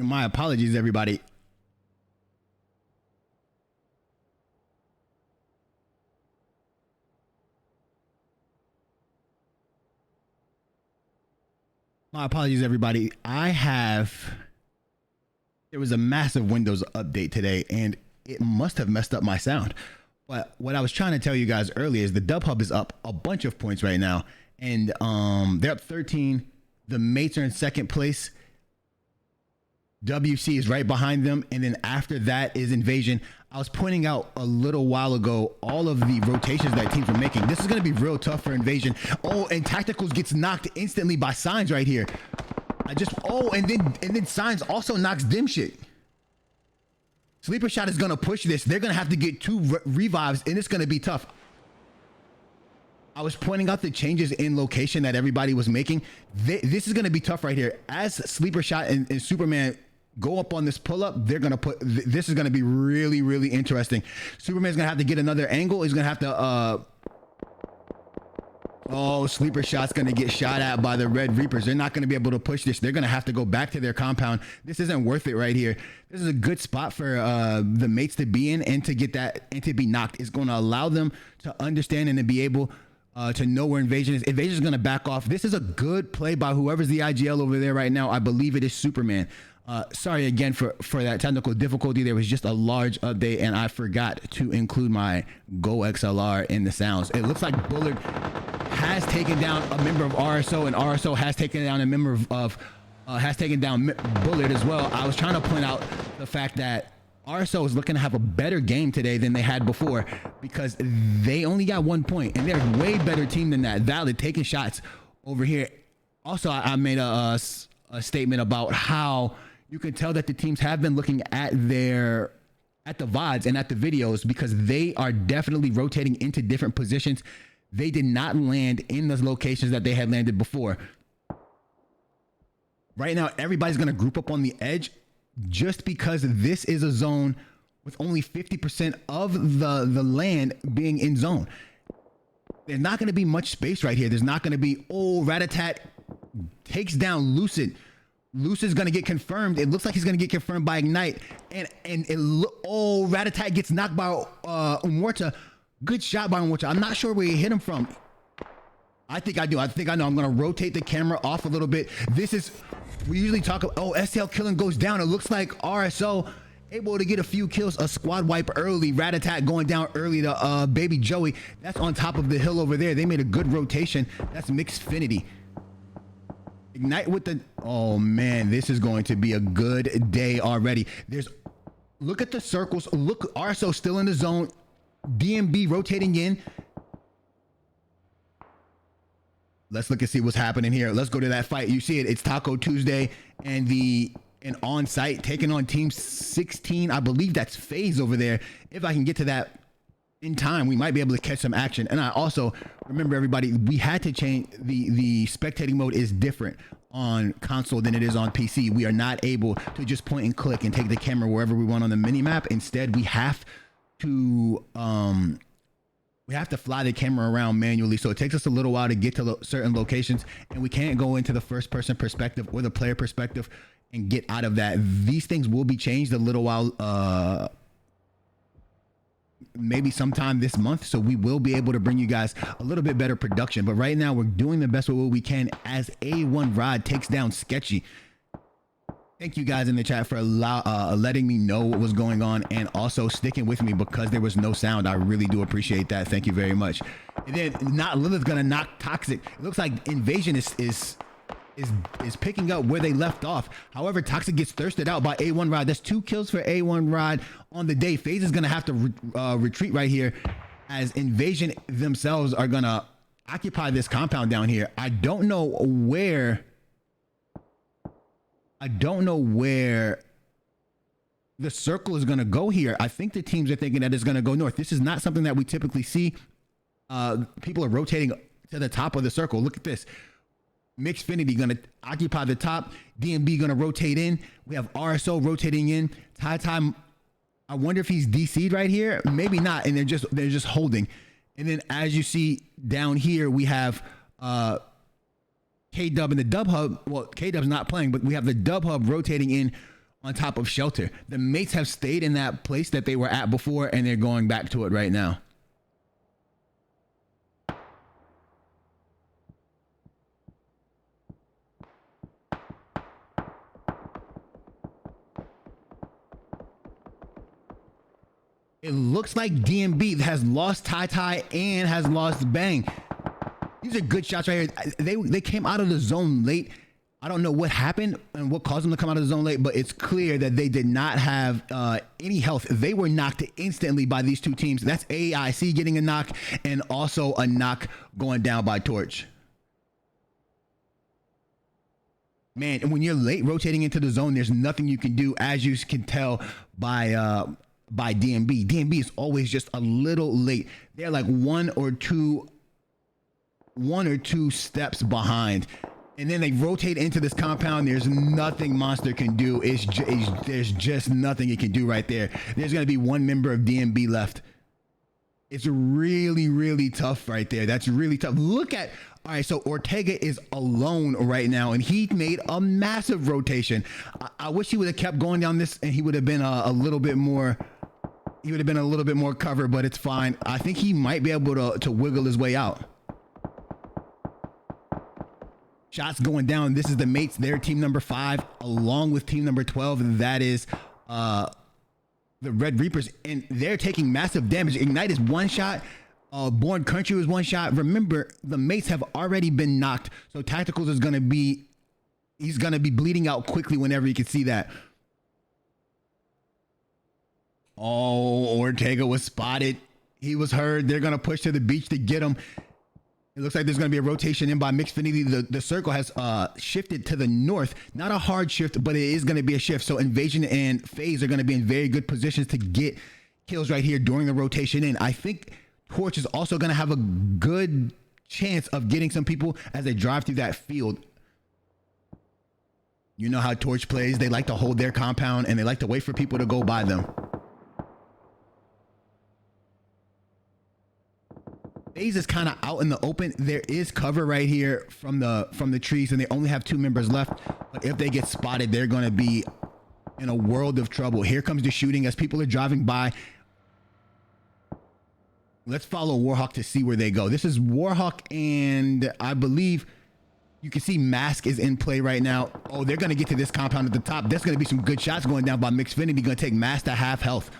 My apologies, everybody. My apologies, everybody. There was a massive Windows update today, and it must have messed up my sound. But what I was trying to tell you guys earlier is the Dub Hub is up a bunch of points right now, and they're up 13. The mates are in second place. WC is right behind them, and then after that is Invasion. I was pointing out a little while ago all of the rotations that teams were making. This is going to be real tough for Invasion. Oh, and Tacticals gets knocked instantly by Signs right here. And then Signs also knocks Dim Shit. Sleeper Shot is going to push this. They're going to have to get two revives, and it's going to be tough. I was pointing out the changes in location that everybody was making. This is going to be tough right here. As Sleeper Shot and Superman go up on this pull-up, they're going to this is going to be really, really interesting. Superman's going to have to get another angle. He's going to have to, oh, Sleeper Shot's going to get shot at by the Red Reapers. They're not going to be able to push this. They're going to have to go back to their compound. This isn't worth it right here. This is a good spot for the mates to be in and to get that and to be knocked. It's going to allow them to understand and to be able to know where Invasion is. Invasion is going to back off. This is a good play by whoever's the IGL over there right now. I believe it is Superman. Sorry again for that technical difficulty. There was just a large update and I forgot to include my Go XLR in the sounds. It looks like Bullard has taken down a member of RSO, and RSO has taken down a member of has taken down Bullard as well. I was trying to point out the fact that RSO is looking to have a better game today than they had before because they only got 1 point and they're a way better team than that. Valid taking shots over here. Also, I made a statement about how you can tell that the teams have been looking at the VODs and at the videos because they are definitely rotating into different positions. They did not land in those locations that they had landed before. Right now, everybody's going to group up on the edge just because this is a zone with only 50% of the land being in zone. There's not going to be much space right here. There's not going to be, oh, Ratatat takes down Lucid. Lucid's going to get confirmed. It looks like he's going to get confirmed by Ignite. Oh, Ratatat gets knocked by Umorta. Good shot by Umorta. I'm not sure where he hit him from. I think I do. I think I know. I'm going to rotate the camera off a little bit. We usually talk about, oh, STL killing goes down. It looks like RSO able to get a few kills, a squad wipe early, Rat-a-tat going down early to Baby Joey. That's on top of the hill over there. They made a good rotation. That's Mixfinity. Ignite with the, oh man, this is going to be a good day already. Look at the circles. Look, RSO still in the zone. DMB rotating in. Let's look and see what's happening here. Let's go to that fight. You see it. It's Taco Tuesday and on site taking on Team 16. I believe that's FaZe over there. If I can get to that in time, we might be able to catch some action. And I also remember, everybody, we had to change the spectating mode is different on console than it is on PC. We are not able to just point and click and take the camera wherever we want on the mini map. Instead, we have to fly the camera around manually, so it takes us a little while to get to certain locations, and we can't go into the first person perspective or the player perspective and get out of that. These things will be changed a little while, maybe sometime this month, so we will be able to bring you guys a little bit better production. But right now we're doing the best with what we can as A1 Rod takes down Sketchy. Thank you guys in the chat for letting me know what was going on and also sticking with me because there was no sound. I really do appreciate that. Thank you very much. And then Lilith's gonna knock Toxic. It looks like Invasion is picking up where they left off. However, Toxic gets thirsted out by A1 Rod. That's 2 kills for A1 Rod on the day. FaZe is gonna have to retreat right here as Invasion themselves are gonna occupy this compound down here. I don't know where the circle is going to go here. I think the teams are thinking that it's going to go north. This is not something that we typically see. People are rotating to the top of the circle. Look at this. Mixfinity going to occupy the top. DMB going to rotate in. We have RSO rotating in. Ty, I wonder if he's DC'd right here. Maybe not. And they're just holding. And then as you see down here, we have K-Dub and the Dub Hub. Well, K-Dub's not playing, but we have the Dub Hub rotating in on top of shelter. The mates have stayed in that place that they were at before, and they're going back to it right now. It looks like DMB has lost Tai and has lost Bang. These are good shots right here. They came out of the zone late. I don't know what happened and what caused them to come out of the zone late, but it's clear that they did not have any health. They were knocked instantly by these two teams. That's AIC getting a knock and also a knock going down by Torch. Man, and when you're late rotating into the zone, there's nothing you can do, as you can tell by DMB. DMB is always just a little late. They're like one or two steps behind. And then they rotate into this compound. There's nothing Monster can do. There's just nothing it can do right there. There's going to be one member of DMB left. It's really, really tough right there. That's really tough. Look at, all right, so Ortega is alone right now, and he made a massive rotation. I wish he would have kept going down this, and he would have been a little bit more cover, but it's fine. I think he might be able to wiggle his way out. Shots going down. This is the mates. They're team number 5, along with team number 12. And that is the Red Reapers. And they're taking massive damage. Ignite is one shot. Born Country was one shot. Remember, the mates have already been knocked. So Tacticals is going to be, he's going to be bleeding out quickly whenever he can see that. Oh, Ortega was spotted. He was heard. They're going to push to the beach to get him. It looks like there's going to be a rotation in by Mixfinity. The circle has shifted to the north. Not a hard shift, but it is going to be a shift. So Invasion and FaZe are going to be in very good positions to get kills right here during the rotation in. I think Torch is also going to have a good chance of getting some people as they drive through that field. You know how Torch plays. They like to hold their compound and they like to wait for people to go by them. FaZe is kind of out in the open. There is cover right here from the trees, and they only have 2 members left. But if they get spotted, they're going to be in a world of trouble. Here comes the shooting as people are driving by. Let's follow Warhawk to see where they go. This is Warhawk, and I believe you can see Mask is in play right now. Oh, they're going to get to this compound at the top. There's going to be some good shots going down by Mixfinity. Going to take Mask to half health.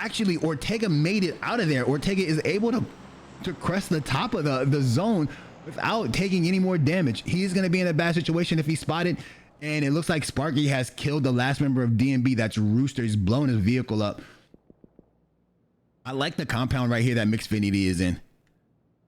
Actually, Ortega made it out of there. Ortega is able to crest the top of the zone without taking any more damage. He's going to be in a bad situation if he's spotted. And it looks like Sparky has killed the last member of DMB. That's Rooster. He's blown his vehicle up. I like the compound right here that Mixfinity is in.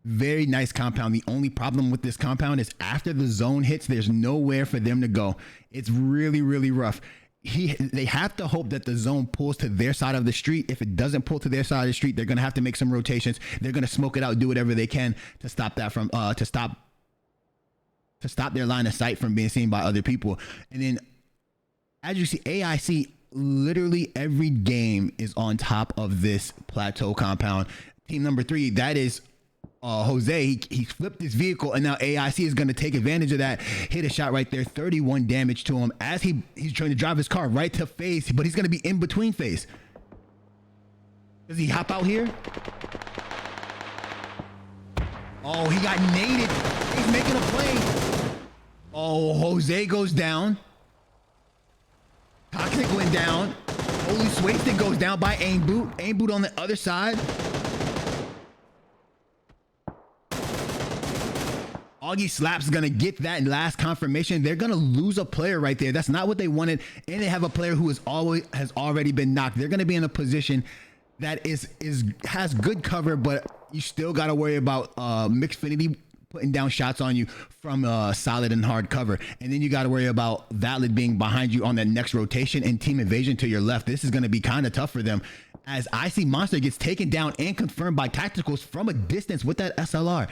Very nice compound. The only problem with this compound is after the zone hits, there's nowhere for them to go. It's really, really rough. They have to hope that the zone pulls to their side of the street. If it doesn't pull to their side of the street, they're going to have to make some rotations. They're going to smoke it out, do whatever they can to stop that from to stop their line of sight from being seen by other people. And then, as you see, AIC, literally every game is on top of this plateau compound. Team number 3, that is Jose. He flipped his vehicle, and now AIC is going to take advantage of that. Hit a shot right there, 31 damage to him as he's trying to drive his car right to FaZe, but he's going to be in between FaZe. Does he hop out here? Oh, he got naded. He's making a play. Oh, Jose goes down. Toxic went down. Holy Swasted goes down by Aim Boot. Aim Boot on the other side. Augie Slaps is going to get that last confirmation. They're going to lose a player right there. That's not what they wanted. And they have a player who has already been knocked. They're going to be in a position that has good cover, but you still got to worry about Mixfinity putting down shots on you from solid and hard cover. And then you got to worry about Valid being behind you on that next rotation and Team Invasion to your left. This is going to be kind of tough for them as I see Monster gets taken down and confirmed by Tacticals from a distance with that SLR.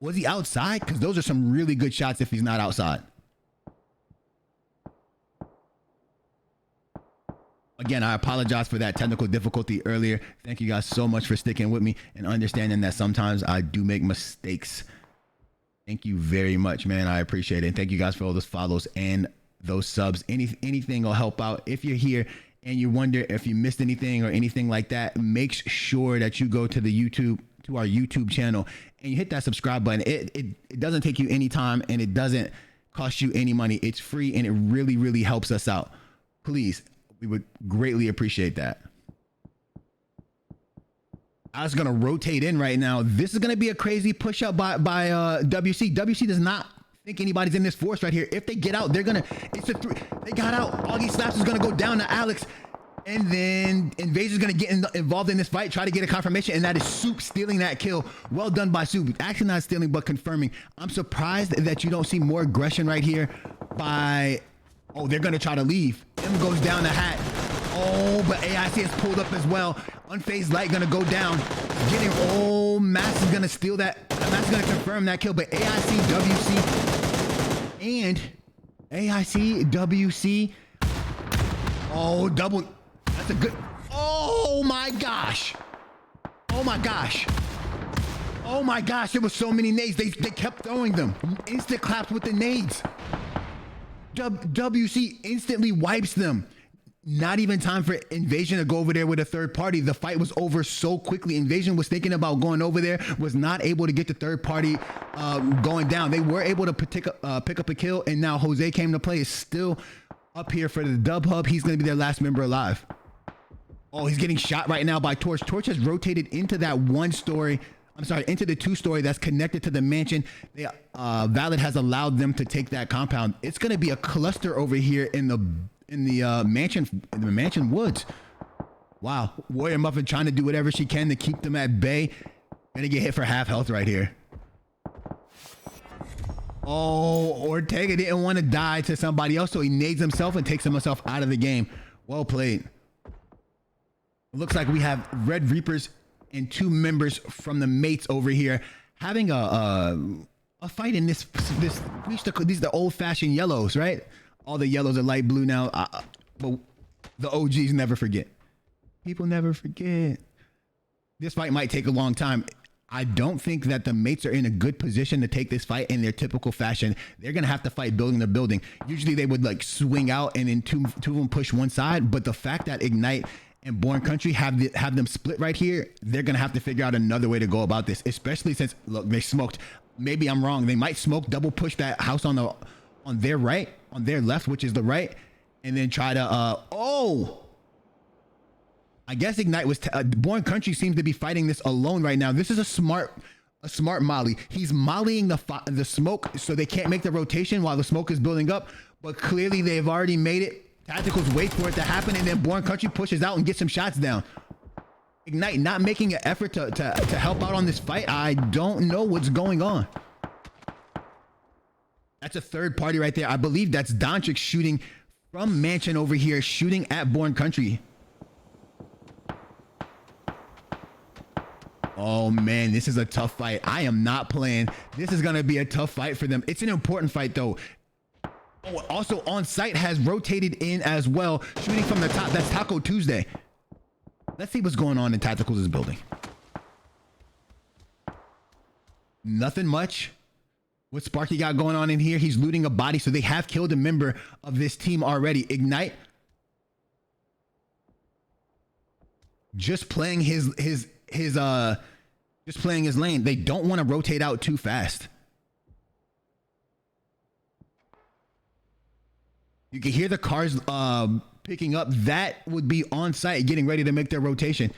Was he outside? Because those are some really good shots if he's not outside. Again, I apologize for that technical difficulty earlier. Thank you guys so much for sticking with me and understanding that sometimes I do make mistakes. Thank you very much, man. I appreciate it. And thank you guys for all those follows and those subs. Anything will help out. If you're here and you wonder if you missed anything or anything like that, make sure that you go to our YouTube channel and you hit that subscribe button. It doesn't take you any time and it doesn't cost you any money. It's free and it really, really helps us out. Please, we would greatly appreciate that. I was gonna rotate in right now. This is gonna be a crazy push up by WC. WC does not think anybody's in this force right here. If they get out, it's a 3. They got out. Augie Slaps is gonna go down to Alex. And then Invasion's gonna get involved in this fight, try to get a confirmation, and that is Soup stealing that kill. Well done by Soup. Actually not stealing, but confirming. I'm surprised that you don't see more aggression right here by, oh, they're gonna try to leave. M goes down the hat. Oh, but AIC has pulled up as well. Unfazed Light gonna go down. Getting, oh, Max is gonna steal that. Max is gonna confirm that kill, but AIC, WC, and AIC, WC. Oh, double. That's a good. Oh my gosh. Oh my gosh. Oh my gosh. There was so many nades. They kept throwing them. Instant claps with the nades. WC instantly wipes them. Not even time for Invasion to go over there with a third party. The fight was over so quickly. Invasion was thinking about going over there, was not able to get the third party going down. They were able to pick up a kill, and now Jose came to play. Is still up here for the dub hub. He's going to be their last member alive. Oh, he's getting shot right now by Torch. Torch has rotated into that into the 2-story that's connected to the mansion. Valid has allowed them to take that compound. It's going to be a cluster over here in the mansion woods. Wow. Warrior Muffin trying to do whatever she can to keep them at bay. Gonna get hit for half health right here. Oh, Ortega didn't want to die to somebody else, so he nades himself and takes himself out of the game. Well played. It looks like we have Red Reapers and 2 members from the mates over here having a fight in this these are the old-fashioned yellows, right? All the yellows are light blue now, but the OGs never forget. People never forget. This fight might take a long time. I don't think that the mates are in a good position to take this fight in their typical fashion. They're going to have to fight building to building. Usually they would like swing out and then two of them push one side. But the fact that Ignite and Born Country have them split right here, they're going to have to figure out another way to go about this, especially since, look, they smoked. Maybe I'm wrong. They might smoke, double push that house on their right, on their left, which is the right, and then try to, I guess Ignite was, Born Country seems to be fighting this alone right now. This is a smart molly. He's mollying the smoke so they can't make the rotation while the smoke is building up, but clearly they've already made it. Tacticals wait for it to happen, and then Born Country pushes out and gets some shots down. Ignite not making an effort to help out on this fight. I don't know what's going on. That's a third party right there. I believe that's Donchik shooting from Mansion over here, shooting at Born Country. Oh man, this is a tough fight. I am not playing. This is gonna be a tough fight for them. It's an important fight though. Oh, also on site has rotated in as well, shooting from the top. That's Taco Tuesday. Let's see what's going on in Tacticals' building. Nothing much. What Sparky got going on in here? He's looting a body, so they have killed a member of this team already. Ignite just playing his lane. They don't want to rotate out too fast. You can hear the cars picking up. That would be on site getting ready to make their rotation.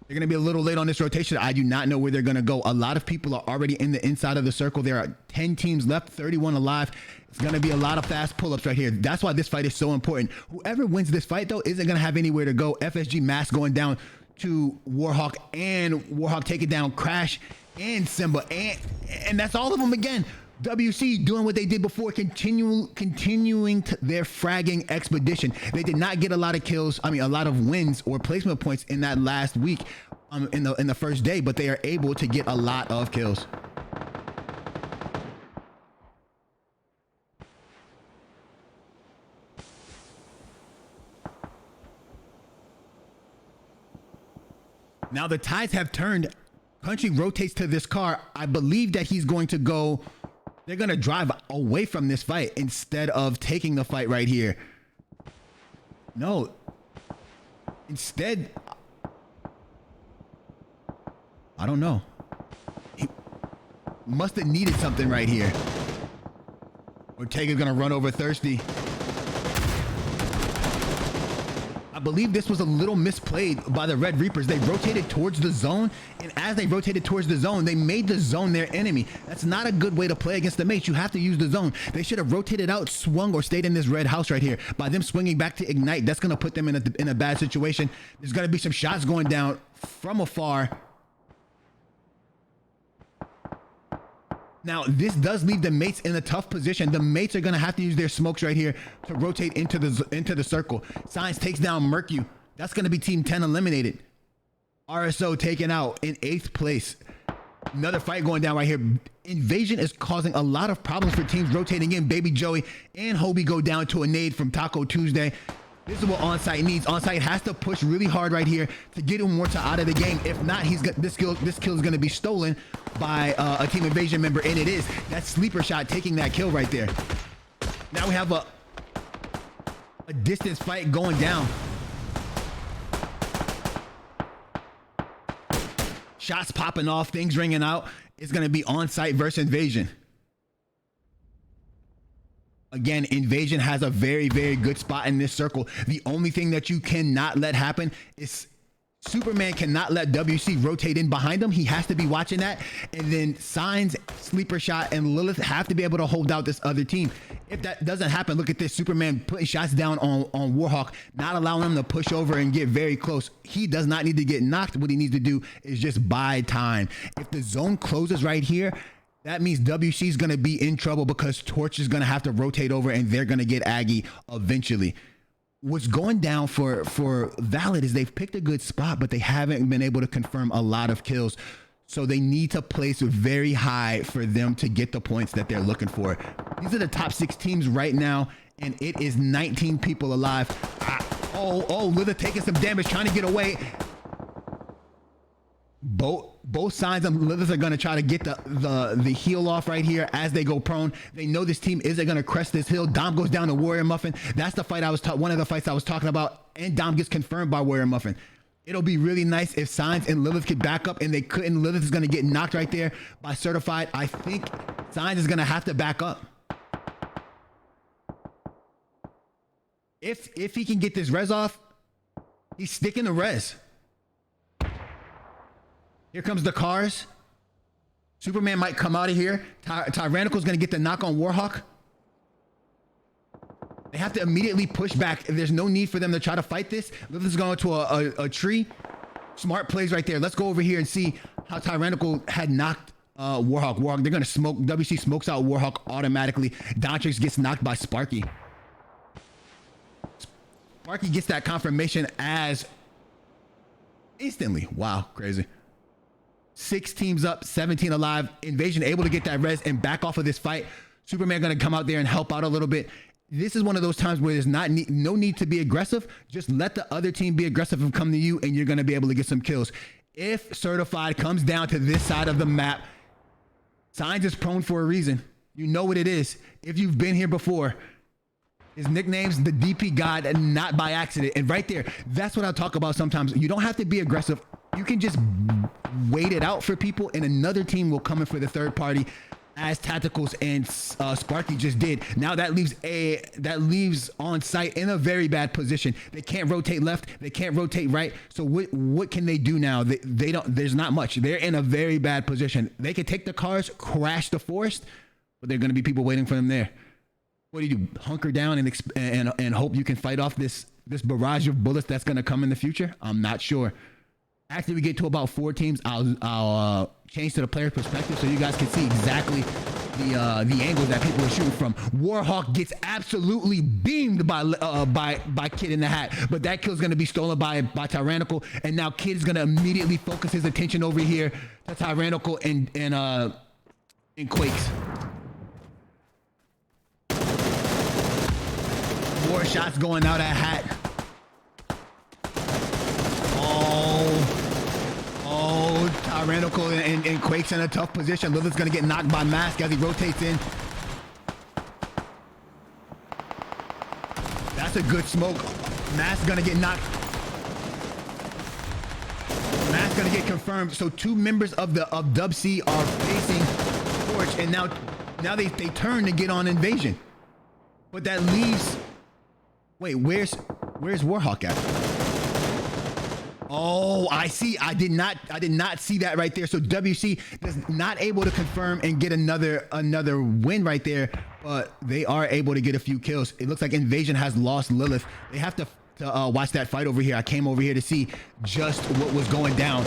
They're going to be a little late on this rotation. I do not know where they're going to go. A lot of people are already in the inside of the circle. There are 10 teams left, 31 alive. It's going to be a lot of fast pull-ups right here. That's why this fight is so important. Whoever wins this fight, though, isn't going to have anywhere to go. FSG Mask going down to Warhawk, and Warhawk taking down Crash and Simba. And that's all of them again. WC doing what they did before, continuing their fragging expedition. They did not get a lot of kills, a lot of wins or placement points in that last week in the first day, but they are able to get a lot of kills. Now the tides have turned. Country rotates to this car. I believe that he's going to go. They're going to drive away from this fight instead of taking the fight right here. No. Instead, I don't know. He must have needed something right here. Ortega's going to run over Thirsty. I believe this was a little misplayed by the Red Reapers. They rotated towards the zone, and as they rotated towards the zone, they made the zone their enemy. That's not a good way to play against the mates. You have to use the zone. They should have rotated out, swung, or stayed in this red house right here. By them swinging back to Ignite, that's going to put them in a bad situation. There's going to be some shots going down from afar. Now, this does leave the mates in a tough position. The mates are going to have to use their smokes right here to rotate into the circle. Science takes down Mercu. That's going to be Team 10 eliminated. RSO taken out in 8th place. Another fight going down right here. Invasion is causing a lot of problems for teams rotating in. Baby Joey and Hobie go down to a nade from Taco Tuesday. This is what Onsite needs. Onsite has to push really hard right here to get Umorta out of the game. If not, this kill is going to be stolen by a Team Invasion member, and it is. That sleeper shot taking that kill right there. Now we have a distance fight going down. Shots popping off, things ringing out. It's going to be Onsite versus Invasion. Again, Invasion has a very, very good spot in this circle. The only thing that you cannot let happen is Superman cannot let WC rotate in behind him. He has to be watching that. And then Signs, Sleeper Shot, and Lilith have to be able to hold out this other team. If that doesn't happen, look at this. Superman putting shots down on Warhawk, not allowing him to push over and get very close. He does not need to get knocked. What he needs to do is just buy time. If the zone closes right here, that means WC is going to be in trouble because Torch is going to have to rotate over and they're going to get Aggie eventually. What's going down for Valid is they've picked a good spot, but they haven't been able to confirm a lot of kills. So they need to place very high for them to get the points that they're looking for. These are the top 6 teams right now, and it is 19 people alive. Lilith taking some damage, trying to get away. Both sides of Lilith are going to try to get the heal off right here as they go prone. They know this team isn't going to crest this hill. Dom goes down to Warrior Muffin. That's the fight one of the fights I was talking about, and Dom gets confirmed by Warrior Muffin. It'll be really nice if Signs and Lilith could back up, and they couldn't. Lilith is going to get knocked right there by Certified. I think Signs is going to have to back up. If he can get this res off, he's sticking the res. Here comes the cars. Superman might come out of here. Tyrannical's going to get the knock on Warhawk. They have to immediately push back. There's no need for them to try to fight this. Lilith's going to a tree. Smart plays right there. Let's go over here and see how Tyrannical had knocked Warhawk. They're going to smoke. WC smokes out Warhawk automatically. Dontrix gets knocked by Sparky. Sparky gets that confirmation as instantly. Wow, crazy. 6 teams up, 17 alive. Invasion able to get that res and back off of this fight. Superman going to come out there and help out a little bit. This is one of those times where there's no need to be aggressive. Just let the other team be aggressive and come to you, and you're going to be able to get some kills. If Certified comes down to this side of the map, Signs is prone for a reason. You know what it is. If you've been here before, his nickname's the DP God, and not by accident. And right there, that's what I talk about sometimes. You don't have to be aggressive. You can just wait it out for people, and another team will come in for the third party, as Tacticals and Sparky just did. Now that leaves Onsite in a very bad position. They can't rotate left, they can't rotate right. So what can they do now? They don't. There's not much. They're in a very bad position. They could take the cars, crash the forest, but there are going to be people waiting for them there. What do? Hunker down and hope you can fight off this barrage of bullets that's going to come in the future? I'm not sure. After we get to about 4 teams, I'll change to the player perspective so you guys can see exactly the angles that people are shooting from. Warhawk gets absolutely beamed by Kid in the Hat, but that kill is going to be stolen by Tyrannical, and now Kid is going to immediately focus his attention over here to Tyrannical and Quakes. More shots going out at Hat. Tyrannical and Quake's in a tough position. Lilith's gonna get knocked by Mask as he rotates in. That's a good smoke. Mask gonna get knocked. Mask gonna get confirmed. So 2 members of Dub C are facing Torch, and now they turn to get on Invasion. But that leaves. Wait, where's Warhawk at? Oh, I see. I did not see that right there. So WC is not able to confirm and get another win right there, but they are able to get a few kills. It looks like Invasion has lost Lilith. They have to watch that fight over here. I came over here to see just what was going down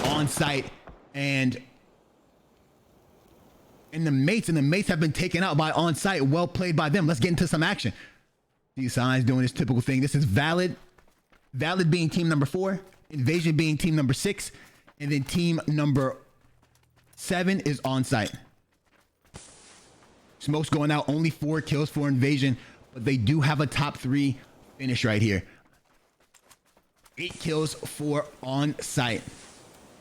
on site, and the mates have been taken out by on site. Well played by them. Let's get into some action. These signs doing this typical thing. This is Valid being team number 4. Invasion being team number 6, and then team number 7 is on site. Smoke's going out, only 4 kills for Invasion, but they do have a top 3 finish right here. 8 kills for on site.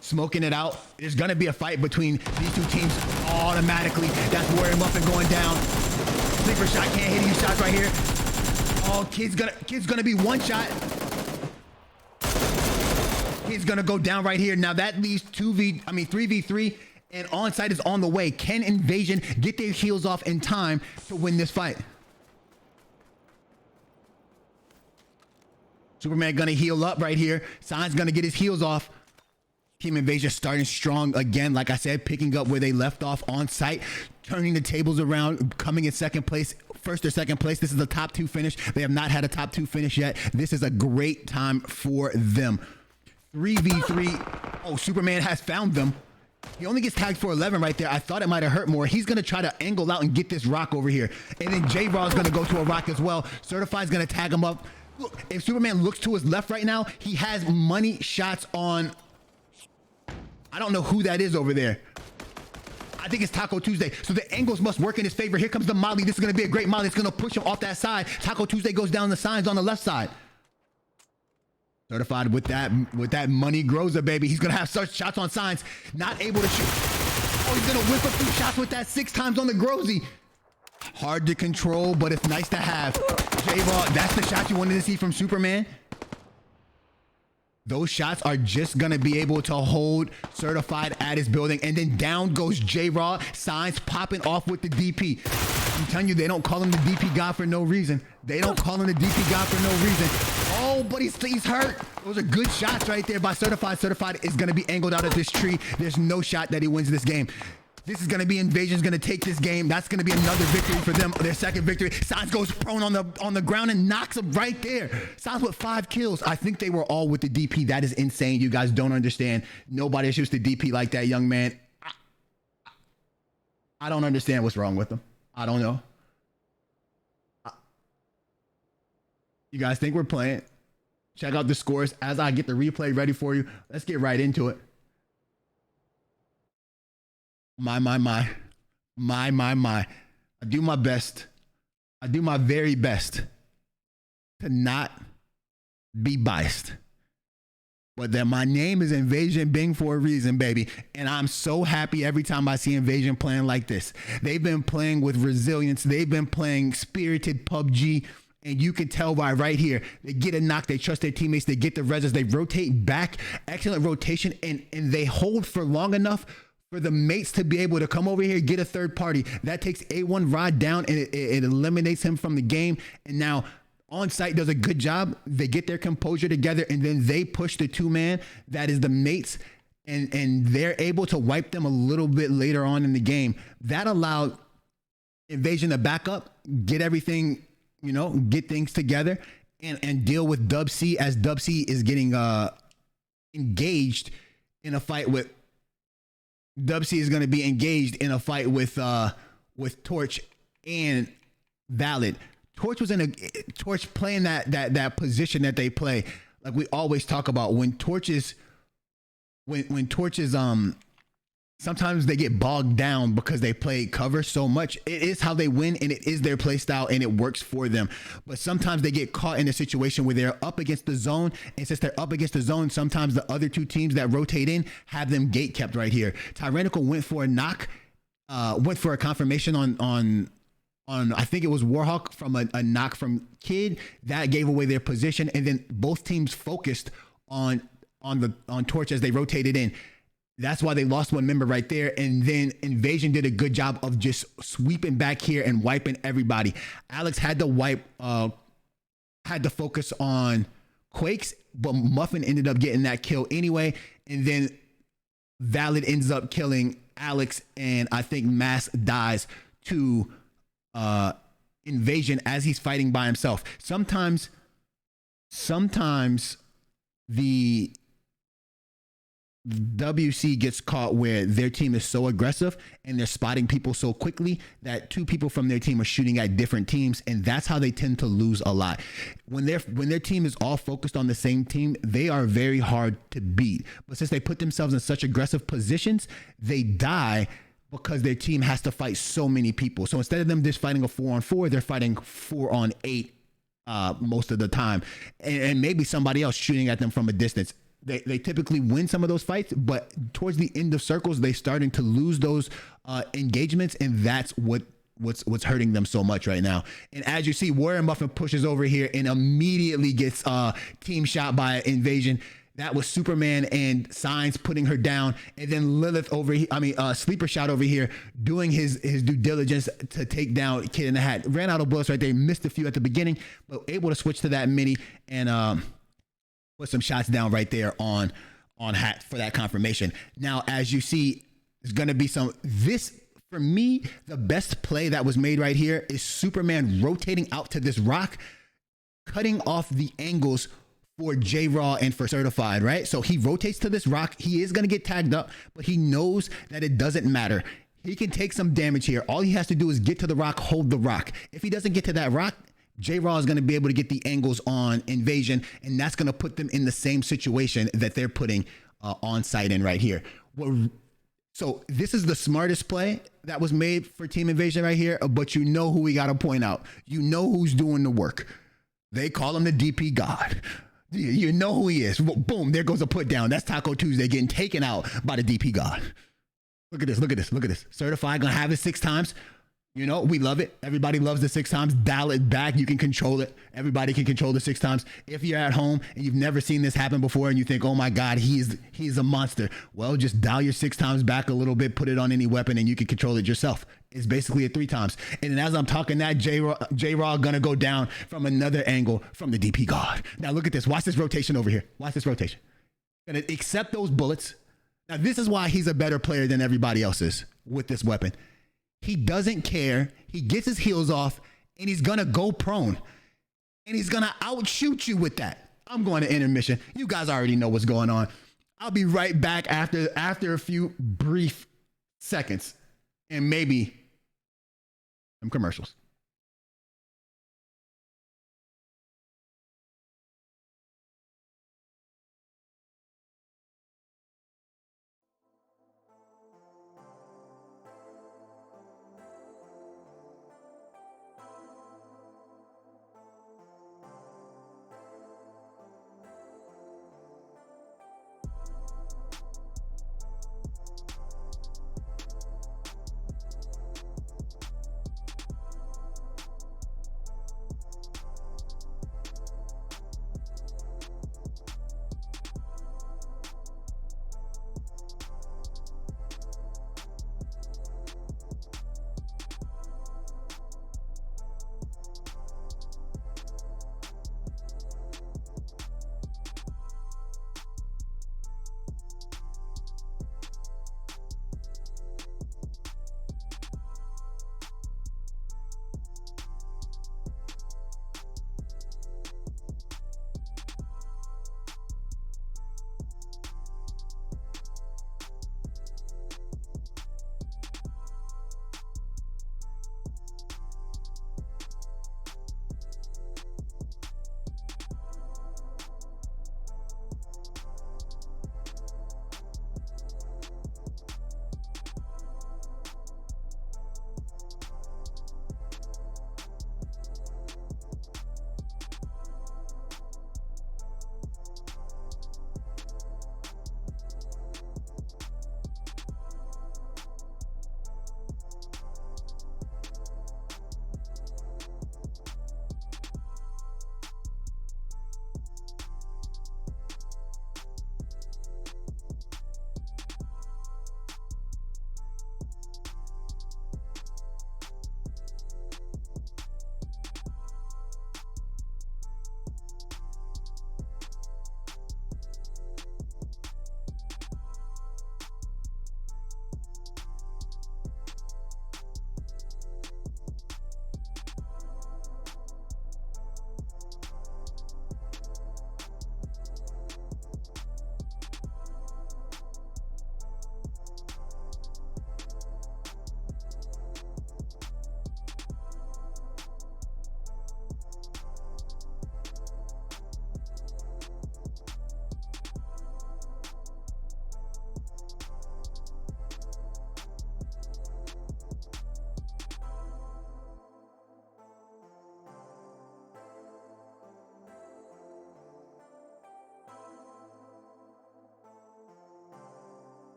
Smoking it out. There's gonna be a fight between these 2 teams automatically. That's Warrior Muffin going down. Sleeper shot, can't hit you shots right here. Oh, kid's gonna be one shot. He's gonna go down right here. Now that leaves 3v3, and onsite is on the way. Can Invasion get their heals off in time to win this fight? Superman gonna heal up right here. Sign's gonna get his heals off. Team Invasion starting strong again, like I said, picking up where they left off on site, turning the tables around, coming in second place, first or second place. This is a top 2 finish. They have not had a top 2 finish yet. This is a great time for them. 3v3. Oh, Superman has found them. He only gets tagged for 11 right there. I thought it might have hurt more. He's going to try to angle out and get this rock over here. And then J-Raw is going to go to a rock as well. Certified's going to tag him up. Look, if Superman looks to his left right now, he has money shots on. I don't know who that is over there. I think it's Taco Tuesday. So the angles must work in his favor. Here comes the Molly. This is going to be a great Molly. It's going to push him off that side. Taco Tuesday goes down the signs on the left side. Certified with that money grows a baby. He's gonna have such shots on signs, not able to shoot. Oh, he's gonna whip a few shots with that 6 times on the Grozy. Hard to control, but it's nice to have. J-Raw, that's the shot you wanted to see from Superman. Those shots are just gonna be able to hold Certified at his building, and then down goes J-Raw. Signs popping off with the DP. I'm telling you, they don't call him the DP guy for no reason. They don't call him the DP guy for no reason. Oh, but he's hurt. Those are good shots right there by Certified. Certified is going to be angled out of this tree. There's no shot that he wins this game. This is going to be Invasion's going to take this game. That's going to be another victory for them. Their second victory. Signs goes prone on the ground and knocks him right there. Signs with 5 kills. I think they were all with the DP. That is insane. You guys don't understand. Nobody shoots the DP like that, young man. I don't understand what's wrong with them. I don't know. You guys think we're playing? Check out the scores as I get the replay ready for you. Let's get right into it. My. I do my best. I do my very best to not be biased. But then my name is Invasion Bing for a reason, baby. And I'm so happy every time I see Invasion playing like this. They've been playing with resilience. They've been playing spirited PUBG. And you can tell by right here, they get a knock, they trust their teammates, they get the reses, they rotate back, excellent rotation, and they hold for long enough for the mates to be able to come over here, get a third party. That takes A1 Rod down, and it eliminates him from the game. And now On-Site does a good job. They get their composure together, and then they push the 2-man. That is the mates, and they're able to wipe them a little bit later on in the game. That allowed Invasion to back up, get everything, get things together and deal with Dub C, as Dub C is getting engaged in a fight with Dub C is going to be engaged in a fight with Torch and Valid. Torch playing that position that they play, like we always talk about. When Torch is sometimes they get bogged down because they play cover so much. It is how they win, and it is their play style, and it works for them. But sometimes they get caught in a situation where they're up against the zone, and since they're up against the zone, sometimes the other two teams that rotate in have them gate kept right here. Tyrannical went for a knock, went for a confirmation on I think it was Warhawk from a knock from Kid that gave away their position, and then both teams focused on Torch as they rotated in. That's why they lost one member right there. And then Invasion did a good job of just sweeping back here and wiping everybody. Alex had to had to focus on Quakes, but Muffin ended up getting that kill anyway. And then Valid ends up killing Alex, and I think Mass dies to Invasion as he's fighting by himself. Sometimes the WC gets caught where their team is so aggressive and they're spotting people so quickly that two people from their team are shooting at different teams, and that's how they tend to lose a lot. When their team is all focused on the same team, they are very hard to beat. But since they put themselves in such aggressive positions, they die because their team has to fight so many people. So instead of them just fighting a 4-on-4, they're fighting 4-on-8 most of the time, and maybe somebody else shooting at them from a distance. They typically win some of those fights, but towards the end of circles, they're starting to lose those engagements, and that's what's hurting them so much right now. And as you see, Warrior Muffin pushes over here and immediately gets team shot by Invasion. That was Superman and Signs putting her down, and then Lilith over here. Sleeper Shot over here doing his due diligence to take down Kid in the Hat. Ran out of bullets right there, missed a few at the beginning, but able to switch to that mini and put some shots down right there on Hat for that confirmation. Now, as you see, there's going to be this, for me, the best play that was made right here is Superman rotating out to this rock, cutting off the angles for J-Raw and for Certified, right? So he rotates to this rock. He is going to get tagged up, but he knows that it doesn't matter. He can take some damage here. All he has to do is get to the rock, hold the rock. If he doesn't get to that rock, J-Raw is going to be able to get the angles on Invasion, and that's going to put them in the same situation that they're putting on site in right here. So this is the smartest play that was made for Team Invasion right here, but you know who we got to point out. You know who's doing the work. They call him the DP God. You know who he is. Boom, there goes a put down. That's Taco Tuesday getting taken out by the DP God. Look at this, look at this, look at this. Certified gonna have it 6 times. You know, we love it. Everybody loves the 6 times. Dial it back. You can control it. Everybody can control the 6 times. If you're at home and you've never seen this happen before and you think, oh my God, he's a monster. Well, just dial your 6 times back a little bit, put it on any weapon, and you can control it yourself. It's basically a 3 times. And then as I'm talking that, J-Raw gonna go down from another angle from the DP God. Now look at this. Watch this rotation over here. Watch this rotation. Gonna accept those bullets. Now this is why he's a better player than everybody else is with this weapon. He doesn't care. He gets his heels off, and he's going to go prone. And he's going to outshoot you with that. I'm going to intermission. You guys already know what's going on. I'll be right back after a few brief seconds and maybe some commercials.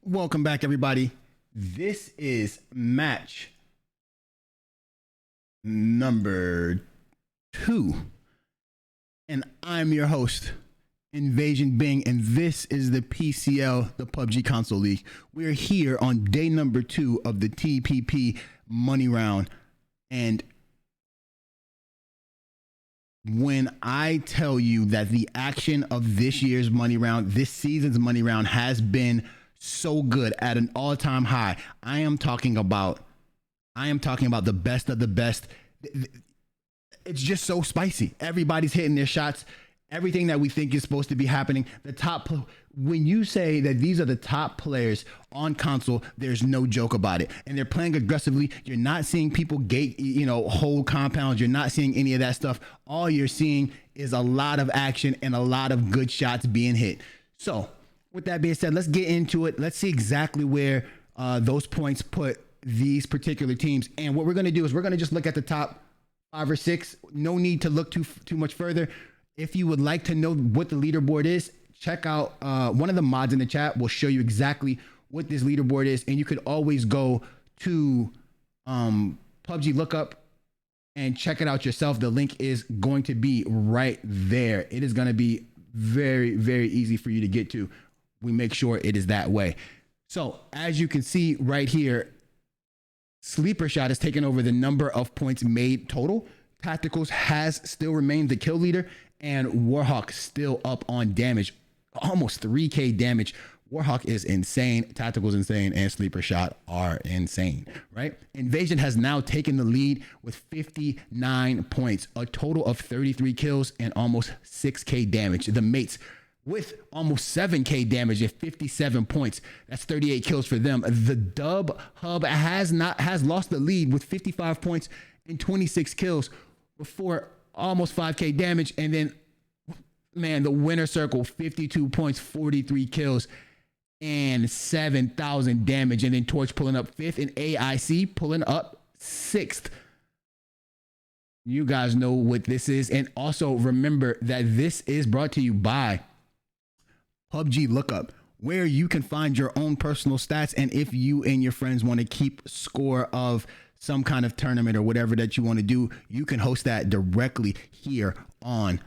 Welcome back, everybody. This is match number 2, and I'm your host, Invasion Bing, and this is the PCL, the PUBG Console League. We're here on day number 2 of the TPP money round, and when I tell you that the action of this year's money round, this season's money round, has been so good at an all-time high, I am talking about the best of the best. It's just so spicy. Everybody's hitting their shots. Everything that we think is supposed to be happening. When you say that these are the top players on console, there's no joke about it. And they're playing aggressively. You're not seeing people hold compounds. You're not seeing any of that stuff. All you're seeing is a lot of action and a lot of good shots being hit. So with that being said, let's get into it. Let's see exactly where those points put these particular teams. And what we're going to do is we're going to just look at the top 5 or 6. No need to look too much further. If you would like to know what the leaderboard is, check out one of the mods in the chat. Will show you exactly what this leaderboard is. And you could always go to PUBG Lookup and check it out yourself. The link is going to be right there. It is going to be very, very easy for you to get to. We make sure it is that way. So as you can see right here, Sleeper Shot has taken over the number of points made total. Tacticals has still remained the kill leader, and Warhawk still up on damage, almost 3k damage. Warhawk is insane, Tactical's insane, and Sleeper Shot are insane, right? Invasion has now taken the lead with 59 points, a total of 33 kills and almost 6k damage. The mates with almost 7k damage at 57 points. That's 38 kills for them. The Dub Hub has lost the lead with 55 points and 26 kills before almost 5k damage. And then, man, the winner circle, 52 points, 43 kills, and 7,000 damage. And then Torch pulling up 5th, and AIC pulling up 6th. You guys know what this is. And also remember that this is brought to you by PUBG Lookup, where you can find your own personal stats. And if you and your friends want to keep score of some kind of tournament or whatever that you want to do, you can host that directly here on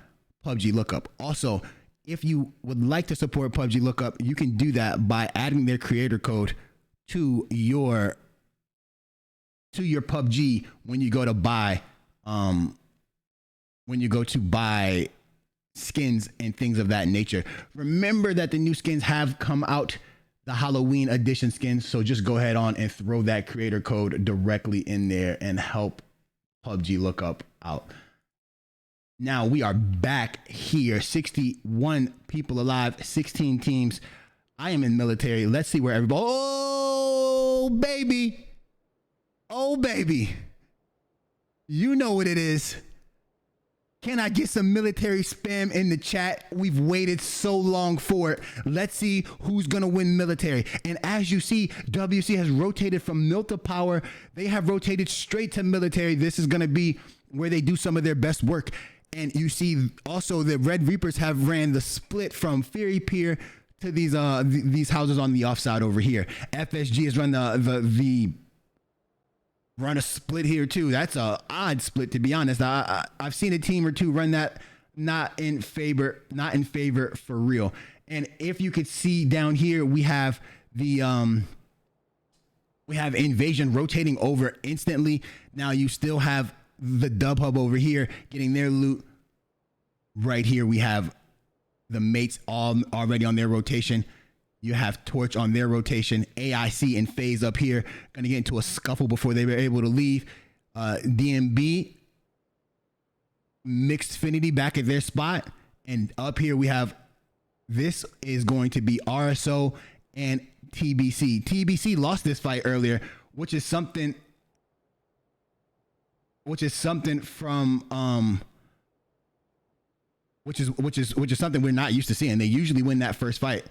PUBG Lookup. Also, if you would like to support PUBG Lookup, you can do that by adding their creator code to your PUBG when you go to buy skins and things of that nature. Remember that the new skins have come out, the Halloween edition skins, so just go ahead on and throw that creator code directly in there and help PUBG Lookup out. Now we are back here, 61 people alive, 16 teams. I am in military. Let's see where everybody, oh baby, you know what it is. Can I get some military spam in the chat? We've waited so long for it. Let's see who's going to win military. And as you see, WC has rotated from Mil to Power. They have rotated straight to military. This is going to be where they do some of their best work. And you see also the Red Reapers have ran the split from Fury Pier to these houses on the offside over here. FSG has run run a split here too. That's a odd split, to be honest. I've seen a team or two run that not in favor for real. And if you could see down here, we have Invasion rotating over instantly. Now you still have the Dub Hub over here getting their loot. Right here we have the mates all already on their rotation. You have Torch on their rotation. AIC and FaZe up here going to get into a scuffle before they were able to leave. DMB, Mixed Finity back at their spot. And up here we have, this is going to be RSO and TBC. TBC lost this fight earlier, which is something from which is something we're not used to seeing. They usually win that first fight.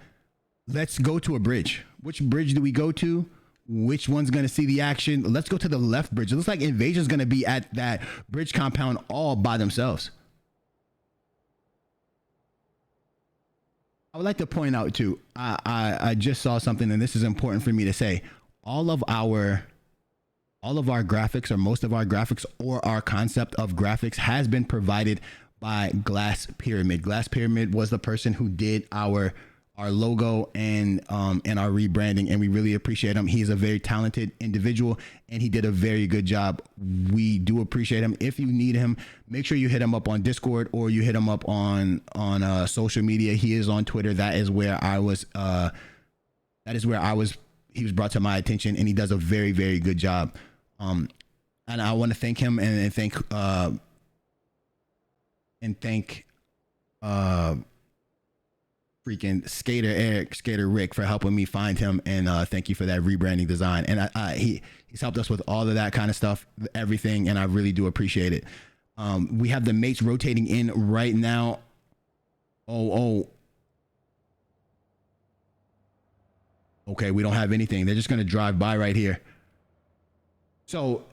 Let's go to a bridge. Which bridge do we go to? Which one's going to see the action? Let's go to the left bridge. It looks like Invasion's going to be at that bridge compound all by themselves. I would like to point out too, I just saw something, and this is important for me to say. All of our graphics, or most of our graphics, or our concept of graphics, has been provided by Glass Pyramid. Glass Pyramid was the person who did our logo and our rebranding, and we really appreciate him. He's a very talented individual, and he did a very good job. We do appreciate him. If you need him, make sure you hit him up on Discord, or you hit him up on social media. He is on Twitter. That is where I was. He was brought to my attention, and he does a very, very good job. And I want to thank him and thank freaking Skater Eric, Skater Rick for helping me find him, and thank you for that rebranding design. And he's helped us with all of that kind of stuff, everything, and I really do appreciate it. We have the mates rotating in right now. Okay, we don't have anything. They're just gonna drive by right here. So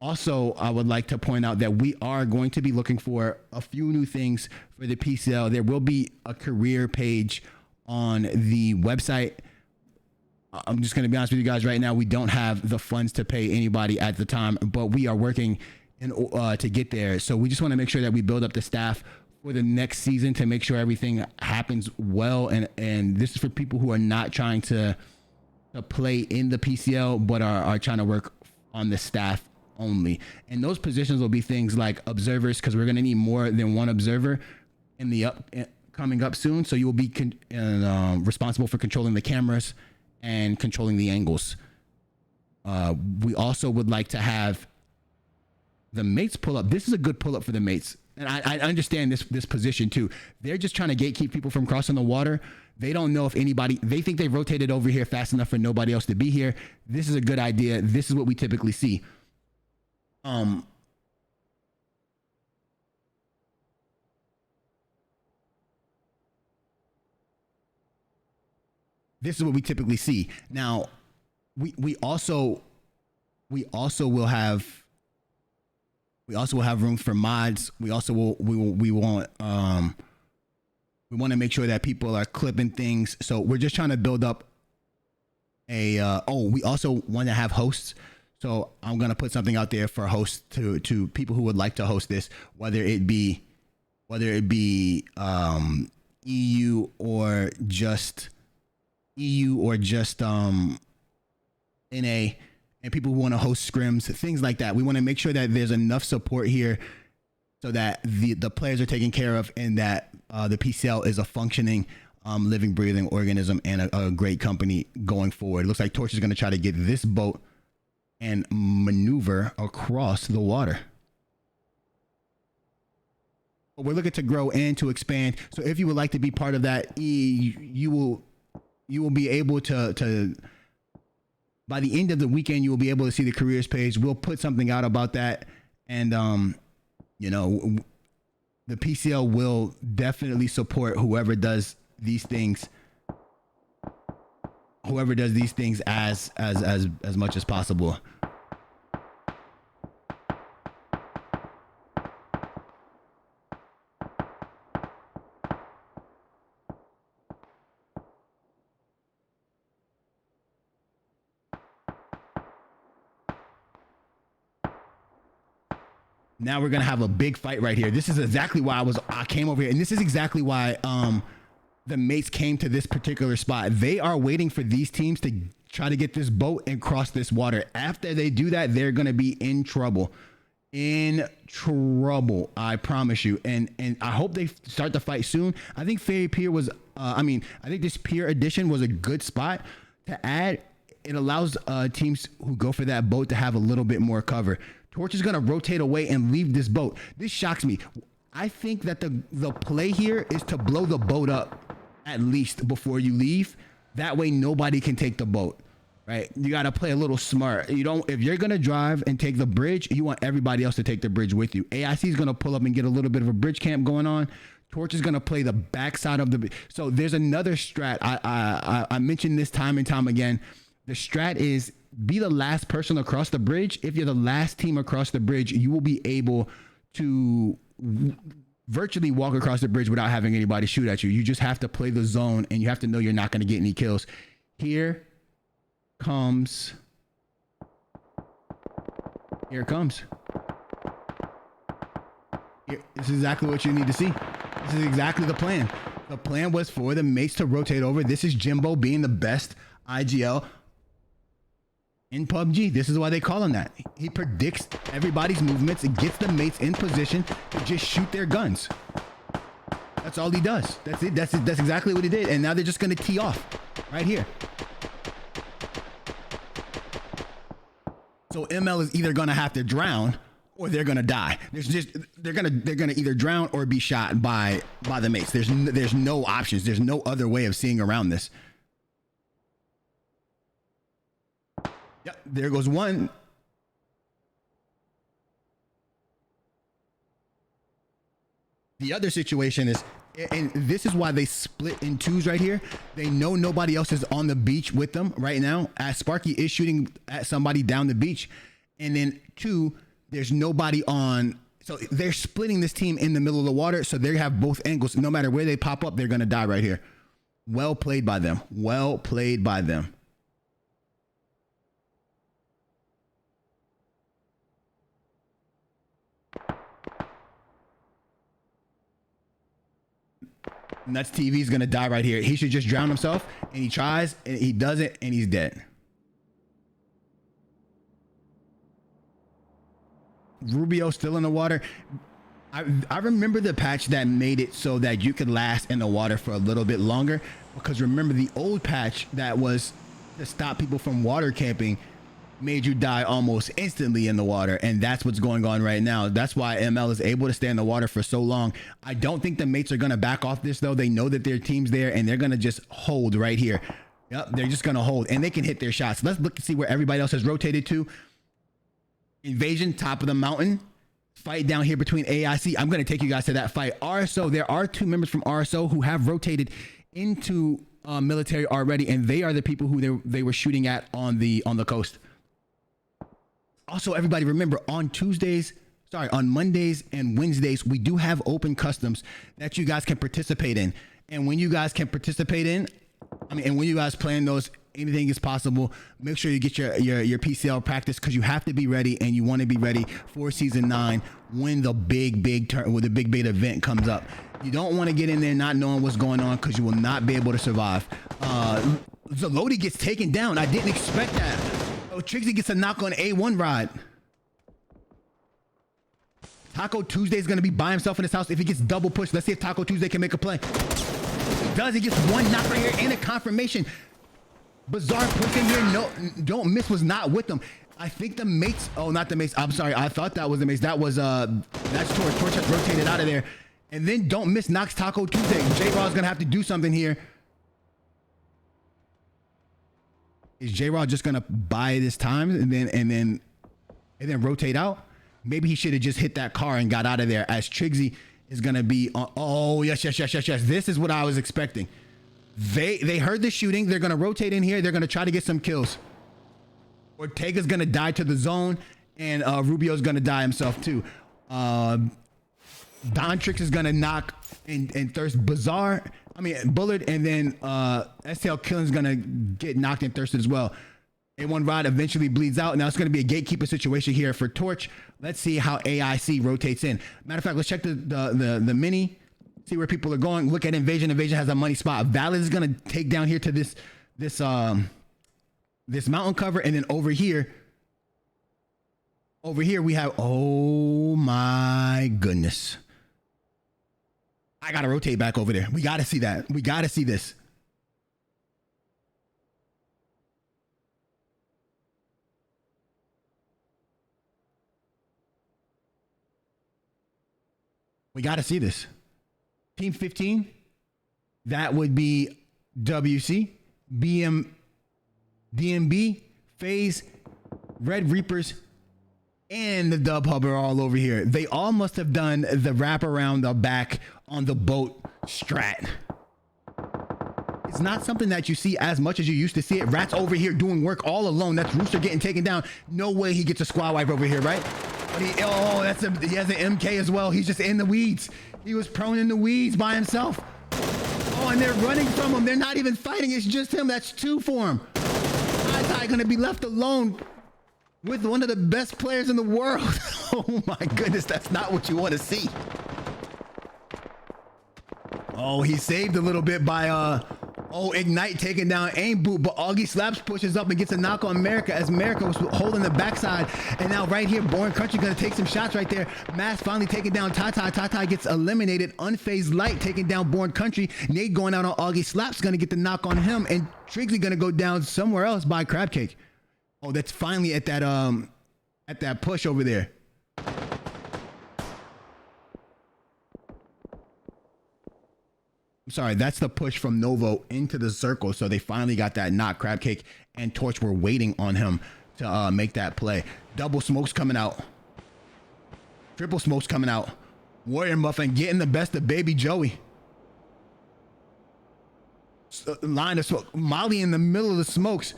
also, I would like to point out that we are going to be looking for a few new things for the PCL. There will be a career page on the website. I'm just going to be honest with you guys right now. We don't have the funds to pay anybody at the time, but we are working to get there. So we just want to make sure that we build up the staff for the next season to make sure everything happens well. And this is for people who are not trying to play in the PCL, but are trying to work on the staff only. And those positions will be things like observers, because we're going to need more than one observer in the coming up soon. So you will be responsible for controlling the cameras and controlling the angles. We also would like to have the mates pull up. This is a good pull up for the mates. And I understand this position too. They're just trying to gatekeep people from crossing the water. They don't know if anybody, they think they rotated over here fast enough for nobody else to be here. This is a good idea. This is what we typically see. This is what we typically see. Now, we also will have rooms for mods. We want to make sure that people are clipping things. So we're just trying to build up we also want to have hosts. So I'm going to put something out there for hosts to people who would like to host this, whether it be EU or just NA, and people who want to host scrims, things like that. We want to make sure that there's enough support here so that the players are taken care of, and that the PCL is a functioning, living, breathing organism and a great company going forward. It looks like Torch is going to try to get this boat and maneuver across the water. But we're looking to grow and to expand. So if you would like to be part of that, you will be able to by the end of the weekend, you will be able to see the careers page. We'll put something out about that. And, the PCL will definitely support whoever does these things as much as possible. Now we're gonna have a big fight right here. This is exactly why I came over here, and this is exactly why the mates came to this particular spot. They are waiting for these teams to try to get this boat and cross this water. After they do that, they're gonna be in trouble. I promise you. And I hope they start the fight soon. I think Fairy Pier was I think this Pier edition was a good spot to add. It allows teams who go for that boat to have a little bit more cover. Torch is going to rotate away and leave this boat. This shocks me. I think that the play here is to blow the boat up at least before you leave. That way nobody can take the boat, right? You got to play a little smart. If you're going to drive and take the bridge, you want everybody else to take the bridge with you. AIC is going to pull up and get a little bit of a bridge camp going on. Torch is going to play the backside of the. So there's another strat. I mentioned this time and time again. The strat is be the last person across the bridge. If you're the last team across the bridge, you will be able to virtually walk across the bridge without having anybody shoot at you. You just have to play the zone, and you have to know you're not going to get any kills. Here it comes. Here it comes. This is exactly what you need to see. This is exactly the plan. The plan was for the mates to rotate over. This is Jimbo being the best IGL in PUBG. This is why they call him that. He predicts everybody's movements and gets the mates in position to just shoot their guns. That's all he does. That's it. That's exactly what he did. And now they're just going to tee off right here. So ML is either going to have to drown or they're going to die. They're going to either drown or be shot by the mates. There's no options. There's no other way of seeing around this. Yep, there goes one. The other situation is, and this is why they split in twos right here. They know nobody else is on the beach with them right now, as Sparky is shooting at somebody down the beach. And then two, there's nobody on. So they're splitting this team in the middle of the water. So they have both angles. No matter where they pop up, they're going to die right here. Well played by them. Well played by them. Nuts TV's gonna die right here. He should just drown himself, and he tries, and he doesn't, and he's dead. Rubio still in the water. I remember the patch that made it so that you could last in the water for a little bit longer, because remember the old patch that was to stop people from water camping made you die almost instantly in the water, and that's what's going on right now. That's why ML is able to stay in the water for so long. I don't think the mates are going to back off this, though. They know that their team's there, and they're going to just hold right here. Yep, they're just going to hold, and they can hit their shots. Let's look and see where everybody else has rotated to. Invasion, top of the mountain. Fight down here between AIC. I'm going to take you guys to that fight. RSO, there are two members from RSO who have rotated into military already, and they are the people who they were shooting at on the coast. Also, everybody remember, on Mondays and Wednesdays, we do have open customs that you guys can participate in. And when you guys can participate in, and when you guys plan those, anything is possible. Make sure you get your PCL practice, because you have to be ready, and you want to be ready for season 9 when the big event comes up. You don't want to get in there not knowing what's going on, because you will not be able to survive. Zalodi gets taken down. I didn't expect that. Oh, Trixie gets a knock on A1 rod. Taco Tuesday is going to be by himself in his house if he gets double pushed. Let's see if Taco Tuesday can make a play. He does. He gets one knock right here and a confirmation. Bizarre push in here. No, don't miss was not with them. I think the mates. Oh, not the mates. I'm sorry. I thought that was the mates. That was that's Torch. Torch has rotated out of there. And then don't miss knocks Taco Tuesday. J-Raw is going to have to do something here. Is J-Raw just gonna buy this time and then rotate out? Maybe he should have just hit that car and got out of there, as Trixie is gonna be on. Oh, yes. This is what I was expecting. They heard the shooting. They're gonna rotate in here. They're gonna try to get some kills. Ortega's gonna die to the zone, and Rubio's gonna die himself too. Dontrix is gonna knock and Thirst Bullard, and then STL Killing's gonna get knocked and thirsted as well. A1 Rod eventually bleeds out. Now it's gonna be a gatekeeper situation here for Torch. Let's see how AIC rotates in. Matter of fact, let's check the mini, see where people are going. Look at Invasion. Invasion has a money spot. Valid is gonna take down here to this mountain cover, and then over here we have, oh my goodness. I gotta rotate back over there. We gotta see that. We gotta see this. We gotta see this. Team 15, that would be WC, DMB, FaZe, Red Reapers, and the Dub Hub are all over here. They all must have done the wrap around the back on the boat strat. It's not something that you see as much as you used to see it. Rat's over here doing work all alone. That's Rooster getting taken down. No way he gets a squad wipe over here, right? But he has an MK as well. He's just in the weeds. He was prone in the weeds by himself. Oh, and they're running from him. They're not even fighting. It's just him. That's 2 for him. Tai gonna be left alone with one of the best players in the world. Oh my goodness, that's not what you want to see. Oh, he saved a little bit by Ignite taking down Aim Boot, but Augie Slaps pushes up and gets a knock on America as America was holding the backside. And now right here, Born Country gonna take some shots right there. Mass finally taking down Tai gets eliminated. Unfazed Light taking down Born Country. Nate going out on Augie Slaps, gonna get the knock on him, and Triggsy gonna go down somewhere else by Crab Cake. Oh, that's finally at that push over there. I'm sorry, that's the push from Novo into the circle. So they finally got that knock. Crab Cake and Torch were waiting on him to make that play. Double smokes coming out. Triple smokes coming out. Warrior Muffin getting the best of Baby Joey. Line of smoke. Molly in the middle of the smokes.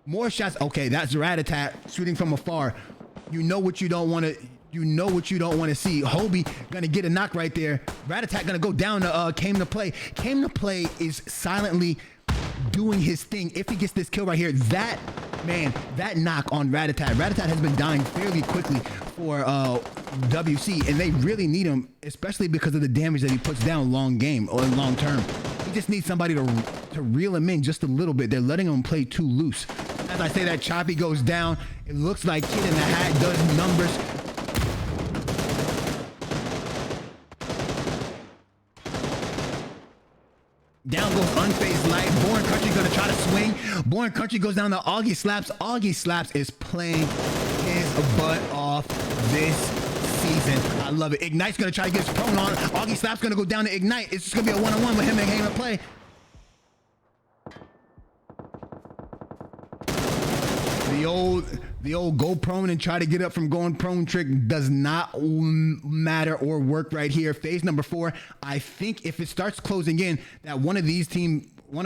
More shots. Okay, that's Rat-a-tat shooting from afar. You know what you don't want to. You know what you don't want to see. Hobie gonna get a knock right there. Rat-a-tat gonna go down to Came to Play. Came to Play is silently doing his thing. If he gets this kill right here, that knock on Rat-a-tat. Rat-a-tat has been dying fairly quickly for WC, and they really need him, especially because of the damage that he puts down long game or long term. He just needs somebody to reel him in just a little bit. They're letting him play too loose. As I say that, Choppy goes down. It looks like Kid in the Hat does numbers. Down goes Unfazed Light. Born Country gonna try to swing. Born Country goes down to Augie Slaps. Augie Slaps is playing his butt off this season. I love it. Ignite's gonna try to get his prone on. Augie Slaps gonna go down to Ignite. It's just gonna be a one-on-one with him and Game to Play. The old go prone and try to get up from going prone trick does not matter or work right here. Phase number 4. I think if it starts closing in, that one of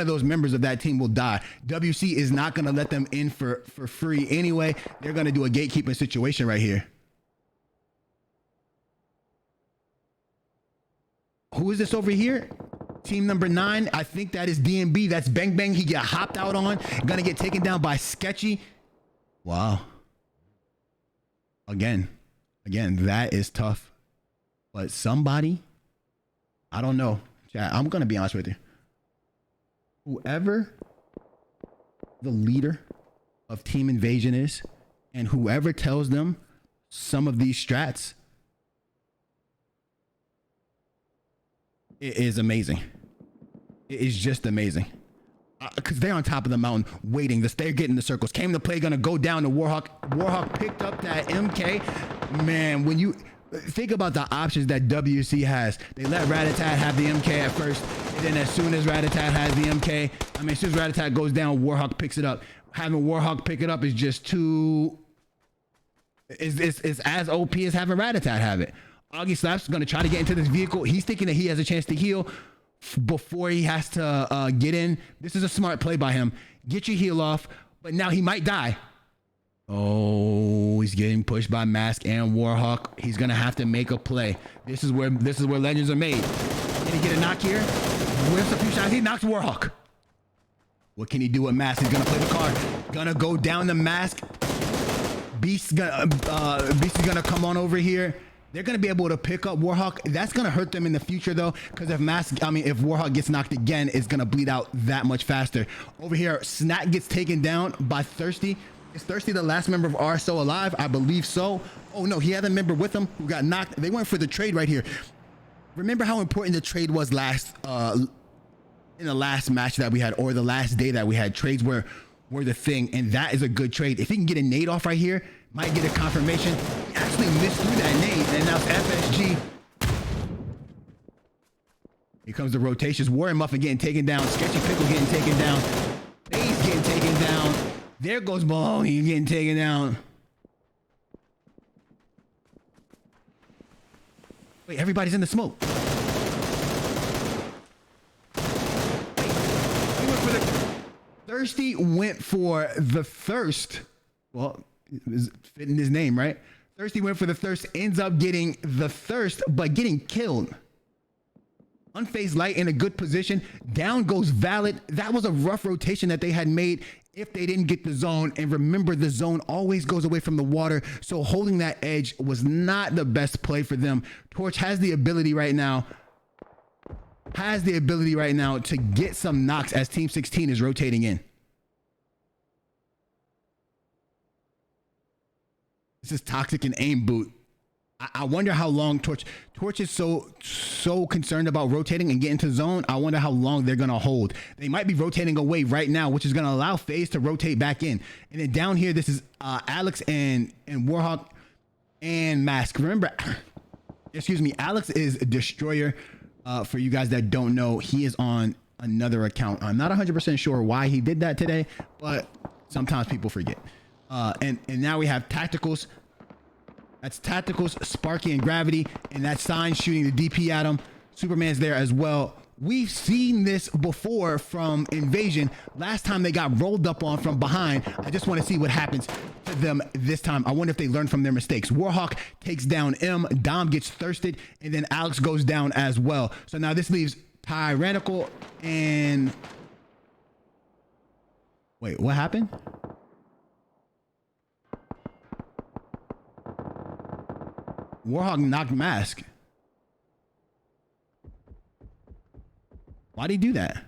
those members of that team will die. WC is not going to let them in for free anyway. They're going to do a gatekeeping situation right here. Who is this over here? Team number 9. I think that is DMB. That's Bang Bang. He got hopped out on. Gonna get taken down by Sketchy. Wow. Again, that is tough. But somebody, I don't know. Chat, I'm going to be honest with you. Whoever the leader of Team Invasion is, and whoever tells them some of these strats, it is amazing. It is just amazing. Because they're on top of the mountain waiting. They're getting the circles. Came to Play, gonna go down to Warhawk. Warhawk picked up that MK. Man, when you think about the options that WC has, they let Rat-a-tat have the MK at first, and then as soon as Rat-a-tat has the MK, as soon as Rat-a-tat goes down, Warhawk picks it up. Having Warhawk pick it up is just too. It's as OP as having Rat-a-tat have it. Augie Slaps is gonna try to get into this vehicle. He's thinking that he has a chance to heal before he has to get in. This is a smart play by him. Get your heal off, but now he might die. Oh, he's getting pushed by Mask and Warhawk. He's gonna have to make a play. This is where legends are made. Can he get a knock here? Whiffs a few shots. He knocks Warhawk. What can he do with Mask? He's gonna play the card. Gonna go down the Mask. Beast is gonna come on over here. They're going to be able to pick up Warhawk. That's going to hurt them in the future, though, because if Warhawk gets knocked again, it's going to bleed out that much faster. Over here, Snack gets taken down by Thirsty. Is Thirsty the last member of RSO alive? I believe so. Oh, no, he had a member with him who got knocked. They went for the trade right here. Remember how important the trade was in the last match that we had, or the last day that we had. Trades were the thing, and that is a good trade. If he can get a nade off right here, might get a confirmation. He actually missed through that nade, and now it's FSG. Here comes the rotations. Warrior Muffin getting taken down. Sketchy Pickle getting taken down. Faze getting taken down. There goes Maloney getting taken down. Wait, everybody's in the smoke. Thirsty went for the Thirst. Well, is fitting his name, right? Thirsty went for the thirst, ends up getting the thirst, but getting killed. Unfazed Light in a good position. Down goes Valid. That was a rough rotation that they had made if they didn't get the zone. And remember, the zone always goes away from the water. So holding that edge was not the best play for them. Torch has the ability right now to get some knocks as Team 16 is rotating in. This is Toxic and Aim Boot. I wonder how long Torch is so concerned about rotating and getting to zone. I wonder how long they're going to hold. They might be rotating away right now, which is going to allow FaZe to rotate back in. And then down here, this is Alex and Warhawk and Mask. Remember, excuse me, Alex is Destroyer. For you guys that don't know, he is on another account. I'm not 100% sure why he did that today, but sometimes people forget. And now we have Tacticals. That's Tacticals, Sparky, and Gravity, and that's Sign shooting the DP at him. Superman's there as well. We've seen this before from Invasion. Last time they got rolled up on from behind. I just want to see what happens to them this time. I wonder if they learned from their mistakes. Warhawk takes down M. Dom gets thirsted, and then Alex goes down as well. So now this leaves Tyrannical and... Wait, what happened? Warhawk knocked Mask. Why'd he do that?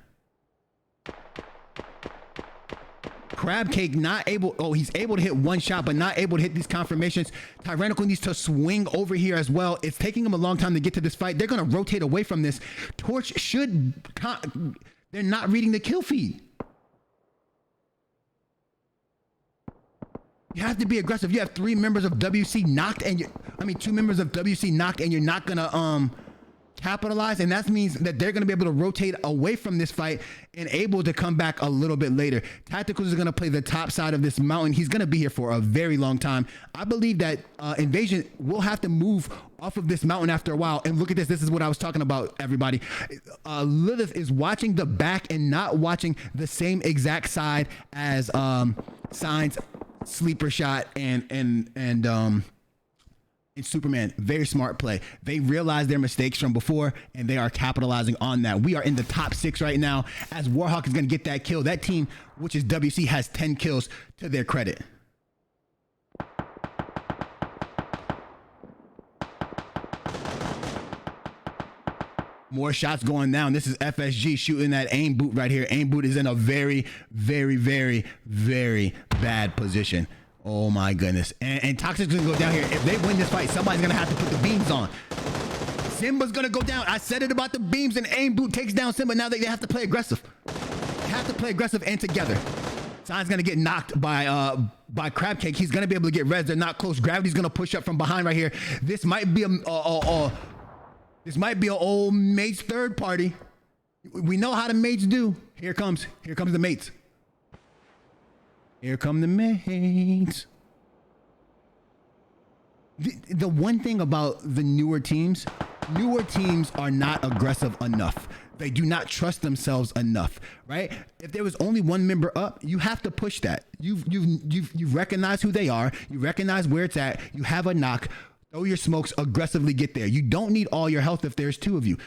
Crab Cake not able. Oh, he's able to hit one shot, but not able to hit these confirmations. Tyrannical needs to swing over here as well. It's taking him a long time to get to this fight. They're going to rotate away from this. Torch should... They're not reading the kill feed. You have to be aggressive. You have 3 members of WC knocked and two members of WC knocked, and you're not gonna capitalize, and that means that they're gonna be able to rotate away from this fight and able to come back a little bit later. Tacticals is gonna play the top side of this mountain. He's gonna be here for a very long time. I believe that Invasion will have to move off of this mountain after a while. And look at this. This is what I was talking about, everybody. Lilith is watching the back and not watching the same exact side as Signs, Sleeper Shot, and Superman. Very smart play. They realized their mistakes from before, and they are capitalizing on that. We are in the top 6 right now, as Warhawk is going to get that kill. That team, which is WC, has 10 kills to their credit. More shots going down. This is FSG shooting that Aim Boot right here. Aim Boot is in a very, very, very, very bad position. Oh my goodness. And Toxic's gonna go down here. If they win this fight, somebody's gonna have to put the beams on. Simba's gonna go down. I said it about the beams, and Aim Boot takes down Simba. Now they have to play aggressive. They have to play aggressive and together. Sign's gonna get knocked by Crab Cake. He's gonna be able to get res. They're not close. Gravity's gonna push up from behind right here. This might be this might be an old mate's third party. We know how the mates do. Here comes the mates. Here come the mates. The one thing about the newer teams are not aggressive enough. They do not trust themselves enough, right? If there was only one member up, you have to push that. You've recognized who they are. You recognize where it's at. You have a knock. Throw your smokes, aggressively get there. You don't need all your health if there's 2 of you.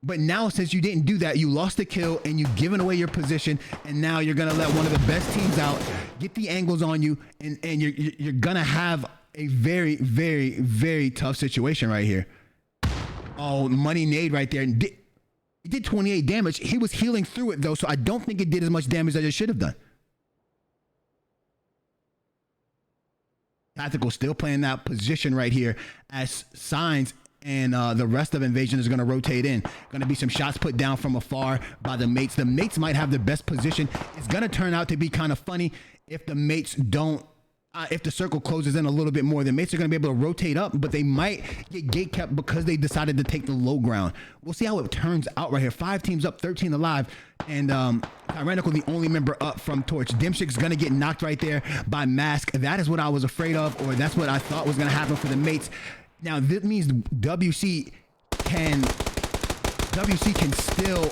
But now, since you didn't do that, you lost the kill and you've given away your position, and now you're gonna let one of the best teams out, get the angles on you, and you're gonna have a very, very, very tough situation right here. Oh, money nade right there. It did 28 damage. He was healing through it though, so I don't think it did as much damage as it should have done. Tactical still playing that position right here as Signs and the rest of Invasion is going to rotate in. Going to be some shots put down from afar by the mates. The mates might have the best position. It's going to turn out to be kind of funny if the mates don't, if the circle closes in a little bit more. The mates are going to be able to rotate up, but they might get gate kept because they decided to take the low ground. We'll see how it turns out right here. 5 teams up, 13 alive. And Tyrannical, the only member up from Torch. Dimshik's gonna get knocked right there by Mask. That is what I was afraid of, or that's what I thought was gonna happen for the mates. Now this means WC can still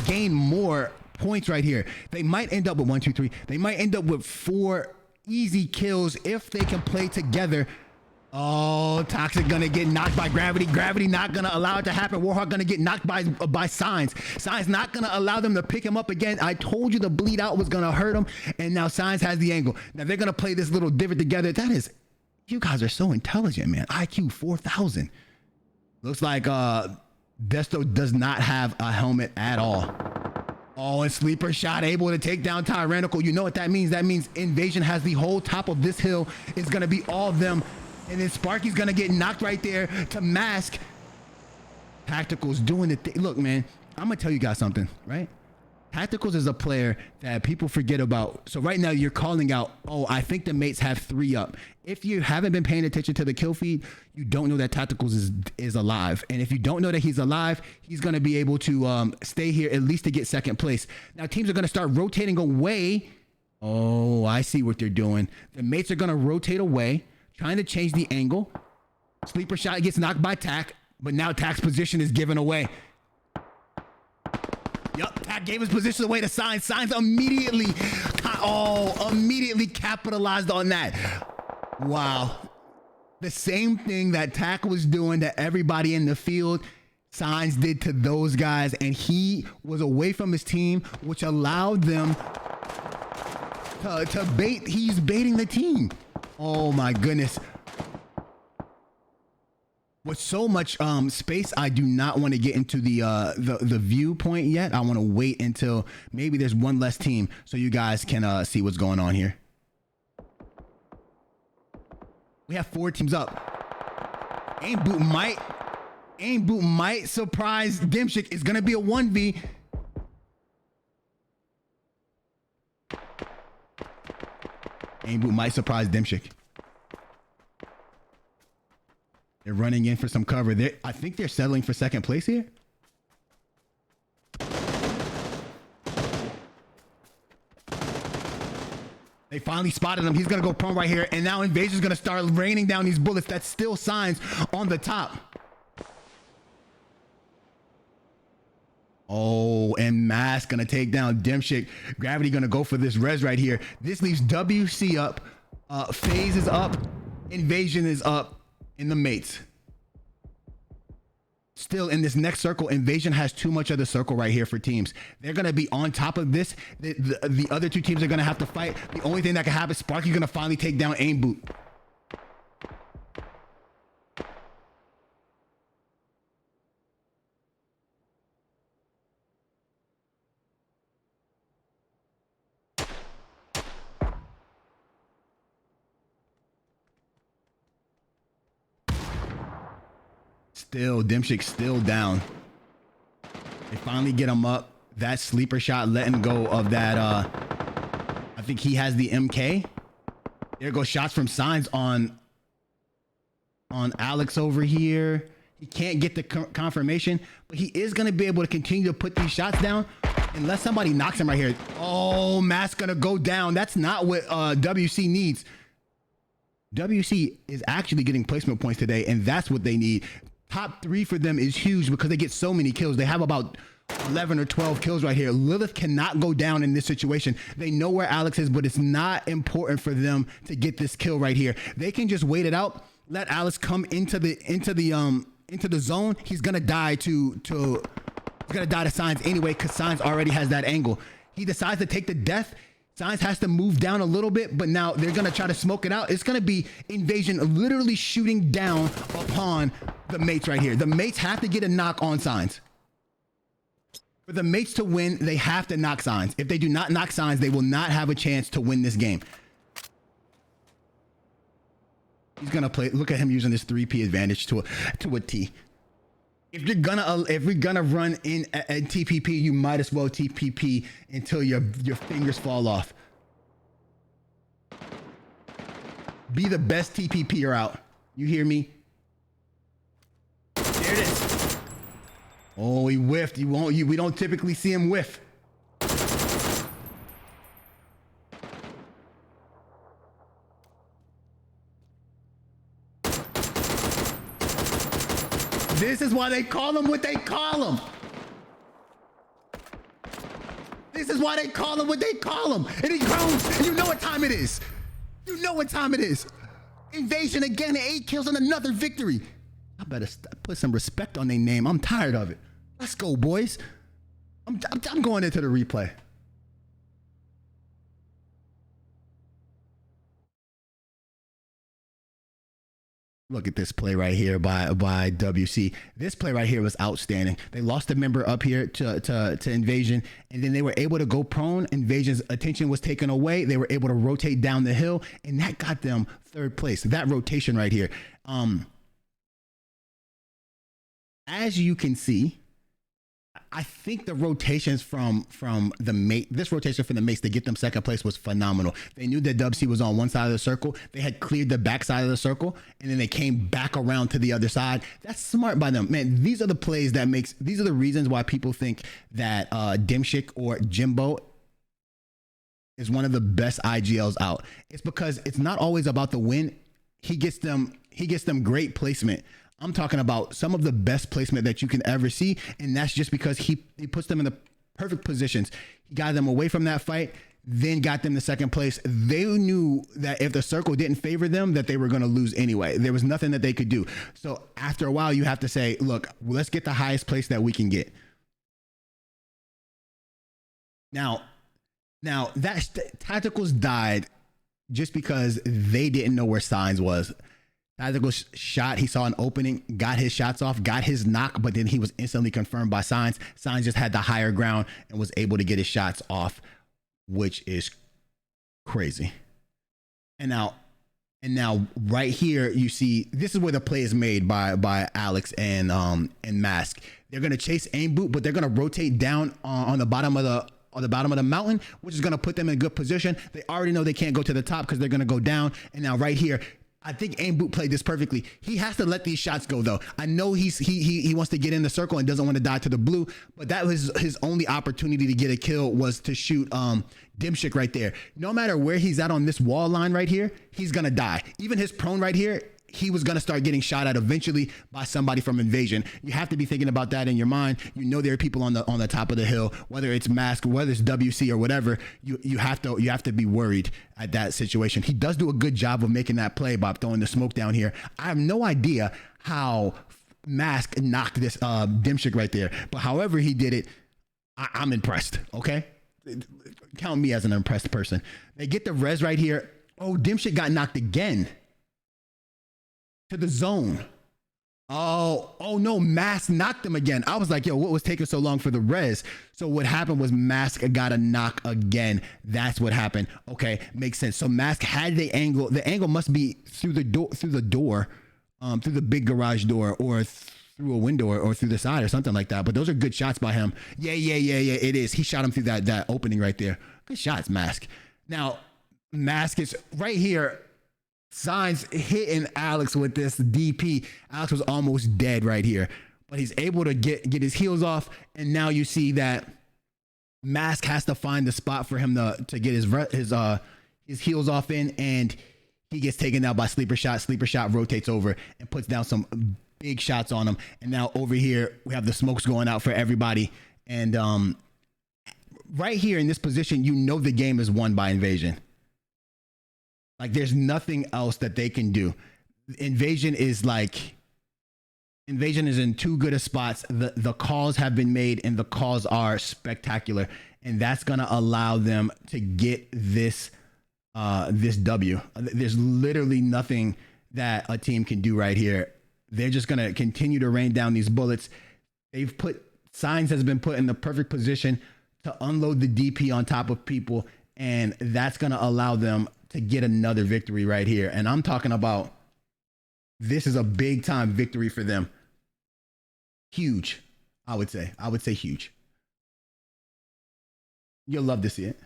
gain more points right here. They might end up with 1, 2, 3. They might end up with 4 easy kills if they can play together Oh, Toxic gonna get knocked by Gravity. Gravity not gonna allow it to happen. Warhawk gonna get knocked by Signs. Signs not gonna allow them to pick him up again. I told you the bleed out was gonna hurt him, and now Signs has the angle. Now they're gonna play this little divot together. That is, you guys are so intelligent, man. IQ 4,000. Looks like Desto does not have a helmet at all. Oh, and Sleeper Shot able to take down Tyrannical. You know what that means? That means Invasion has the whole top of this hill. It's gonna be all of them. And then Sparky's gonna get knocked right there to mask. Tactical's doing the thing. Look, man, I'm gonna tell you guys something, right? Tacticals is a player that people forget about. So right now you're calling out, oh, I think the mates have 3 up. If you haven't been paying attention to the kill feed, you don't know that Tacticals is alive. And if you don't know that he's alive, he's gonna be able to stay here at least to get 2nd place. Now teams are gonna start rotating away. Oh, I see what they're doing. The mates are gonna rotate away, trying to change the angle. Sleeper Shot gets knocked by Tac, but now Tac's position is given away. Yup, Tac gave his position away to Signs. Signs immediately capitalized on that. Wow. The same thing that Tac was doing to everybody in the field, Signs did to those guys, and he was away from his team, which allowed them to bait. He's baiting the team. Oh my goodness. With so much space, I do not want to get into the viewpoint yet. I want to wait until maybe there's one less team so you guys can see what's going on here. We have 4 teams up. Aim boot might surprise Dimshik. It's gonna be a 1v. Aim boot might surprise Dimshik. They're running in for some cover. I think they're settling for 2nd place here. They finally spotted him. He's gonna go prone right here, and now Invasion's gonna start raining down these bullets. That's still Signs on the top. Oh, and Mask gonna take down Dimshik. Gravity gonna go for this res right here. This leaves WC up, FaZe is up, Invasion is up, in the mates. Still in this next circle, Invasion has too much of the circle right here for teams. They're gonna be on top of this. The other 2 teams are gonna have to fight. The only thing that can happen, Sparky's gonna finally take down Aim Boot. Still, Dimshik's still down. They finally get him up. That Sleeper Shot letting go of that. I think he has the MK. There goes shots from Signs on Alex over here. He can't get the confirmation, but he is going to be able to continue to put these shots down unless somebody knocks him right here. Oh, Mask going to go down. That's not what WC needs. WC is actually getting placement points today, and that's what they need. Top 3 for them is huge because they get so many kills. They have about 11 or 12 kills right here. Lilith cannot go down in this situation. They know where Alex is, but it's not important for them to get this kill right here. They can just wait it out, let Alex come into the zone. He's gonna die to Signs anyway, because Signs already has that angle. He decides to take the death. Signs has to move down a little bit, but now they're gonna try to smoke it out. It's gonna be Invasion literally shooting down upon the mates right here. The mates have to get a knock on Signs. For the mates to win, they have to knock Signs. If they do not knock Signs, they will not have a chance to win this game. He's gonna play. Look at him using this 3P advantage to a T. If we're gonna run in at TPP, you might as well TPP until your fingers fall off. Be the best TPPer out. You hear me? There it is. Oh, he whiffed. We don't typically see him whiff. This is why they call him what they call him. This is why they call him what they call him. And he groans. And you know what time it is. You know what time it is. Invasion again, 8 kills and another victory. I better put some respect on their name. I'm tired of it. Let's go, boys. I'm going into the replay. Look at this play right here by WC. This play right here was outstanding. They lost a member up here to Invasion, and then they were able to go prone. Invasion's attention was taken away. They were able to rotate down the hill, and that got them 3rd place. That rotation right here. As you can see, I think the rotations from the mate, this rotation from the mates to get them 2nd place was phenomenal. They knew that WC was on one side of the circle. They had cleared the back side of the circle, and then they came back around to the other side. That's smart by them, man. These are the plays that these are the reasons why people think that Dimshik or Jimbo is one of the best IGLs out. It's because it's not always about the win. He gets them great placement. I'm talking about some of the best placement that you can ever see, and that's just because he puts them in the perfect positions. He got them away from that fight, then got them to 2nd place. They knew that if the circle didn't favor them, that they were going to lose anyway. There was nothing that they could do. So after a while, you have to say, look, let's get the highest place that we can get. Now that Tacticals died just because they didn't know where Signs was. Tactical shot, he saw an opening, got his shots off, got his knock, but then he was instantly confirmed by Signs. Signs just had the higher ground and was able to get his shots off, which is crazy. And now right here, you see, this is where the play is made by Alex and Mask. They're gonna chase aim boot, but they're gonna rotate down on the bottom of the mountain, which is gonna put them in a good position. They already know they can't go to the top because they're gonna go down. And now right here, I think Aim Boot played this perfectly. He has to let these shots go though. I know he wants to get in the circle and doesn't want to die to the blue, but that was his only opportunity to get a kill, was to shoot Dimshik right there. No matter where he's at on this wall line right here, he's gonna die. Even his prone right here, he was gonna start getting shot at eventually by somebody from Invasion. You have to be thinking about that in your mind. You know there are people on the top of the hill, whether it's Mask, whether it's WC or whatever. You have to be worried at that situation. He does do a good job of making that play by throwing the smoke down here. I have no idea how Mask knocked this Dimshik right there, but however he did it, I'm impressed. Okay, count me as an impressed person. They get the res right here. Oh, Dimshik got knocked again to the zone. Oh no, Mask knocked him again. I was like, yo, what was taking so long for the res? So what happened was Mask got a knock again. That's what happened. Okay, makes sense. So Mask had the angle. The angle must be through the door, through the big garage door, or through a window, or through the side or something like that. But those are good shots by him. Yeah, it is. He shot him through that opening right there. Good shots, Mask. Now, Mask is right here. Signs hitting Alex with this DP. Alex was almost dead right here, but he's able to get his heels off, and now you see that Mask has to find the spot for him to get his heels off in, and he gets taken out by Sleeper Shot. Sleeper Shot rotates over and puts down some big shots on him. And now over here we have the smokes going out for everybody, and right here in this position, you know the game is won by Invasion. Like, there's nothing else that they can do. Invasion is in too good of spots. The calls have been made, and the calls are spectacular, and that's gonna allow them to get this W. There's literally nothing that a team can do right here. They're just gonna continue to rain down these bullets. Signs has been put in the perfect position to unload the DP on top of people, and that's gonna allow them to get another victory right here. And I'm talking about, this is a big time victory for them. Huge, I would say huge. You'll love to see it.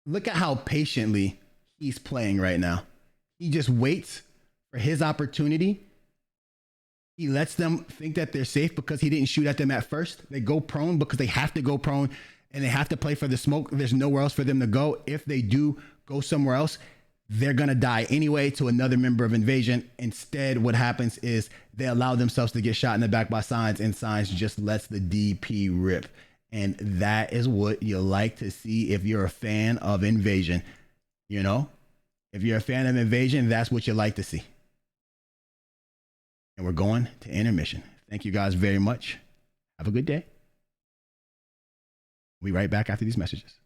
Look at how patiently he's playing right now. He just waits for his opportunity. He lets them think that they're safe because he didn't shoot at them at first. They go prone because they have to go prone, and they have to play for the smoke. There's nowhere else for them to go. If they do go somewhere else, they're gonna die anyway to another member of Invasion. Instead, what happens is they allow themselves to get shot in the back by Signs, and Signs just lets the DP rip. And that is what you like to see if you're a fan of Invasion. You know, If you're a fan of Invasion, that's what you like to see. And we're going to intermission. Thank you guys very much. Have a good day. We'll be right back after these messages.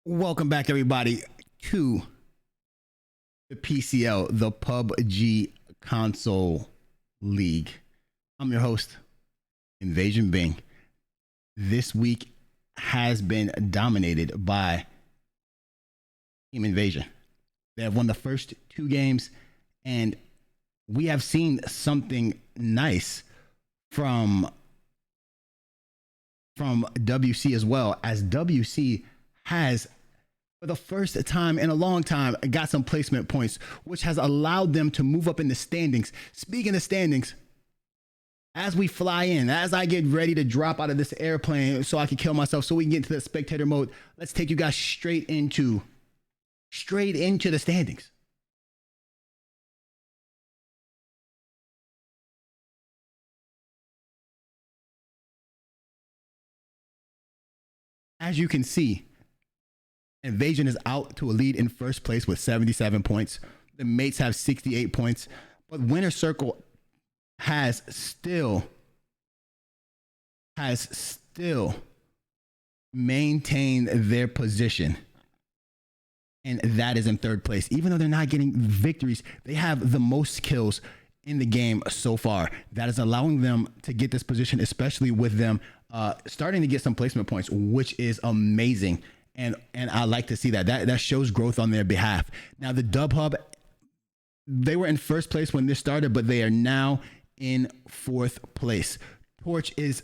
Welcome back, everybody, to the PCL, the PUBG Console League. I'm your host, Invasion Bing. This week has been dominated by Team Invasion. They have won the first two games, and we have seen something nice from WC as well, as WC has, for the first time in a long time, got some placement points, which has allowed them to move up in the standings. Speaking of standings, as we fly in, as I get ready to drop out of this airplane so I can kill myself so we can get into the spectator mode, let's take you guys straight into the standings. As you can see, Invasion is out to a lead in first place with 77 points. The mates have 68 points, but Winner Circle has still maintained their position, and that is in third place. Even though they're not getting victories, they have the most kills in the game so far. That is allowing them to get this position, especially with them starting to get some placement points, which is amazing. And I like to see that shows growth on their behalf. Now the Dub Hub, they were in first place when this started, but they are now in fourth place. Torch is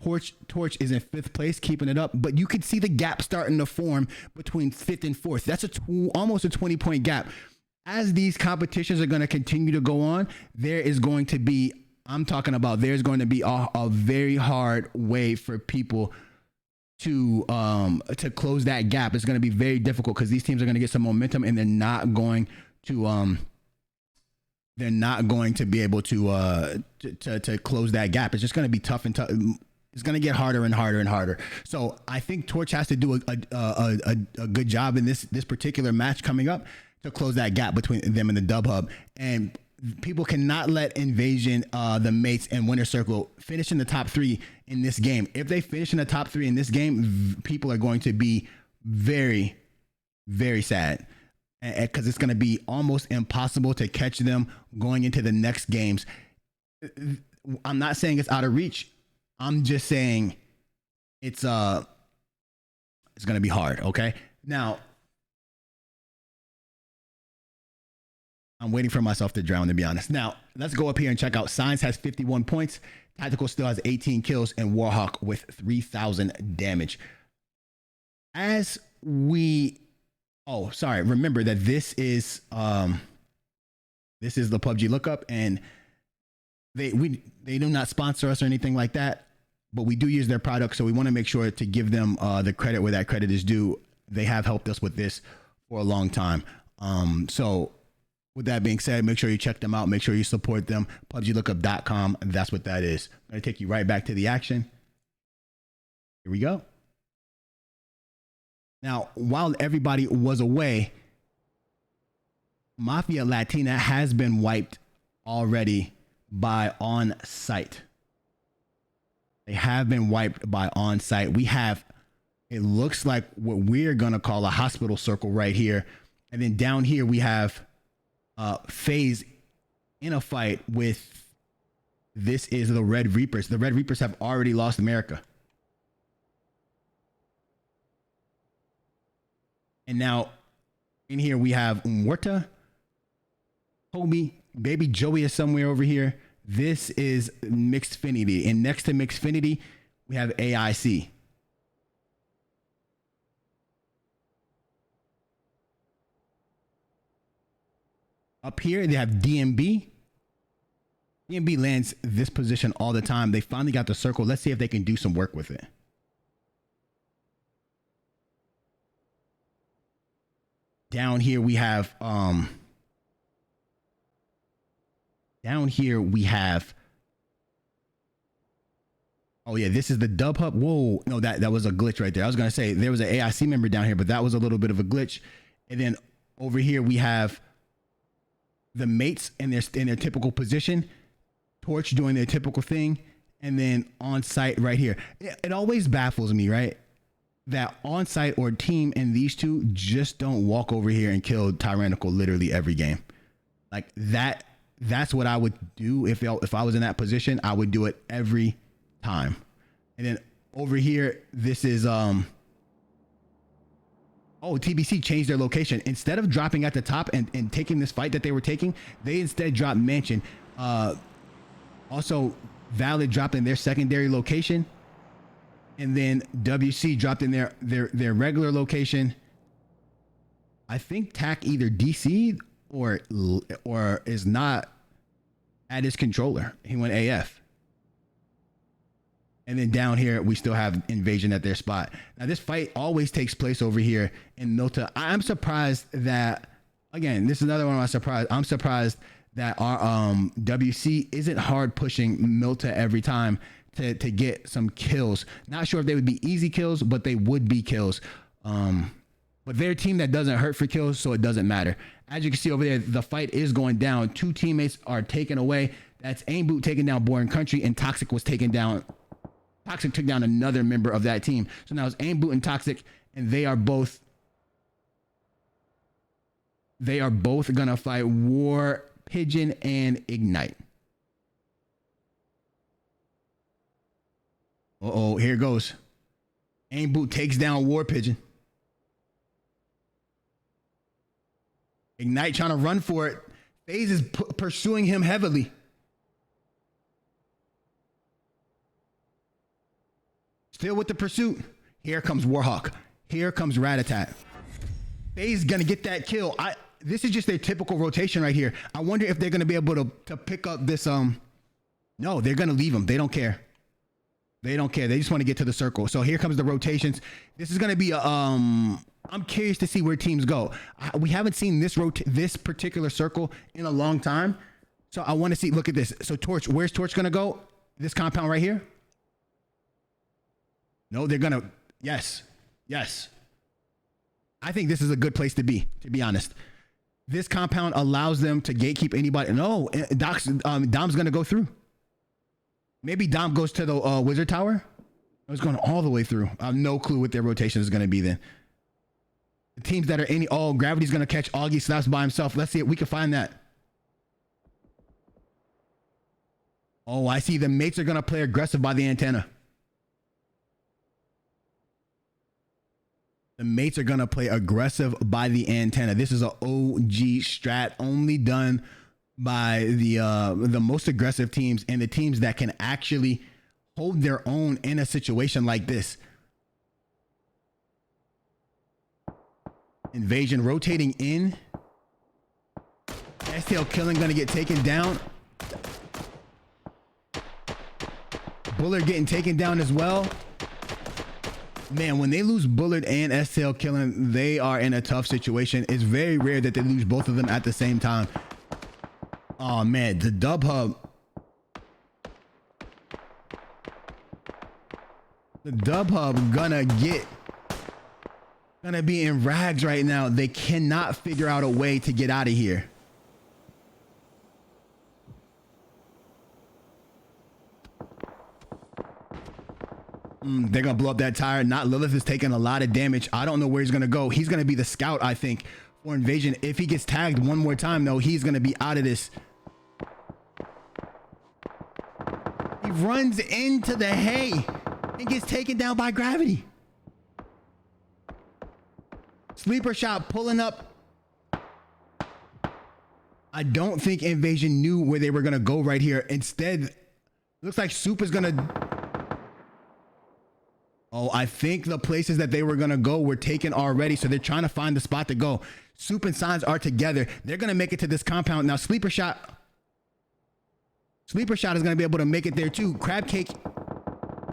in fifth place, keeping it up, but you can see the gap starting to form between fifth and fourth. That's almost a 20-point gap. As these competitions are going to continue to go on, there's going to be a very hard way for people to close that gap. It's going to be very difficult because these teams are going to get some momentum, and they're not going to be able to close that gap. It's just going to be tough and tough. It's going to get harder and harder and harder. So I think Torch has to do a good job in this particular match coming up to close that gap between them and the Dub Hub. And people cannot let Invasion, the mates, and Winner Circle finish in the top 3 in this game. If they finish in the top 3 in this game, people are going to be very, very sad, because it's going to be almost impossible to catch them going into the next games. I'm not saying it's out of reach. I'm just saying it's going to be hard. Okay. Now, I'm waiting for myself to drown, to be honest. Now, let's go up here and check out. Signs has 51 points. Tactical still has 18 kills, and Warhawk with 3,000 damage. Remember that this is the PUBG Lookup, and they do not sponsor us or anything like that, but we do use their product, so we want to make sure to give them the credit where that credit is due. They have helped us with this for a long time. So with that being said, make sure you check them out. Make sure you support them. PUBGLookup.com. That's what that is. I'm going to take you right back to the action. Here we go. Now, while everybody was away, Mafia Latina has been wiped already by On-Site. They have been wiped by On-Site. We have, it looks like what we're going to call a hospital circle right here. And then down here we have FaZe in a fight with, this is the Red Reapers. The Red Reapers have already lost America. And now in here we have Umwerta, Kobe, Baby Joey is somewhere over here. This is Mixfinity. And next to Mixfinity, we have AIC. Up here, they have DMB. DMB lands this position all the time. They finally got the circle. Let's see if they can do some work with it. Down here we have oh yeah, this is the Dub Hub. Whoa, no, that was a glitch right there. I was gonna say there was an AIC member down here, but that was a little bit of a glitch. And then over here we have the mates in their typical position, Torch doing their typical thing, and then On-Site right here. It always baffles me, right, that On-Site or team and these two just don't walk over here and kill Tyrannical literally every game. Like that's what I would do if I was in that position. I would do it every time. And then over here, this is TBC changed their location. Instead of dropping at the top and taking this fight that they were taking, they instead dropped Mansion. Also, Valid dropped in their secondary location, and then WC dropped in their regular location. I think TAC either DC or is not at his controller. He went AF. And then down here, we still have Invasion at their spot. Now, this fight always takes place over here in Milta. I'm surprised that, again, this is another one of my surprise. I'm surprised that our WC isn't hard pushing Milta every time to get some kills. Not sure if they would be easy kills, but they would be kills. But they're a team that doesn't hurt for kills, so it doesn't matter. As you can see over there, the fight is going down. 2 teammates are taken away. That's Aimboot taking down Boring Country, and Toxic was taken down. Toxic took down another member of that team. So now it's Aimboot and Toxic, and they are both gonna fight War Pigeon and Ignite. Uh-oh, here it goes. Aimboot takes down War Pigeon. Ignite trying to run for it. FaZe is pursuing him heavily. Still with the pursuit. Here comes Warhawk. Here comes Ratatat. FaZe gonna get that kill. This is just their typical rotation right here. I wonder if they're gonna be able to pick up this. No, they're gonna leave him. They don't care. They don't care. They just want to get to the circle. So here comes the rotations. This is gonna be a I'm curious to see where teams go. We haven't seen this particular circle in a long time. So I want to see, look at this. So Torch, where's Torch going to go? This compound right here? No, they're going to, yes. I think this is a good place to be honest. This compound allows them to gatekeep anybody. No, Dom's going to go through. Maybe Dom goes to the Wizard Tower. It's going all the way through. I have no clue what their rotation is going to be then. The teams that are Gravity's going to catch Augie Slaps by himself. Let's see if we can find that. Oh, I see the mates are going to play aggressive by the antenna. The mates are going to play aggressive by the antenna. This is an OG strat only done by the most aggressive teams and the teams that can actually hold their own in a situation like this. Invasion rotating in. STL killing gonna get taken down. Bullard getting taken down as well. Man, when they lose Bullard and STL killing, they are in a tough situation. It's very rare that they lose both of them at the same time. Oh man, the Dub Hub. The Dub Hub gonna be in rags right now. They cannot figure out a way to get out of here. They're gonna blow up that tire. Not Lilith is taking a lot of damage. I don't know where he's gonna go. He's gonna be the scout, I think, for Invasion. If he gets tagged one more time, though, he's gonna be out of this. He runs into the hay and gets taken down by Gravity. Sleeper shot pulling up. I don't think Invasion knew where they were going to go right here. Instead, looks like Soup is going to... Oh, I think the places that they were going to go were taken already. So they're trying to find the spot to go. Soup and Signs are together. They're going to make it to this compound. Now, Sleeper Shot is going to be able to make it there too. Crab Cake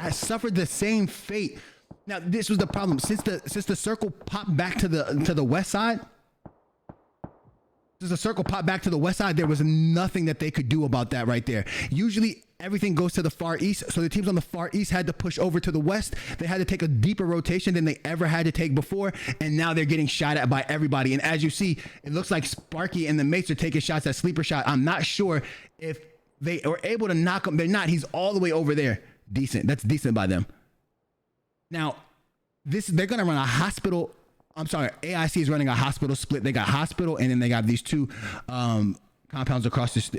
has suffered the same fate. Now, this was the problem. Since the circle popped back to the west side, there was nothing that they could do about that right there. Usually, everything goes to the far east, so the teams on the far east had to push over to the west. They had to take a deeper rotation than they ever had to take before, and now they're getting shot at by everybody. And as you see, it looks like Sparky and the mates are taking shots at Sleeper Shot. I'm not sure if they were able to knock him. They're not. He's all the way over there. Decent. That's decent by them. Now, they're going to run a hospital. I'm sorry, AIC is running a hospital split. They got hospital, and then they got these two compounds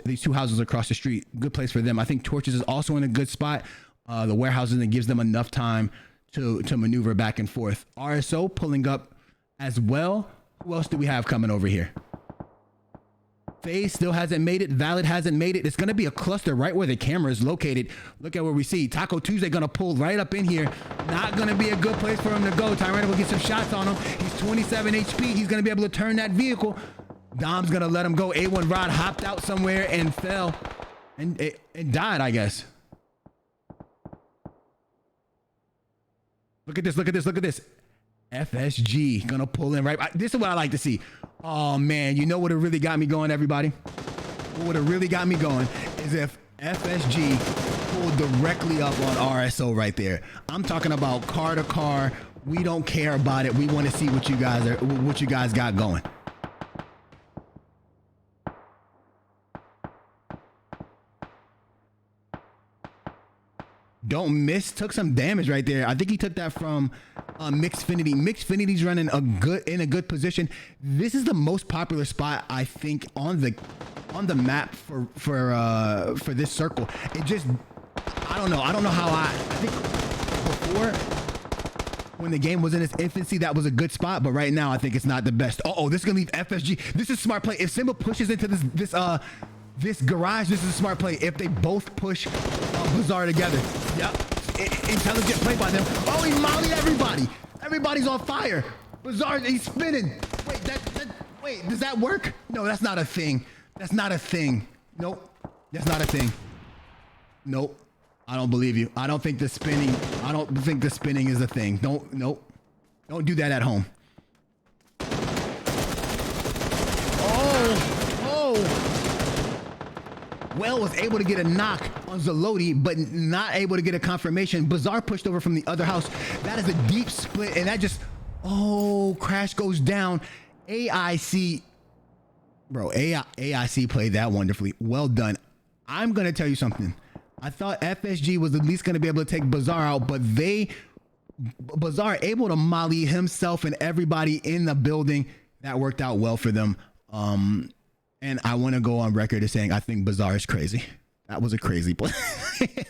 these two houses across the street. Good place for them. I think Torches is also in a good spot. The warehouses, and gives them enough time to maneuver back and forth. RSO pulling up as well. Who else do we have coming over here? FaZe still hasn't made it. Valid hasn't made it. It's going to be a cluster right where the camera is located. Look at where we see Taco Tuesday going to pull right up in here. Not going to be a good place for him to go. Tyrant will get some shots on him. He's 27 HP. He's going to be able to turn that vehicle. Dom's going to let him go. A1 Rod hopped out somewhere and fell and died, I guess. Look at this. Look at this. Look at this. FSG gonna pull in right. This is what I like to see. Oh man, you know what it really got me going, everybody? What would have really got me going is if FSG pulled directly up on RSO right there. I'm talking about car to car. We don't care about it. We want to see what you guys got going. Don't miss, took some damage right there. I think he took that from Mixfinity. Mixfinity's running in a good position. This is the most popular spot I think on the map for this circle. It just, I don't know how I think before when the game was in its infancy that was a good spot, but right now I think it's not the best. Oh, this is gonna leave FSG. This is smart play. If Simba pushes into this garage, this is a smart play. If they both push Bazaar together. Yep. Intelligent play by them. Oh, he mollied everybody. Everybody's on fire. Bazaar, he's spinning. Wait, wait, does that work? No, that's not a thing. That's not a thing. Nope. That's not a thing. Nope. I don't believe you. I don't think the spinning is a thing. Nope. Don't do that at home. Well was able to get a knock on Zaloti, but not able to get a confirmation. Bazaar pushed over from the other house. That is a deep split, and that just, Crash goes down. AIC, bro, AIC played that wonderfully. Well done. I'm going to tell you something. I thought FSG was at least going to be able to take Bazaar out, but Bazaar able to molly himself and everybody in the building. That worked out well for them. And I want to go on record as saying I think Bazaar is crazy. That was a crazy play.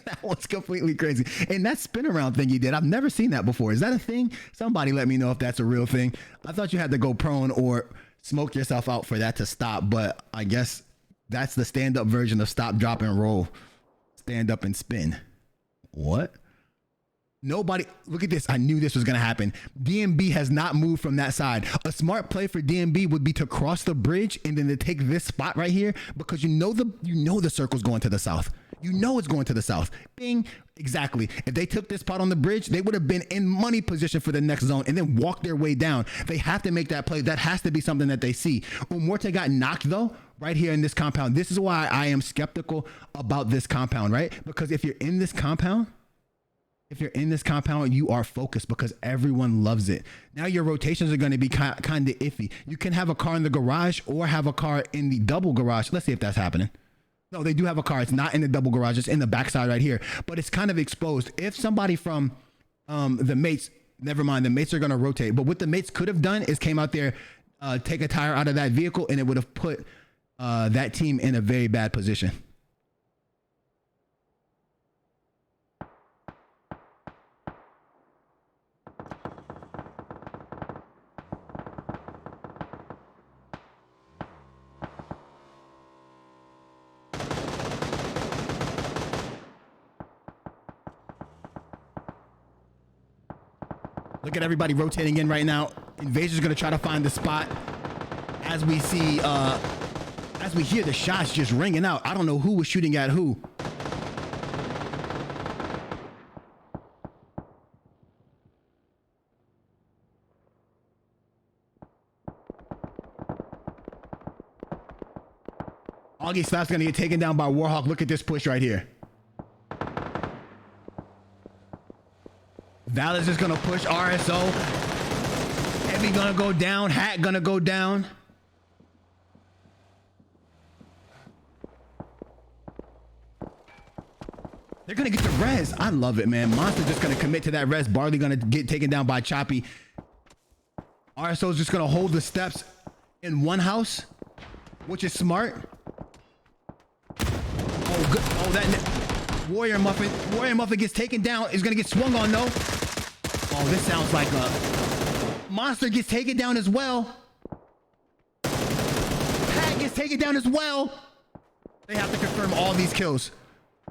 That was completely crazy. And that spin around thing he did, I've never seen that before. Is that a thing? Somebody let me know if that's a real thing. I thought you had to go prone or smoke yourself out for that to stop, but I guess that's the stand-up version of stop, drop, and roll. Stand up and spin. What? Nobody, look at this. I knew this was going to happen. DMB has not moved from that side. A smart play for DMB would be to cross the bridge and then to take this spot right here, because you know the circle's going to the south. You know it's going to the south. Bing. Exactly. If they took this spot on the bridge, they would have been in money position for the next zone and then walk their way down. They have to make that play. That has to be something that they see. Umorte got knocked though, right here in this compound. This is why I am skeptical about this compound, right? Because if you're in this compound, you are focused because everyone loves it. Now your rotations are going to be kind of iffy. You can have a car in the garage or have a car in the double garage. Let's see if that's happening. No, they do have a car. It's not in the double garage. It's in the backside right here, but it's kind of exposed. If somebody from the mates, never mind, the mates are going to rotate. But what the mates could have done is came out there, take a tire out of that vehicle, and it would have put that team in a very bad position. Look at everybody rotating in right now. Invasion's gonna try to find the spot. As we see, as we hear the shots just ringing out. I don't know who was shooting at who. Augie Slap's gonna get taken down by Warhawk. Look at this push right here. Val is just gonna push RSO. Heavy gonna go down. Hat gonna go down. They're gonna get the res. I love it, man. Monster just gonna commit to that res. Barley gonna get taken down by Choppy. RSO is just gonna hold the steps in one house, which is smart. Oh, good. Oh, that Warrior Muffin gets taken down. Is gonna get swung on though. Oh, this sounds like a Monster gets taken down as well. Pat gets taken down as well. They have to confirm all these kills.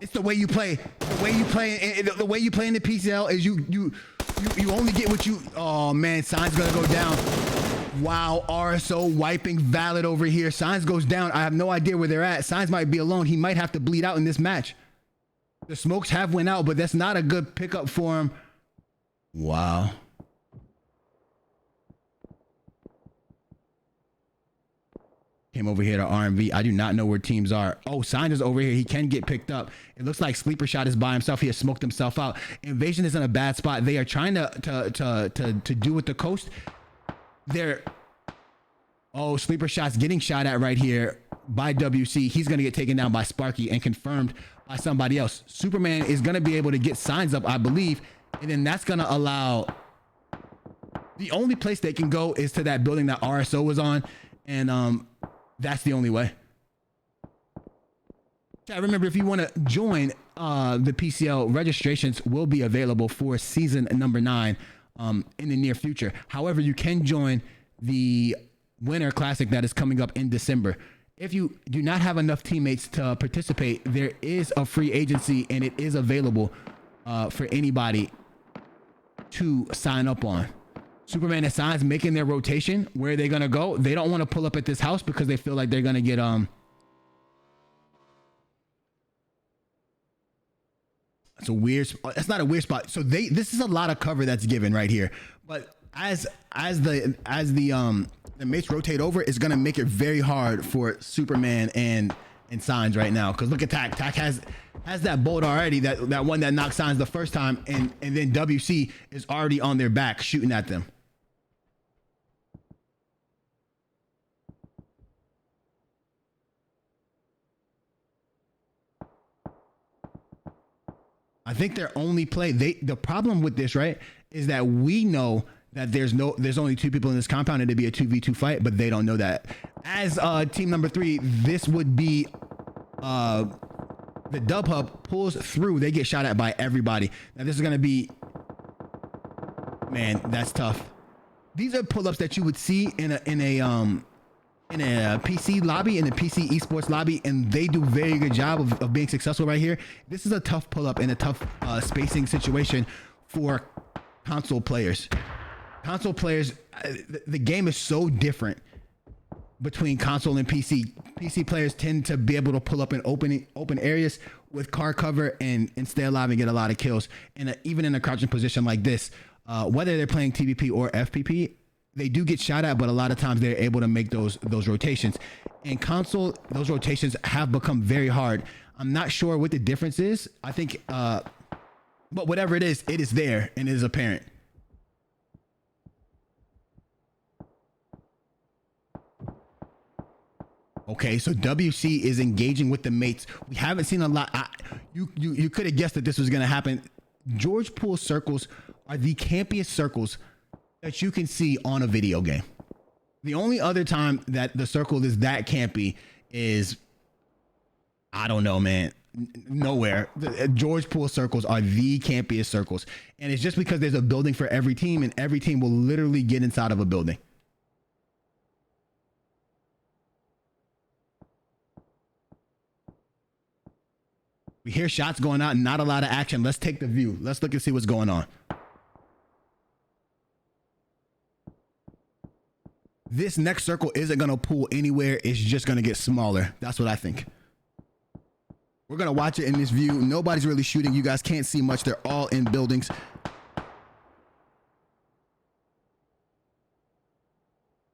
It's the way you play. The way you play. The way you play in the PCL is you only get what you. Oh man, Sign's gonna go down. Wow, RSO wiping Valid over here. Signs goes down. I have no idea where they're at. Signs might be alone. He might have to bleed out in this match. The smokes have went out, but that's not a good pickup for him. Wow. Came over here to RMV. I do not know where teams are. Oh, Sign is over here. He can get picked up. It looks like Sleeper Shot is by himself. He has smoked himself out. Invasion is in a bad spot. They are trying to do with the coast. Oh, Sleeper Shot's getting shot at right here by WC. He's going to get taken down by Sparky and confirmed by somebody else. Superman is going to be able to get Signs up, I believe. And then that's going to allow... The only place they can go is to that building that RSO was on. And that's the only way. Chat, remember, if you want to join the PCL, registrations will be available for season number 9 in the near future. However, you can join the Winter Classic that is coming up in December. If you do not have enough teammates to participate, there is a free agency and it is available for anybody to sign up on. Superman and Signs making their rotation. Where are they going to go? They don't want to pull up at this house because they feel like they're going to get It's a weird. That's not a weird spot. So this is a lot of cover that's given right here. But as the mates rotate over, it's gonna make it very hard for Superman and Signs right now. Because look at Tack. Tack has that bolt already. That one that knocked Signs the first time, and then WC is already on their back shooting at them. I think their only play, the problem with this, right, is that we know that there's only 2 people in this compound and it'd be a 2v2 fight, but they don't know that. As team number 3, this would be the Dub Hub pulls through, they get shot at by everybody. Now this is gonna be, man, that's tough. These are pull-ups that you would see in a PC lobby, in a PC esports lobby, and they do very good job of being successful right here. This is a tough pull-up and a tough spacing situation for console players. Console players, the game is so different between console and PC. PC players tend to be able to pull up in open areas with car cover and stay alive and get a lot of kills. And even in a crouching position like this, whether they're playing TPP or FPP, they do get shot at, but a lot of times they're able to make those rotations. In console, those rotations have become very hard. I'm not sure what the difference is. I think, but whatever it is there and it is apparent. Okay, so WC is engaging with the mates. We haven't seen a lot. You could have guessed that this was going to happen. George Pool circles are the campiest circles that you can see on a video game. The only other time that the circle is that campy is, I don't know, man, nowhere. The George Pool circles are the campiest circles. And it's just because there's a building for every team, and every team will literally get inside of a building. We hear shots going out, not a lot of action. Let's take the view. Let's look and see what's going on. This next circle isn't going to pull anywhere. It's just going to get smaller. That's what I think. We're going to watch it in this view. Nobody's really shooting. You guys can't see much. They're all in buildings.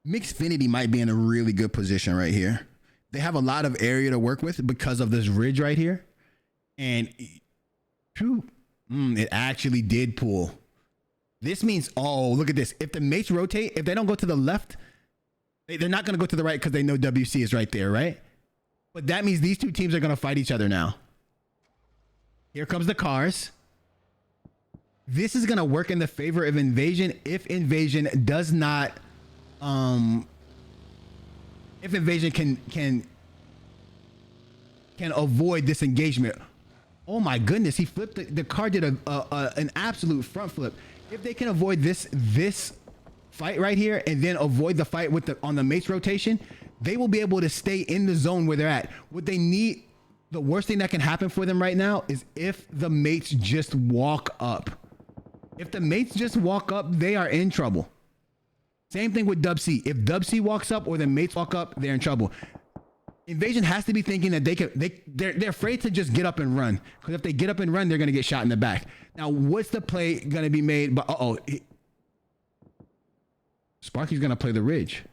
Mixfinity might be in a really good position right here. They have a lot of area to work with because of this ridge right here. And it actually did pull. This means, oh, look at this. If the mates rotate, if they don't go to the left, they're not going to go to the right because they know WC is right there, right? But that means these 2 teams are going to fight each other now. Here comes the cars. This is going to work in the favor of Invasion if Invasion does not, if Invasion can avoid this engagement. Oh my goodness, he flipped the car, did an absolute front flip. If they can avoid this fight right here and then avoid the fight with on the mates rotation, they will be able to stay in the zone where they're at. What they need, the worst thing that can happen for them right now is if the mates just walk up. If the mates just walk up, they are in trouble. Same thing with Dub C. If Dub C walks up or the mates walk up, they're in trouble. Invasion has to be thinking that they're afraid to just get up and run, because if they get up and run, they're going to get shot in the back. Now, what's the play going to be made? But Sparky's going to play the Ridge.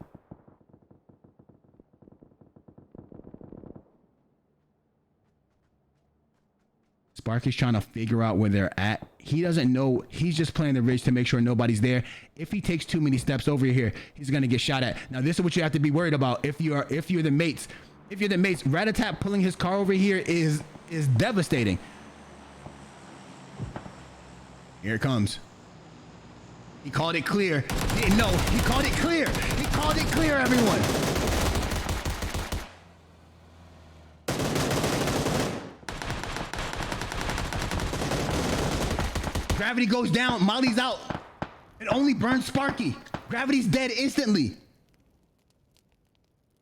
Sparky's trying to figure out where they're at. He doesn't know. He's just playing the Ridge to make sure nobody's there. If he takes too many steps over here, he's going to get shot at. Now, this is what you have to be worried about. If you're the mates, Rat-a-tat pulling his car over here is devastating. Here it comes. He called it clear. No, he called it clear. He called it clear, everyone. Gravity goes down. Molly's out. It only burns Sparky. Gravity's dead instantly.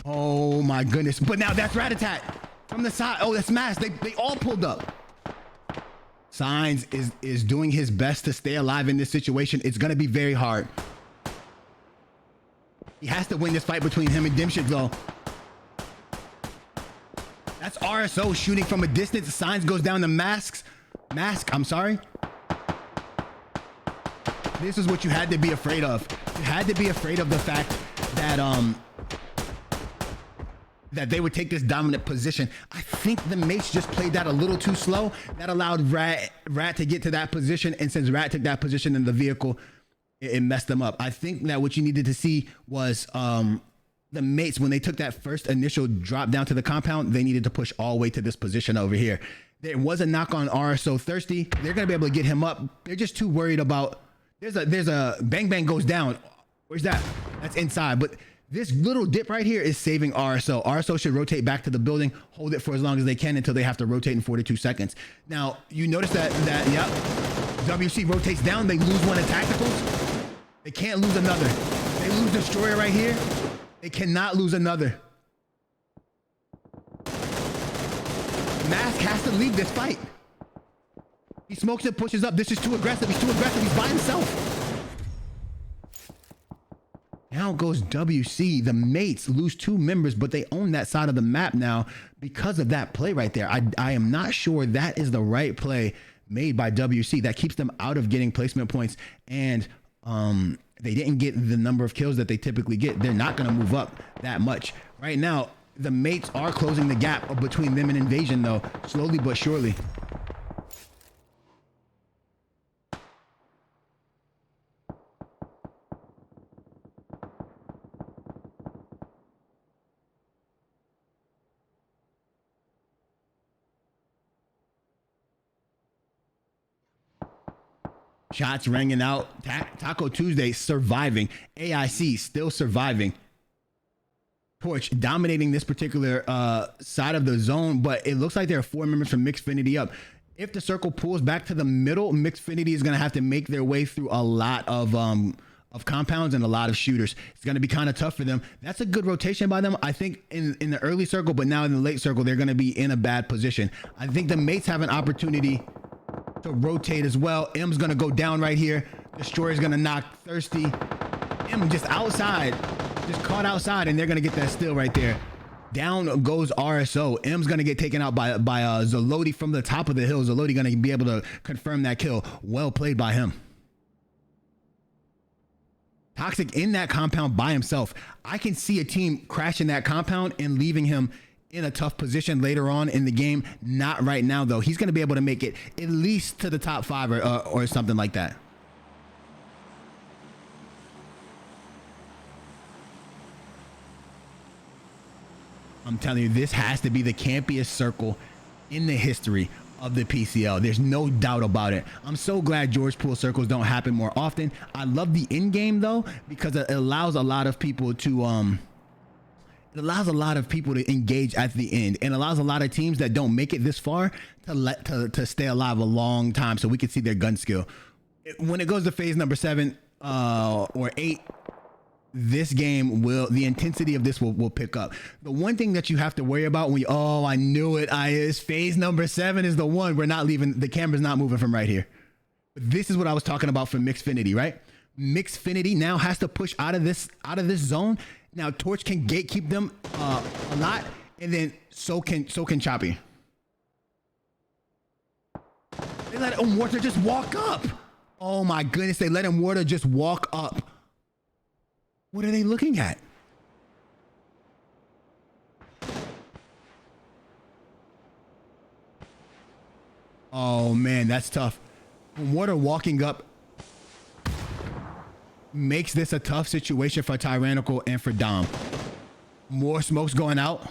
Oh my goodness. But now that's Rat-a-tat from the side. Oh, that's Mass. They all pulled up. Signs is doing his best to stay alive in this situation. It's going to be very hard. He has to win this fight between him and Dimshit, though. That's RSO shooting from a distance. Signs goes down to Mask, I'm sorry. This is what you had to be afraid of. You had to be afraid of the fact that that they would take this dominant position. I think the mates just played that a little too slow. That allowed Rat to get to that position, and since Rat took that position in the vehicle, it messed them up. I think that what you needed to see was the mates, when they took that first initial drop down to the compound, they needed to push all the way to this position over here. There was a knock on RSO Thirsty. They're gonna be able to get him up. They're just too worried about. There's a bang bang goes down. Where's that? That's inside, but. This little dip right here is saving RSO. RSO should rotate back to the building, hold it for as long as they can until they have to rotate in 42 seconds. Now, you notice that yep, WC rotates down. They lose one of tacticals. They can't lose another. They lose Destroyer right here. They cannot lose another. Mask has to leave this fight. He smokes it, pushes up. This is too aggressive. He's too aggressive. He's by himself. Now goes WC. The mates lose 2 members, but they own that side of the map now because of that play right there. I am not sure that is the right play made by WC. That keeps them out of getting placement points, and they didn't get the number of kills that they typically get. They're not going to move up that much. Right now, the mates are closing the gap between them and Invasion, though, slowly but surely. Shots ringing out. Taco Tuesday surviving. AIC still surviving. Torch dominating this particular side of the zone, but it looks like there are 4 members from Mixfinity up. If the circle pulls back to the middle, Mixfinity is going to have to make their way through a lot of compounds and a lot of shooters. It's going to be kind of tough for them. That's a good rotation by them, I think, in the early circle, but now in the late circle, they're going to be in a bad position. I think the mates have an opportunity to rotate as well. M's gonna go down right here. Destroyer's gonna knock Thirsty. M just outside, just caught outside, and they're gonna get that steal right there. Down goes RSO. M's gonna get taken out by Zaloti from the top of the hill. Zaloti gonna be able to confirm that kill. Well played by him. Toxic in that compound by himself. I can see a team crashing that compound and leaving him in a tough position later on in the game. Not right now, though. He's going to be able to make it at least to the top 5 or something like that. I'm telling you, this has to be the campiest circle in the history of the PCL. There's no doubt about it. I'm so glad George Pool circles don't happen more often. I love the in game, though, because it allows a lot of people to engage at the end, and allows a lot of teams that don't make it this far to stay alive a long time, so we can see their gun skill. When it goes to phase number 7 or 8, this game will, the intensity of this will pick up. The one thing that you have to worry about when you, oh, I knew it. Is phase number 7 is the one. We're not leaving. The camera's not moving from right here. This is what I was talking about for Mixfinity, right? Mixfinity now has to push out of this zone. Now Torch can gatekeep them a lot, and then so can Choppy. They let Water just walk up. Oh my goodness, they let Water just walk up. What are they looking at? Oh man, that's tough. Water walking up makes this a tough situation for Tyrannical and for Dom. More smokes going out.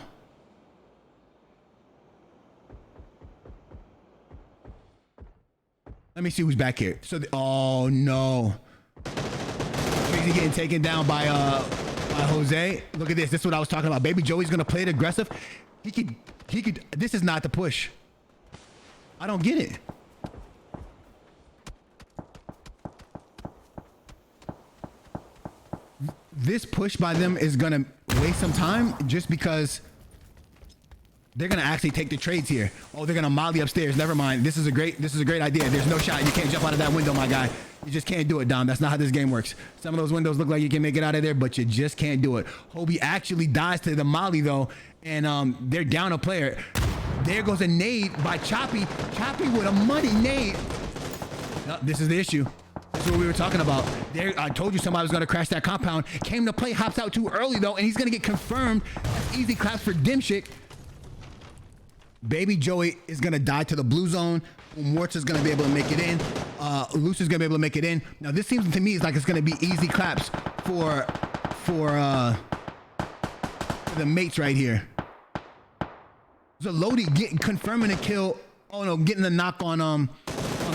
Let me see who's back here. So, oh no. Trixie getting taken down by Jose. Look at this. This is what I was talking about. Baby Joey's gonna play it aggressive. He could, this is not the push. I don't get it. This push by them is gonna waste some time just because they're gonna actually take the trades here. Oh, they're gonna molly upstairs. Never mind. This is a great idea. There's no shot. You can't jump out of that window, my guy. You just can't do it, Dom. That's not how this game works. Some of those windows look like you can make it out of there, but you just can't do it. Hobie actually dies to the molly though, and they're down a player. There goes a nade by Choppy. Choppy with a money nade. No, this is the issue. This is what we were talking about. There, I told you somebody was going to crash that compound. Came to play, hops out too early though, and he's going to get confirmed. That's easy claps for Dimshik. Baby Joey is going to die to the blue zone. Morta's going to be able to make it in. Luce is going to be able to make it in. Now this seems to me like it's going to be easy claps for the mates right here. Zalodi getting confirming a kill. Oh no, getting the knock on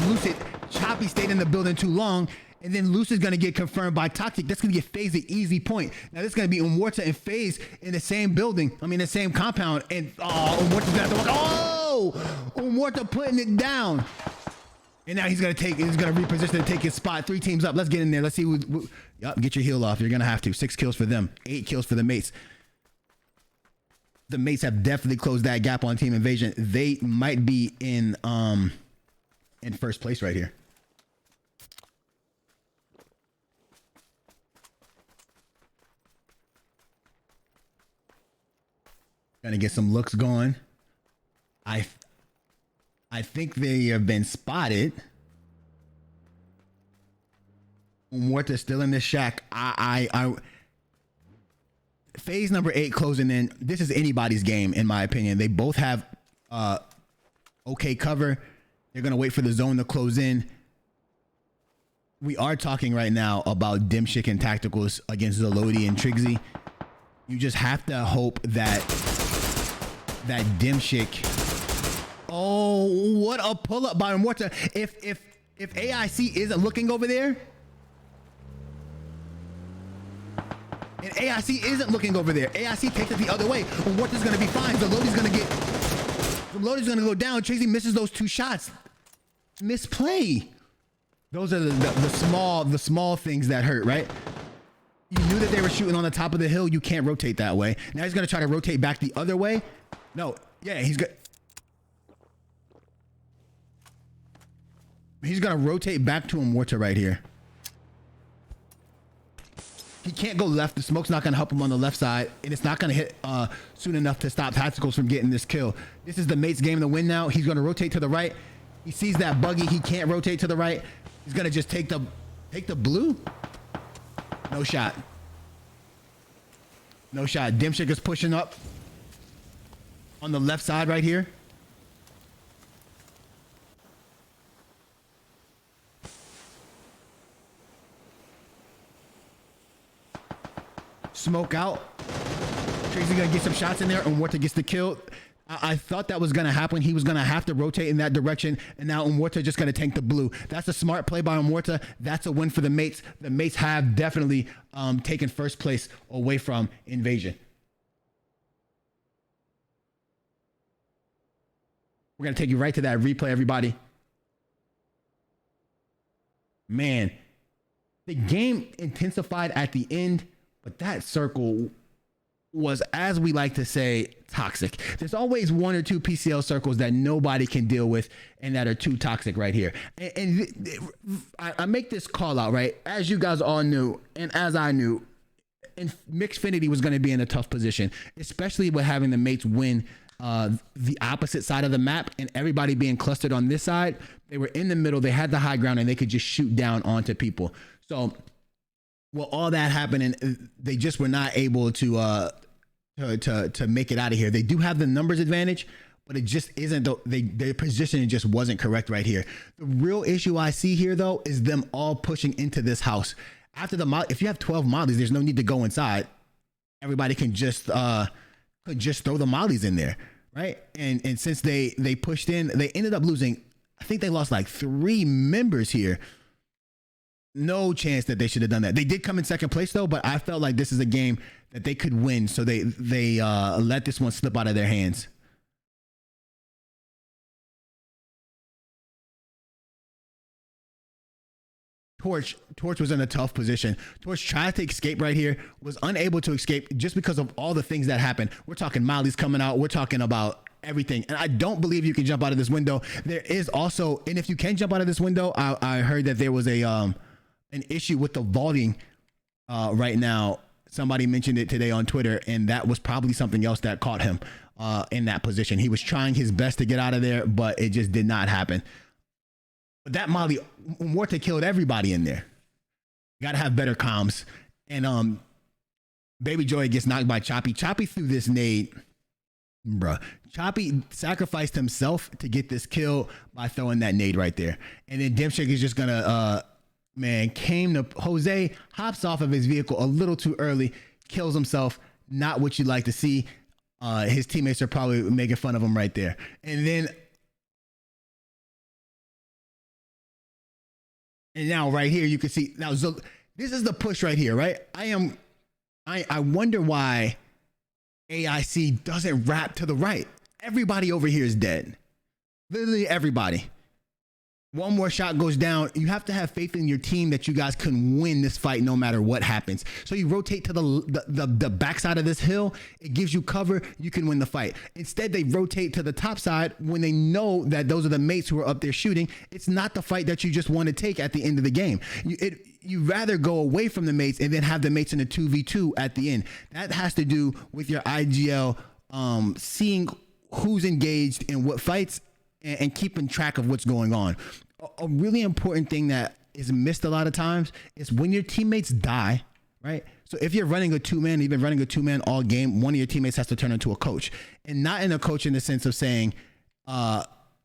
Lucid. Choppy stayed in the building too long, and then Luce is gonna get confirmed by Toxic. That's gonna get FaZe an easy point. Now this is gonna be Umwarta and FaZe in the same building. I mean the same compound, and Umwarta's gonna have to walk. Oh, Umwarta putting it down, and now he's gonna reposition and take his spot. 3 teams up. Let's get in there. Let's see who. Yup, get your heal off. You're gonna have to. 6 kills for them. 8 kills for the mates. The mates have definitely closed that gap on Team Invasion. They might be in first place right here. Gonna get some looks going. I think they have been spotted. Morta's still in this shack. Phase number 8 closing in. This is anybody's game, in my opinion. They both have okay cover. They're gonna wait for the zone to close in. We are talking right now about Dimshik and Tacticals against Zalodi and Trixie. You just have to hope that Dimshik. Oh, what a pull up by Morta. If AIC isn't looking over there. And AIC isn't looking over there. AIC takes it the other way. Morta's gonna be fine. Zalodi's gonna go down. Trixie misses those 2 shots. Misplay. Those are the small things that hurt, right? You knew that they were shooting on the top of the hill. You can't rotate that way. Now he's gonna try to rotate back the other way. No, yeah, he's gonna rotate back to Morta right here. He can't go left. The smoke's not gonna help him on the left side, and it's not gonna hit soon enough to stop Tacticals from getting this kill. This is the mate's game to win now. He's gonna rotate to the right. He sees that buggy. He can't rotate to the right. He's gonna just take the blue. No shot. No shot. Dimshik is pushing up on the left side right here. Smoke out. Tracy gonna get some shots in there, and Umwarta gets the kill. I thought that was gonna happen. He was gonna have to rotate in that direction, and now Umwarta just gonna tank the blue. That's a smart play by Umwarta. That's a win for the mates. The mates have definitely taken first place away from Invasion. We're gonna take you right to that replay, everybody. Man, the game intensified at the end but that circle was, as we like to say, toxic. There's always one or two PCL circles that nobody can deal with and that are too toxic right here. I make this call out, right? As you guys all knew, and as I knew, and Mixfinity was going to be in a tough position, especially with having the mates win the opposite side of the map and everybody being clustered on this side. They were in the middle, they had the high ground, and they could just shoot down onto people. So well, all that happened, and they just were not able to make it out of here. They do have the numbers advantage, but it just isn't. Their position just wasn't correct right here. The real issue I see here, though, is them all pushing into this house. After the if you have 12 mollies, there's no need to go inside. Everybody can just throw the mollies in there, right? And since they pushed in, they ended up losing. I think they lost like 3 members here. No chance that they should have done that. They did come in second place though, but I felt like this is a game that they could win, so they let this one slip out of their hands. Torch was in a tough position. Torch tried to escape right here, was unable to escape just because of all the things that happened. We're talking mollies coming out. We're talking about everything. And I don't believe you can jump out of this window. There is also, and if you can jump out of this window, I heard that there was an issue with the vaulting right now. Somebody mentioned it today on Twitter, and that was probably something else that caught him in that position. He was trying his best to get out of there, but it just did not happen. But that molly, Morta killed everybody in there. You gotta have better comms. And Baby Joy gets knocked by Choppy. Choppy threw this nade. Bruh. Choppy sacrificed himself to get this kill by throwing that nade right there. And then Dimshik is just gonna came to Jose, hops off of his vehicle a little too early, kills himself. Not what you like to see. His teammates are probably making fun of him right there. And now right here you can see now this is the push right here, right? I wonder why AIC doesn't wrap to the right. Everybody over here is dead. Literally everybody. One more shot goes down. You have to have faith in your team that you guys can win this fight no matter what happens. So you rotate to the backside of this hill. It gives you cover. You can win the fight. Instead, they rotate to the top side when they know that those are the mates who are up there shooting. It's not the fight that you just want to take at the end of the game. You rather go away from the mates and then have the mates in a 2v2 at the end. That has to do with your IGL seeing who's engaged in what fights and keeping track of what's going on. A really important thing that is missed a lot of times is when your teammates die, right? So if you're running a 2-man, you've been running a 2-man all game, one of your teammates has to turn into a coach. And not in a coach in the sense of saying,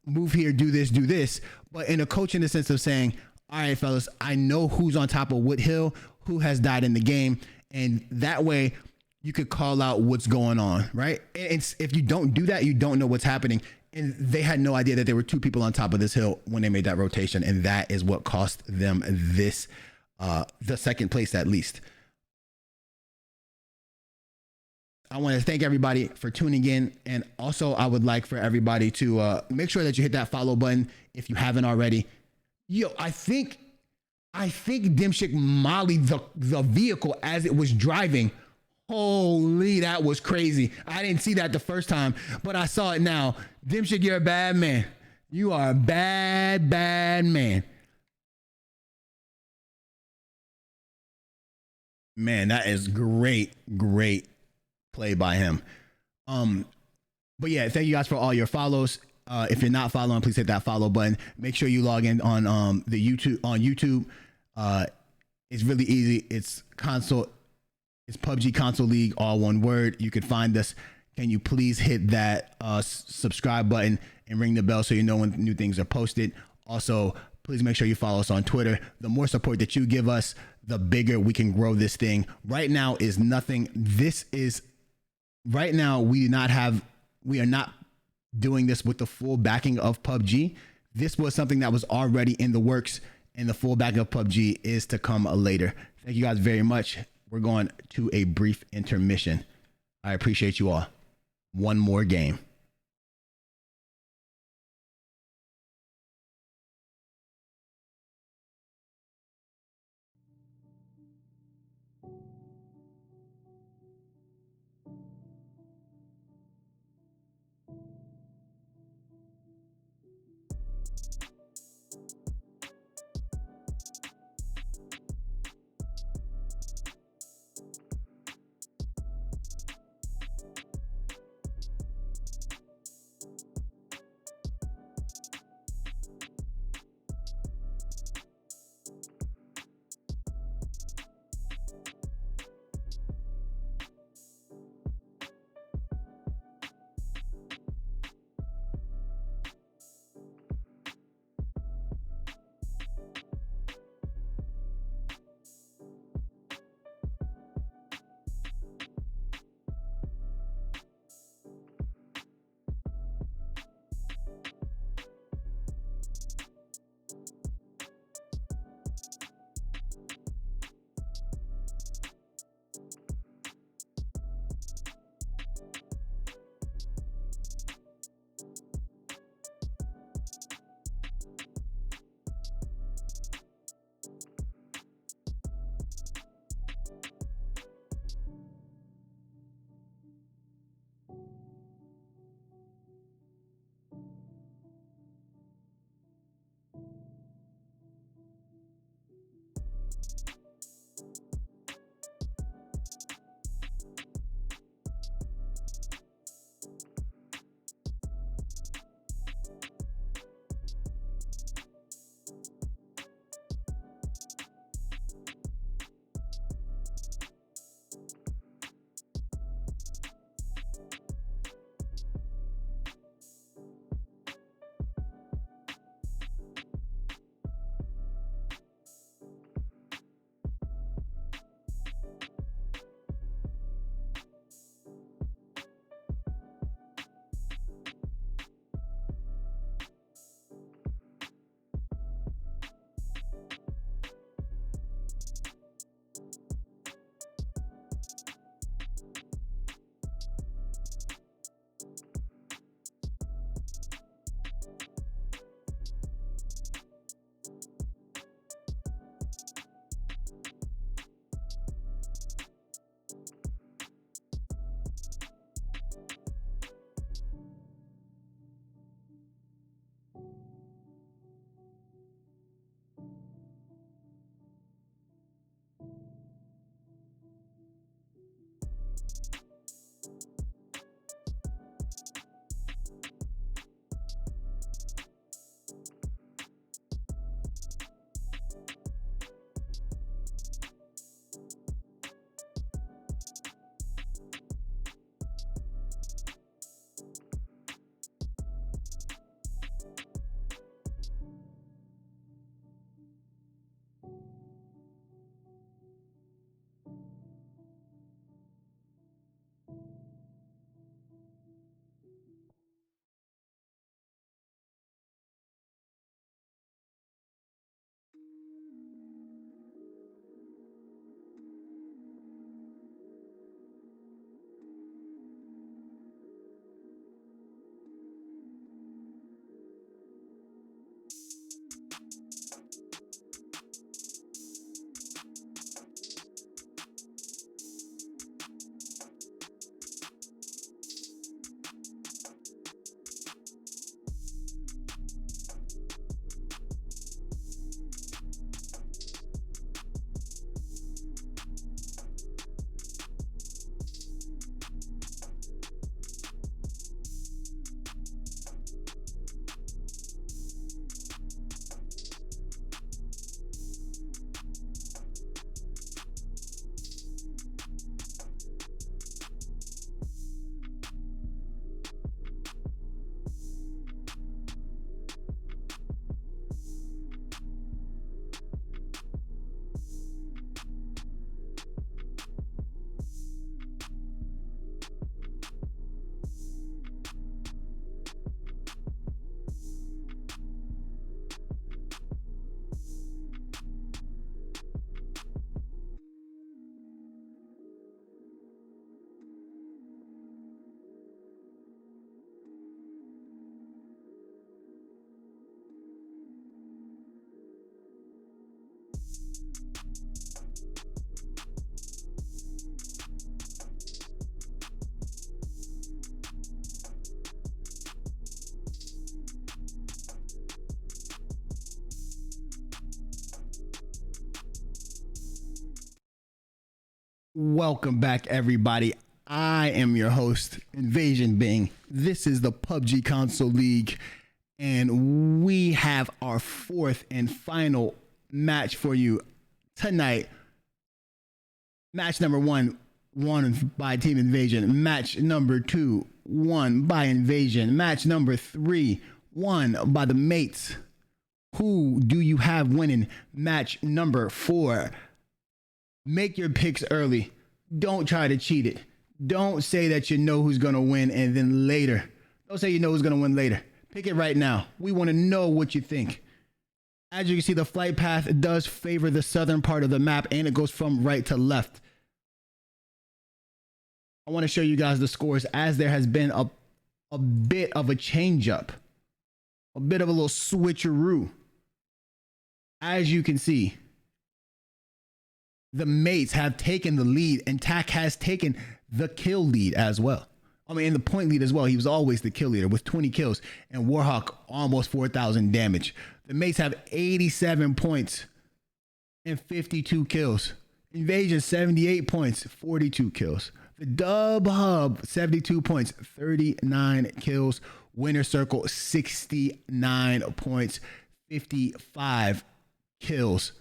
move here, do this, but in a coach in the sense of saying, all right, fellas, I know who's on top of what hill, who has died in the game. And that way you could call out what's going on, right? And if you don't do that, you don't know what's happening. And they had no idea that there were 2 people on top of this hill when they made that rotation. And that is what cost them this, the second place at least. I want to thank everybody for tuning in. And also I would like for everybody to make sure that you hit that follow button if you haven't already. Yo, I think Dimshik mollied the vehicle as it was driving. Holy, that was crazy. I didn't see that the first time, but I saw it now. Dimshik, you're a bad man. You are a bad man. Man, that is great play by him. But yeah, thank you guys for all your follows. If you're not following, please hit that follow button. Make sure you log in on YouTube. It's really easy. It's PUBG Console League, all one word. You can find us. Can you please hit that subscribe button and ring the bell so you know when new things are posted. Also, please make sure you follow us on Twitter. The more support that you give us, the bigger we can grow this thing. Right now is nothing. Right now we are not doing this with the full backing of PUBG. This was something that was already in the works, and the full backing of PUBG is to come later. Thank you guys very much. We're going to a brief intermission. I appreciate you all. One more game. Welcome back, everybody. I am your host, Invasion Bing. This is the PUBG Console League, and we have our fourth and final match for you tonight. Match number one, won by Team Invasion. Match number two, won by Invasion. Match number three, won by the mates. Who do you have winning match number four? Make your picks early. Don't try to cheat it. Don't say that you know who's going to win and then later. Don't say you know who's going to win later. Pick it right now. We want to know what you think. As you can see, the flight path does favor the southern part of the map, and it goes from right to left. I want to show you guys the scores, as there has been a bit of a change up. A bit of a little switcheroo. As you can see, the mates have taken the lead, and TAC has taken the kill lead as well. I mean, the point lead as well. He was always the kill leader with 20 kills, and Warhawk almost 4,000 damage. The mates have 87 points and 52 kills. Invasion 78 points, 42 kills. The Dub Hub 72 points, 39 kills. Winner Circle 69 points, 55 kills.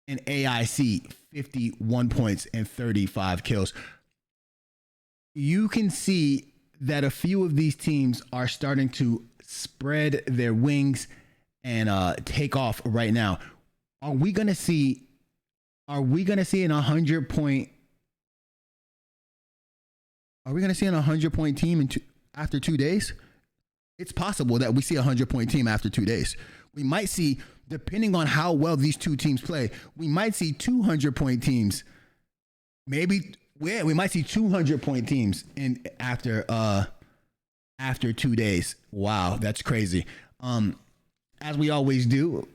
And AIC 51 points and 35 kills. You can see that a few of these teams are starting to spread their wings and take off right now. Are we gonna see an 100 point? Are we gonna see an 100 point team after 2 days? It's possible that we see a 100 point team after 2 days. We might see, depending on how well these two teams play, we might see 200 point teams. Maybe we might see 200 point teams in after 2 days. Wow, that's crazy. As we always do,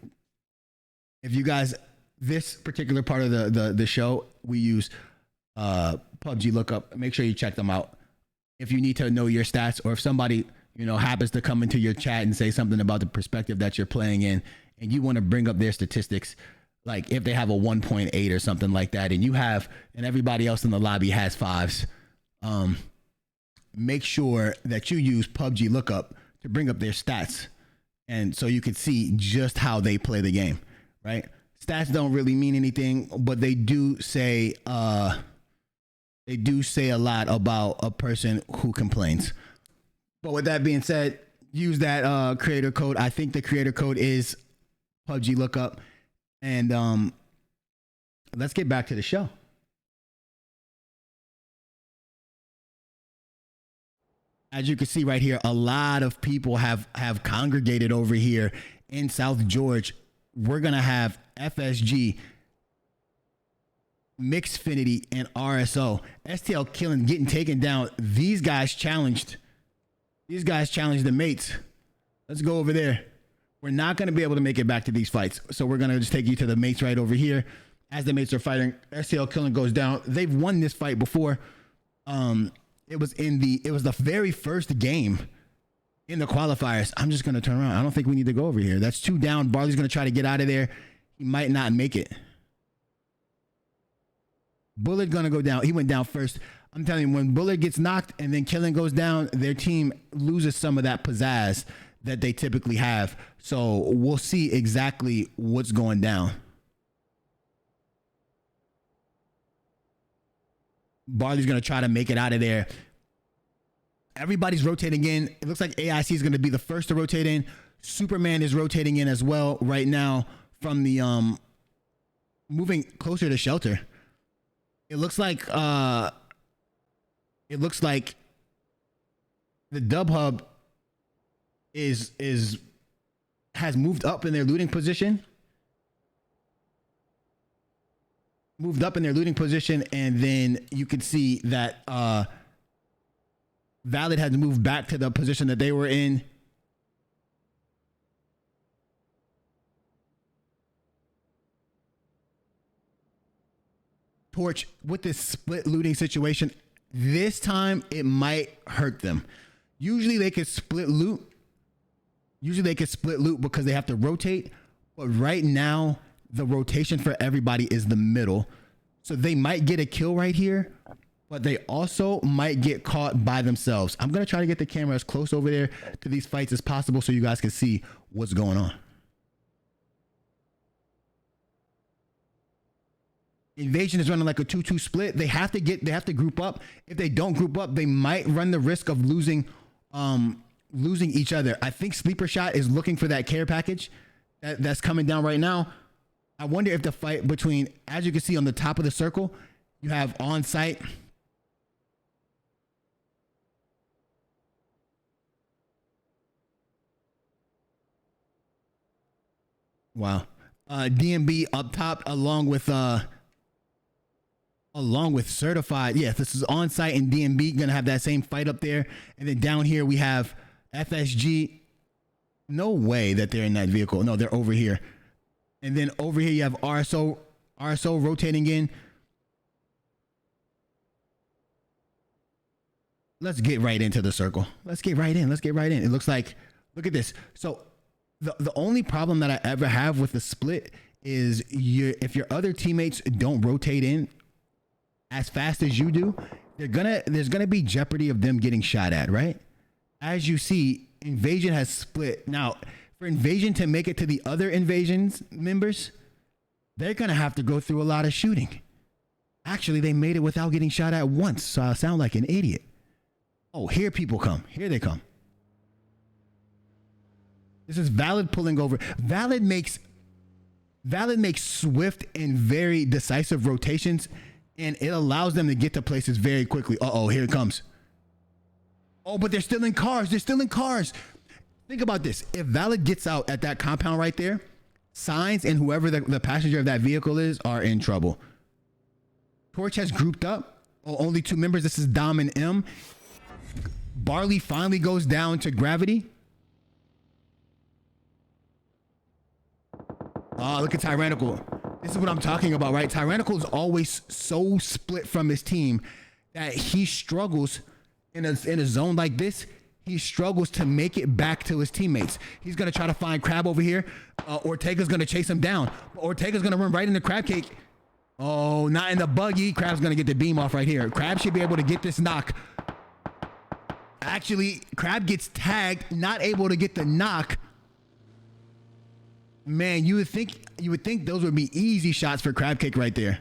if you guys, this particular part of the show, we use PUBG Lookup. Make sure you check them out. If you need to know your stats, or if somebody happens to come into your chat and say something about the perspective that you're playing in, and you want to bring up their statistics, like if they have a 1.8 or something like that, and everybody else in the lobby has 5s, make sure that you use PUBG Lookup to bring up their stats, and so you can see just how they play the game, right? Stats don't really mean anything, but they do say a lot about a person who complains. But with that being said, use that creator code. I think the creator code is PUBG Lookup. And let's get back to the show. As you can see right here, a lot of people have congregated over here in South George. We're going to have FSG, Mixfinity, and RSO. STL killing, getting taken down. These guys challenged the mates. Let's go over there. We're not going to be able to make it back to these fights, so we're going to just take you to the mates right over here. As the mates are fighting, STL killing goes down. They've won this fight before. It was the very first game in the qualifiers. I'm just going to turn around. I don't think we need to go over here. That's 2 down. Barley's going to try to get out of there. He might not make it. Bullet going to go down. He went down first. I'm telling you, when Bullet gets knocked and then Killing goes down, their team loses some of that pizzazz that they typically have. So we'll see exactly what's going down. Barley's going to try to make it out of there. Everybody's rotating in. It looks like AIC is going to be the first to rotate in. Superman is rotating in as well right now from the moving closer to shelter. It looks like the Dub Hub has moved up in their looting position. And then you can see that Valid had to move back to the position that they were in. Torch, with this split looting situation, this time it might hurt them. Usually they could split loot. Because they have to rotate. But right now, the rotation for everybody is the middle. So they might get a kill right here, but they also might get caught by themselves. I'm going to try to get the camera as close over there to these fights as possible so you guys can see what's going on. Invasion is running like a 2-2 split. They have to group up. If they don't group up, they might run the risk of losing each other. I think Sleeper Shot is looking for that care package that's coming down right now. I wonder if the fight between, as you can see on the top of the circle, you have on site. Wow. DMB up top along with Certified. Yeah, this is on site and DMB gonna have that same fight up there. And then down here we have FSG. No way that they're in that vehicle. No, they're over here. And then over here you have RSO rotating in. Let's get right into the circle. Let's get right in. It looks like, look at this. So the only problem that I ever have with the split is if your other teammates don't rotate in as fast as you do, there's gonna be jeopardy of them getting shot at, right? As you see, Invasion has split. Now, for Invasion to make it to the other Invasion's members, they're gonna have to go through a lot of shooting. Actually, they made it without getting shot at once, so I sound like an idiot. Oh, here people come. Here they come. This is Valid pulling over. Valid makes swift and very decisive rotations, and it allows them to get to places very quickly. Uh-oh, here it comes. Oh, but they're still in cars. Think about this. If Valid gets out at that compound right there, Signs and whoever the passenger of that vehicle is are in trouble. Torch has grouped up. Oh, only 2 members. This is Dom and M. Barley finally goes down to Gravity. Oh, look at Tyrannical. This is what I'm talking about, right? Tyrannical is always so split from his team that he struggles in a zone like this. He struggles to make it back to his teammates. He's going to try to find Crab over here. Ortega's going to chase him down. Ortega's going to run right into Crab Cake. Oh, not in the buggy. Crab's going to get the beam off right here. Crab should be able to get this knock. Actually, Crab gets tagged, not able to get the knock. Man, you would think those would be easy shots for Crab Cake right there.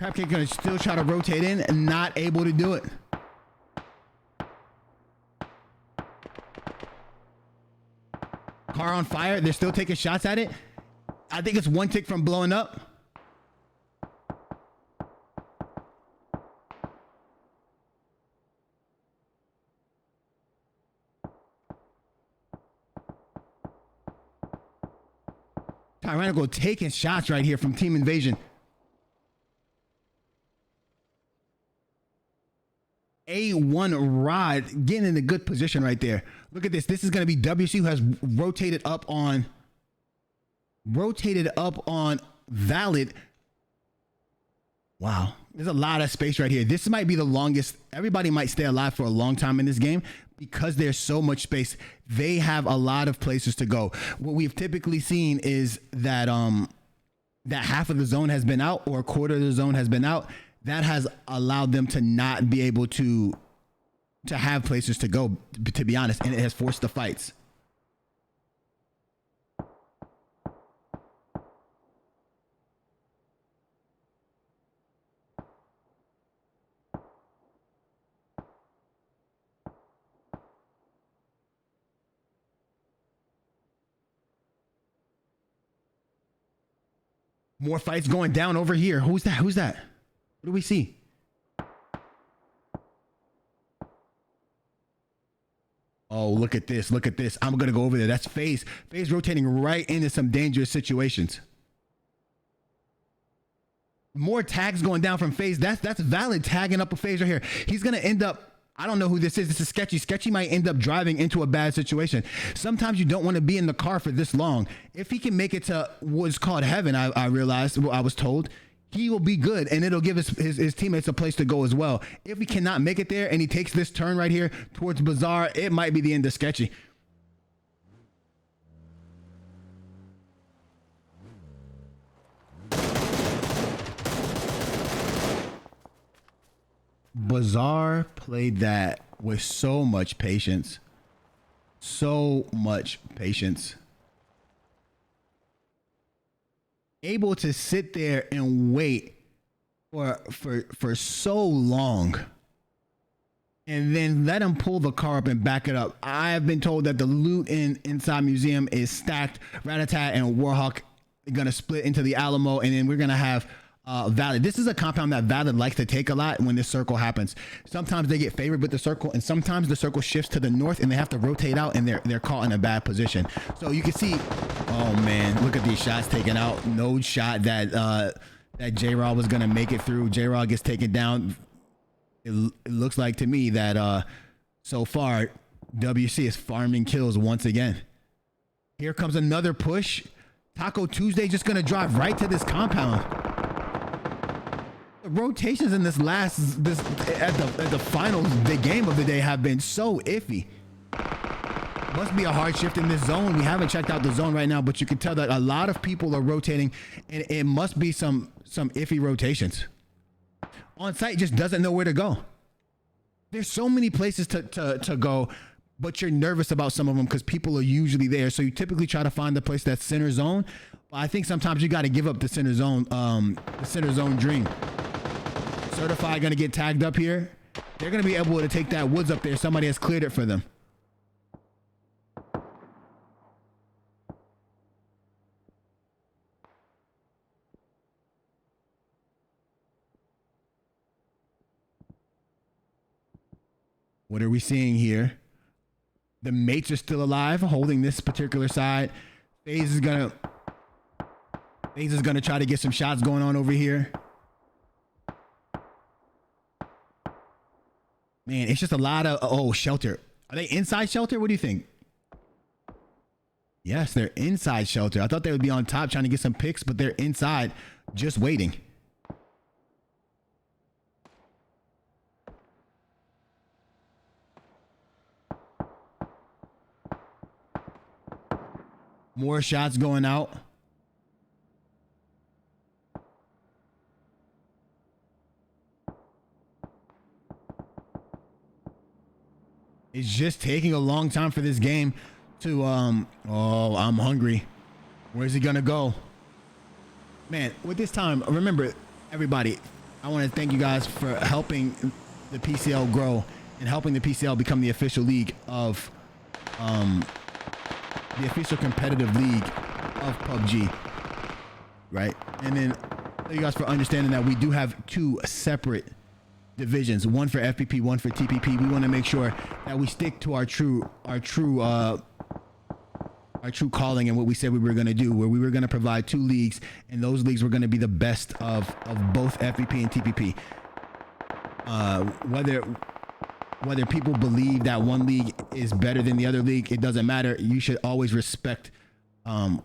Crabcake gonna still try to rotate in and not able to do it. Car on fire. They're still taking shots at it. I think it's 1 tick from blowing up. Tyrannical taking shots right here from Team Invasion. A1 Rod getting in a good position right there. Look at this. This is going to be WC who has rotated up on Valid. Wow. There's a lot of space right here. This might be the longest. Everybody might stay alive for a long time in this game because there's so much space. They have a lot of places to go. What we've typically seen is that that half of the zone has been out or a quarter of the zone has been out. That has allowed them to not be able to have places to go, to be honest, and it has forced the fights. More fights going down over here. Who's that? Who's that? What do we see? Oh, look at this. Look at this. I'm going to go over there. That's FaZe. FaZe rotating right into some dangerous situations. More tags going down from FaZe. That's Valid tagging up a FaZe right here. He's going to end up, I don't know who this is. This is Sketchy. Sketchy might end up driving into a bad situation. Sometimes you don't want to be in the car for this long. If he can make it to what's called heaven, I realized, well, I was told, he will be good, and it'll give his teammates a place to go as well. If he cannot make it there and he takes this turn right here towards Bazaar, it might be the end of Sketchy. Bazaar played that with so much patience. So much patience. Able to sit there and wait for so long, and then let him pull the car up and back it up. I have been told that the loot inside museum is stacked. Ratatat and Warhawk are gonna split into the Alamo, and then we're gonna have Valid. This is a compound that Valid likes to take a lot when this circle happens. Sometimes they get favored with the circle, and sometimes the circle shifts to the north and they have to rotate out, and they're caught in a bad position. So you can see, oh man, look at these shots taken out. No shot that J-Raw was gonna make it through. J-Raw gets taken down. It looks like to me that so far WC is farming kills once again. Here comes another push. Taco Tuesday just gonna drive right to this compound. The rotations in this at the finals, the game of the day, have been so iffy. Must be a hard shift in this zone. We haven't checked out the zone right now, but you can tell that a lot of people are rotating, and it must be some iffy rotations. On site just doesn't know where to go. There's so many places to go, but you're nervous about some of them because people are usually there. So you typically try to find the place that's center zone. But I think sometimes you got to give up the center zone dream. Certified gonna get tagged up here. They're gonna be able to take that woods up there. Somebody has cleared it for them. What are we seeing here? The mates are still alive, holding this particular side. FaZe is gonna try to get some shots going on over here. Man, it's just a lot of, shelter. Are they inside shelter? What do you think? Yes, they're inside shelter. I thought they would be on top trying to get some picks, but they're inside just waiting. More shots going out. It's just taking a long time for this game to, oh, I'm hungry. Where's he gonna go? Man, with this time, remember, everybody, I want to thank you guys for helping the PCL grow and helping the PCL become the official league of, the official competitive league of PUBG, right? And then thank you guys for understanding that we do have two separate divisions, one for FPP, one for TPP. We want to make sure that we stick to our true calling and what we said we were going to do, where we were going to provide two leagues, and those leagues were going to be the best of both FPP and TPP. Whether people believe that one league is better than the other league, it doesn't matter. You should always respect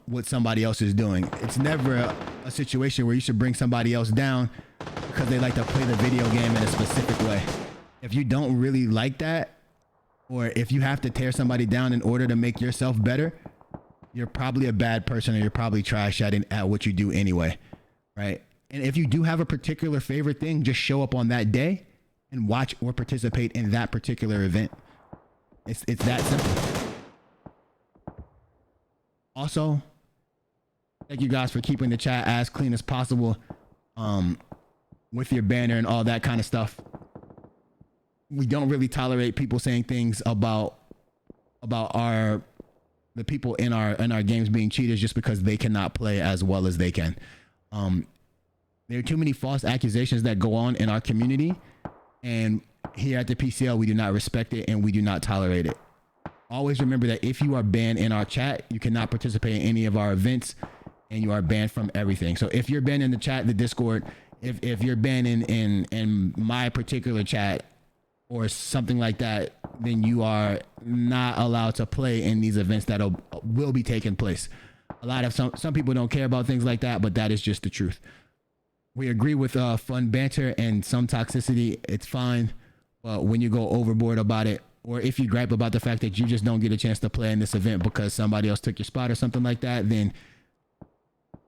what somebody else is doing. It's never a situation where you should bring somebody else down because they like to play the video game in a specific way. If you don't really like that, or if you have to tear somebody down in order to make yourself better, you're probably a bad person, or you're probably trash at what you do anyway, right? And if you do have a particular favorite thing, just show up on that day and watch or participate in that particular event. It's that simple. Also, thank you guys for keeping the chat as clean as possible with your banner and all that kind of stuff. We don't really tolerate people saying things about the people in our games being cheaters just because they cannot play as well as they can. There are too many false accusations that go on in our community, and here at the PCL we do not respect it and we do not tolerate it. always remember that if you are banned in our chat, you cannot participate in any of our events, and you are banned from everything. So if you're banned in the chat, the Discord, if you're banned in my particular chat or something like that, then you are not allowed to play in these events that will be taking place. A lot of some people don't care about things like that, but that is just the truth. We agree with fun banter and some toxicity. It's fine, but when you go overboard about it, or if you gripe about the fact that you just don't get a chance to play in this event because somebody else took your spot or something like that, then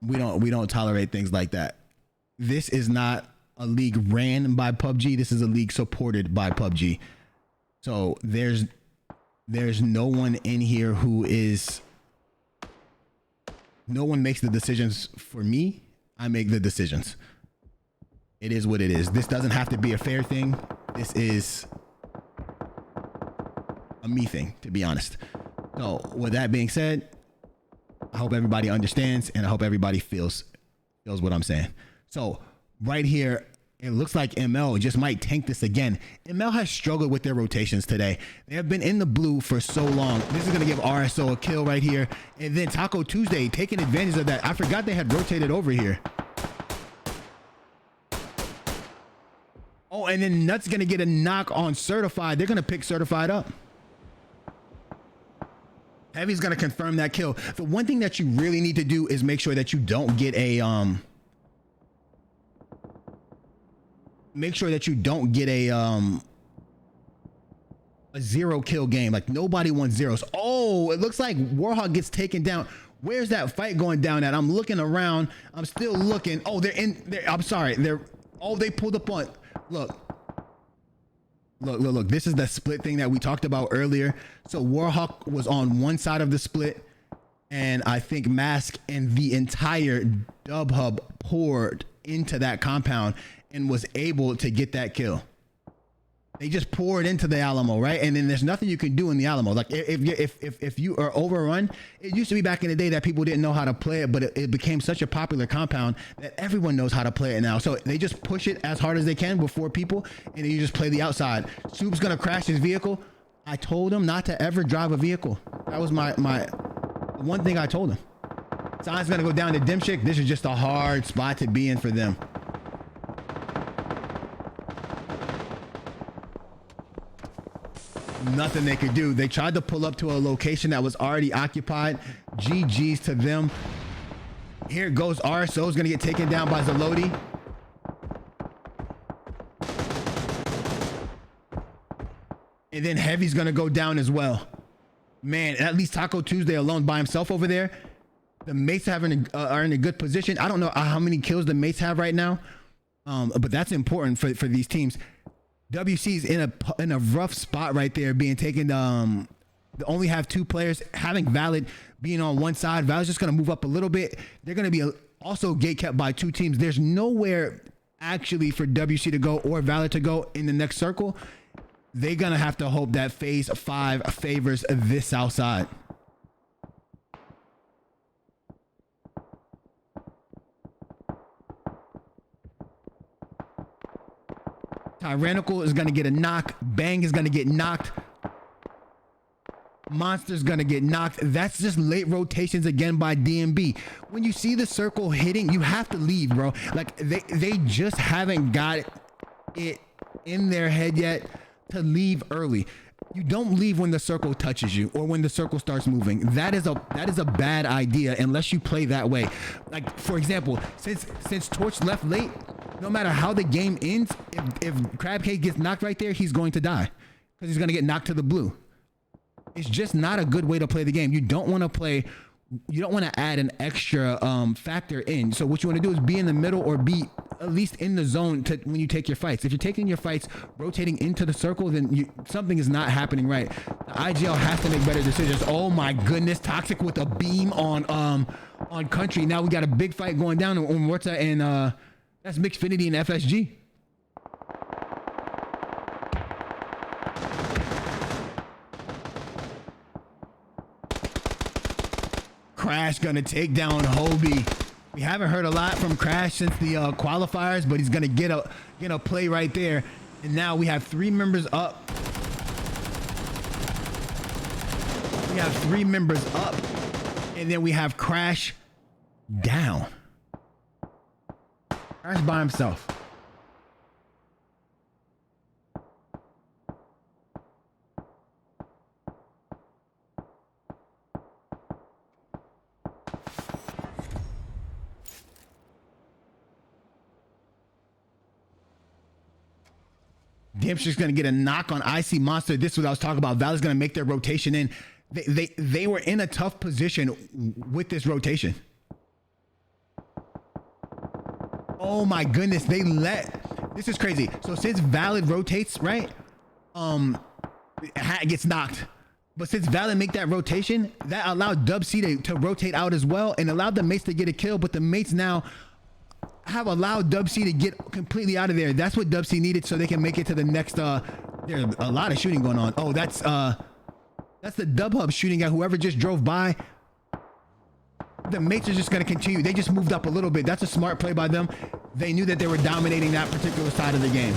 we don't tolerate things like that. This is not a league ran by PUBG. This is a league supported by PUBG. So there's no one in here no one makes the decisions for me. I make the decisions. It is what it is. This doesn't have to be a fair thing. This is a me thing, to be honest. So with that being said, I hope everybody understands, and I hope everybody feels what I'm saying. So right here, it looks like ML just might tank this again. ML has struggled with their rotations today. They have been in the blue for so long. This is going to give RSO a kill right here. And then Taco Tuesday taking advantage of that. I forgot they had rotated over here. Oh, and then Nut's going to get a knock on Certified. They're going to pick Certified up. Heavy's going to confirm that kill. The one thing that you really need to do is make sure that you don't get a zero kill game. Like, nobody wants zeros. Oh, it looks like Warhawk gets taken down. Where's that fight going down at? I'm looking around. I'm still looking. Oh, they're in there. I'm sorry. They pulled up on. Look. This is the split thing that we talked about earlier. So Warhawk was on one side of the split, and I think Mask and the entire Dub Hub poured into that compound and was able to get that kill. They just poured into the Alamo, right? And then there's nothing you can do in the Alamo. Like, if you are overrun, it used to be back in the day that people didn't know how to play it, but it became such a popular compound that everyone knows how to play it now. So they just push it as hard as they can before people, and then you just play the outside. Soup's gonna crash his vehicle. I told him not to ever drive a vehicle. That was my one thing I told him. Sign's gonna go down to Dimshik. This is just a hard spot to be in for them. Nothing they could do. They tried to pull up to a location that was already occupied. GG's to them. Here goes RSO's gonna get taken down by Zalodi. And then Heavy's gonna go down as well. Man, at least Taco Tuesday alone by himself over there. The mates are in a good position. I don't know how many kills the mates have right now, but that's important for these teams. WC's in a rough spot right there, being taken. They only have two players. Having Valid being on one side, Valid's just gonna move up a little bit. They're gonna be also gate kept by two teams. There's nowhere actually for WC to go or Valid to go in the next circle. They're gonna have to hope that phase 5 favors this south side. Tyrannical is going to get a knock. Bang is going to get knocked. Monster's going to get knocked. That's just late rotations again by DMB. When you see the circle hitting, you have to leave, bro. Like, they just haven't got it in their head yet to leave early. You don't leave when the circle touches you or when the circle starts moving. That is a bad idea unless you play that way. Like, for example, since Torch left late, no matter how the game ends, if Crab Cake gets knocked right there, he's going to die because he's going to get knocked to the blue. It's just not a good way to play the game. You don't want to add an extra factor in. So what you want to do is be in the middle or be at least in the zone when you take your fights. If you're taking your fights rotating into the circle, then something is not happening right. The IGL has to make better decisions. Oh my goodness, Toxic with a beam on Country. Now we got a big fight going down on Morta and that's Mixfinity and FSG. Crash gonna take down Hobie. We haven't heard a lot from Crash since the qualifiers, but he's gonna get a play right there. And now we have 3 members up. have 3 members up, and then we have Crash down. Crash by himself. Dempster's gonna get a knock on Icy Monster. This is what I was talking about. Valley's gonna make their rotation in. They were in a tough position with this rotation. Oh my goodness, this is crazy. So since Valid rotates, right? Hat gets knocked. But since Valid make that rotation, that allowed Dub C to rotate out as well and allowed the mates to get a kill, but the mates now have allowed Dub C to get completely out of there. That's what Dub C needed so they can make it to the next there's a lot of shooting going on. Oh, that's the Dub Hub shooting at whoever just drove by. The mates are just going to continue. They just moved up a little bit. That's a smart play by them. They knew that they were dominating that particular side of the game.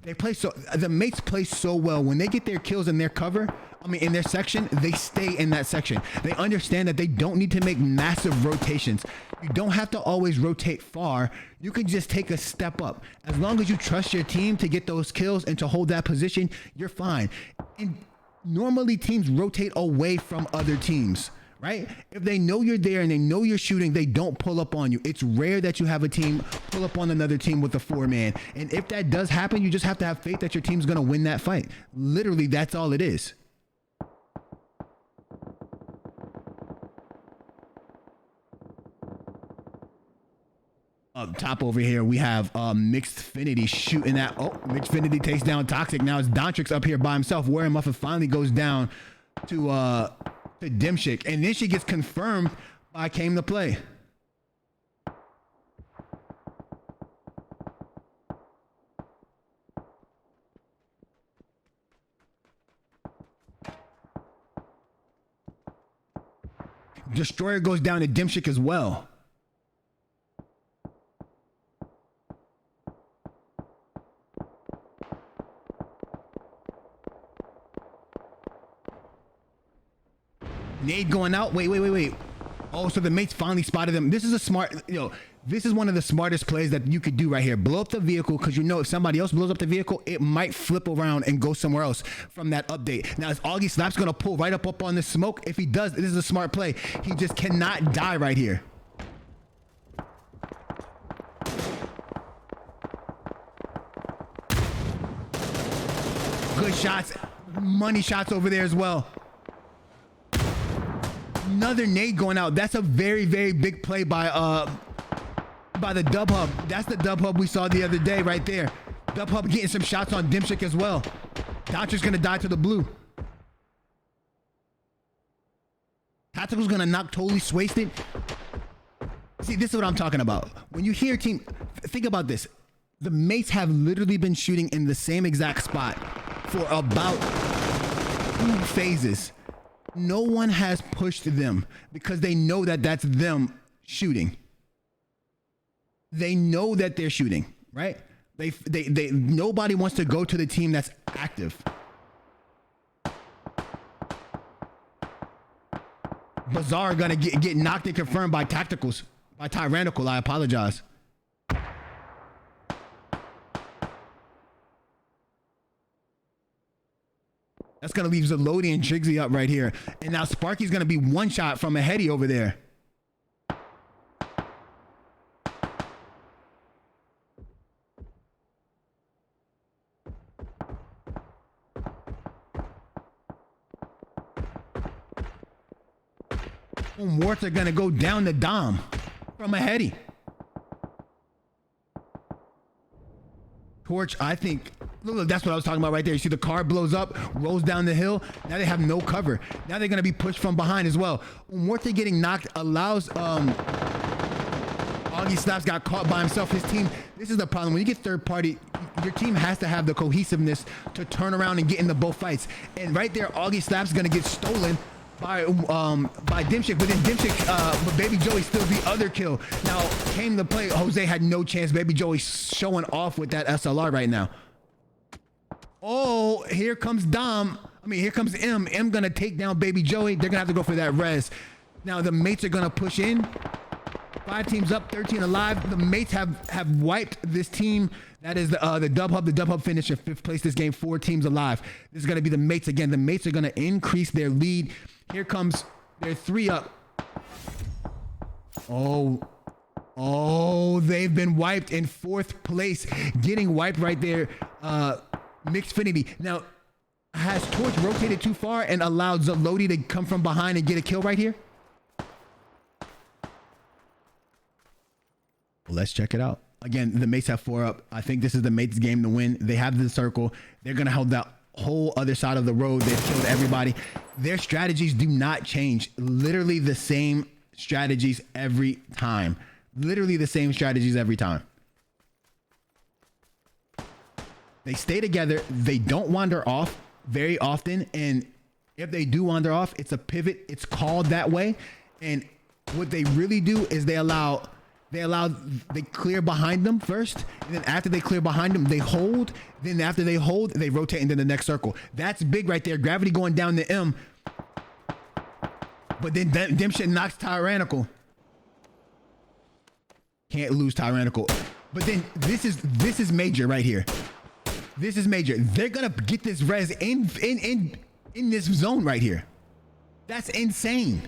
The mates play so well. When they get their kills in their cover, in their section, they stay in that section. They understand that they don't need to make massive rotations. You don't have to always rotate far. You can just take a step up. As long as you trust your team to get those kills and to hold that position, you're fine. And normally teams rotate away from other teams, right? If they know you're there and they know you're shooting, they don't pull up on you. It's rare that you have a team pull up on another team with a 4-man. And if that does happen, you just have to have faith that your team's gonna win that fight. Literally, that's all it is. Up top over here, we have Mixedfinity shooting that. Oh, Mixedfinity takes down Toxic. Now it's Dontrix up here by himself. Warren Muffin finally goes down to Dimshik. And then she gets confirmed by Came to Play. Destroyer goes down to Dimshik as well. Nade going out. Wait. Oh, so the mates finally spotted them. This is a smart, this is one of the smartest plays that you could do right here. Blow up the vehicle, because if somebody else blows up the vehicle, it might flip around and go somewhere else from that update. Now, is Augie Slap's going to pull right up on this smoke? If he does, this is a smart play. He just cannot die right here. Good shots. Money shots over there as well. Another nade going out. That's a very, very big play by the Dub Hub. That's the Dub Hub we saw the other day right there. Dub Hub getting some shots on Dimshik as well. Dodger's gonna die to the blue. Tactical's gonna knock totally wasted. See, this is what I'm talking about. When you hear team, think about this. The mates have literally been shooting in the same exact spot for about 2 phases. No one has pushed them because they know that that's them shooting. They know that they're shooting, right? Nobody wants to go to the team that's active. Bazaar gonna get knocked and confirmed by Tacticals, by Tyrannical. I apologize. That's going to leave Zelody and Jigsy up right here. And now Sparky's going to be one shot from a heady over there. And Warts are going to go down to Dom from a heady. Torch, I think, look, that's what I was talking about right there. You see the car blows up, rolls down the hill. Now they have no cover. Now they're going to be pushed from behind as well. Umorte getting knocked allows Augie Slaps got caught by himself. His team, this is the problem. When you get third party, your team has to have the cohesiveness to turn around and get into both fights. And right there, Augie Slaps is going to get stolen by Dimshik, but then Dimshik, but Baby Joey still the other kill. Now Came to Play. Jose had no chance. Baby Joey showing off with that SLR right now. Oh, here comes Dom. I mean, here comes M. M gonna take down Baby Joey. They're gonna have to go for that res. Now the mates are gonna push in. 5 teams up, 13 alive. The mates have wiped this team. That is the Dub Hub. The Dub Hub finished in 5th place this game. 4 teams alive. This is gonna be the mates again. The mates are gonna increase their lead. Here comes their 3 up. Oh, they've been wiped in 4th place. Getting wiped right there. Mixfinity. Now, has Torch rotated too far and allowed Zalodi to come from behind and get a kill right here? Let's check it out. Again, the mates have 4 up. I think this is the mates game to win. They have the circle. They're going to hold that whole other side of the road. They've killed everybody. Their strategies do not change. Literally the same strategies every time. Literally the same strategies every time. They stay together. They don't wander off very often. And if they do wander off, it's a pivot. It's called that way. And what they really do is they clear behind them first. And then after they clear behind them, they hold. Then after they hold, they rotate into the next circle. That's big right there. Gravity going down to M. But then them shit knocks Tyrannical. Can't lose Tyrannical. But then this is major right here. This is major. They're gonna get this res in this zone right here. That's insane.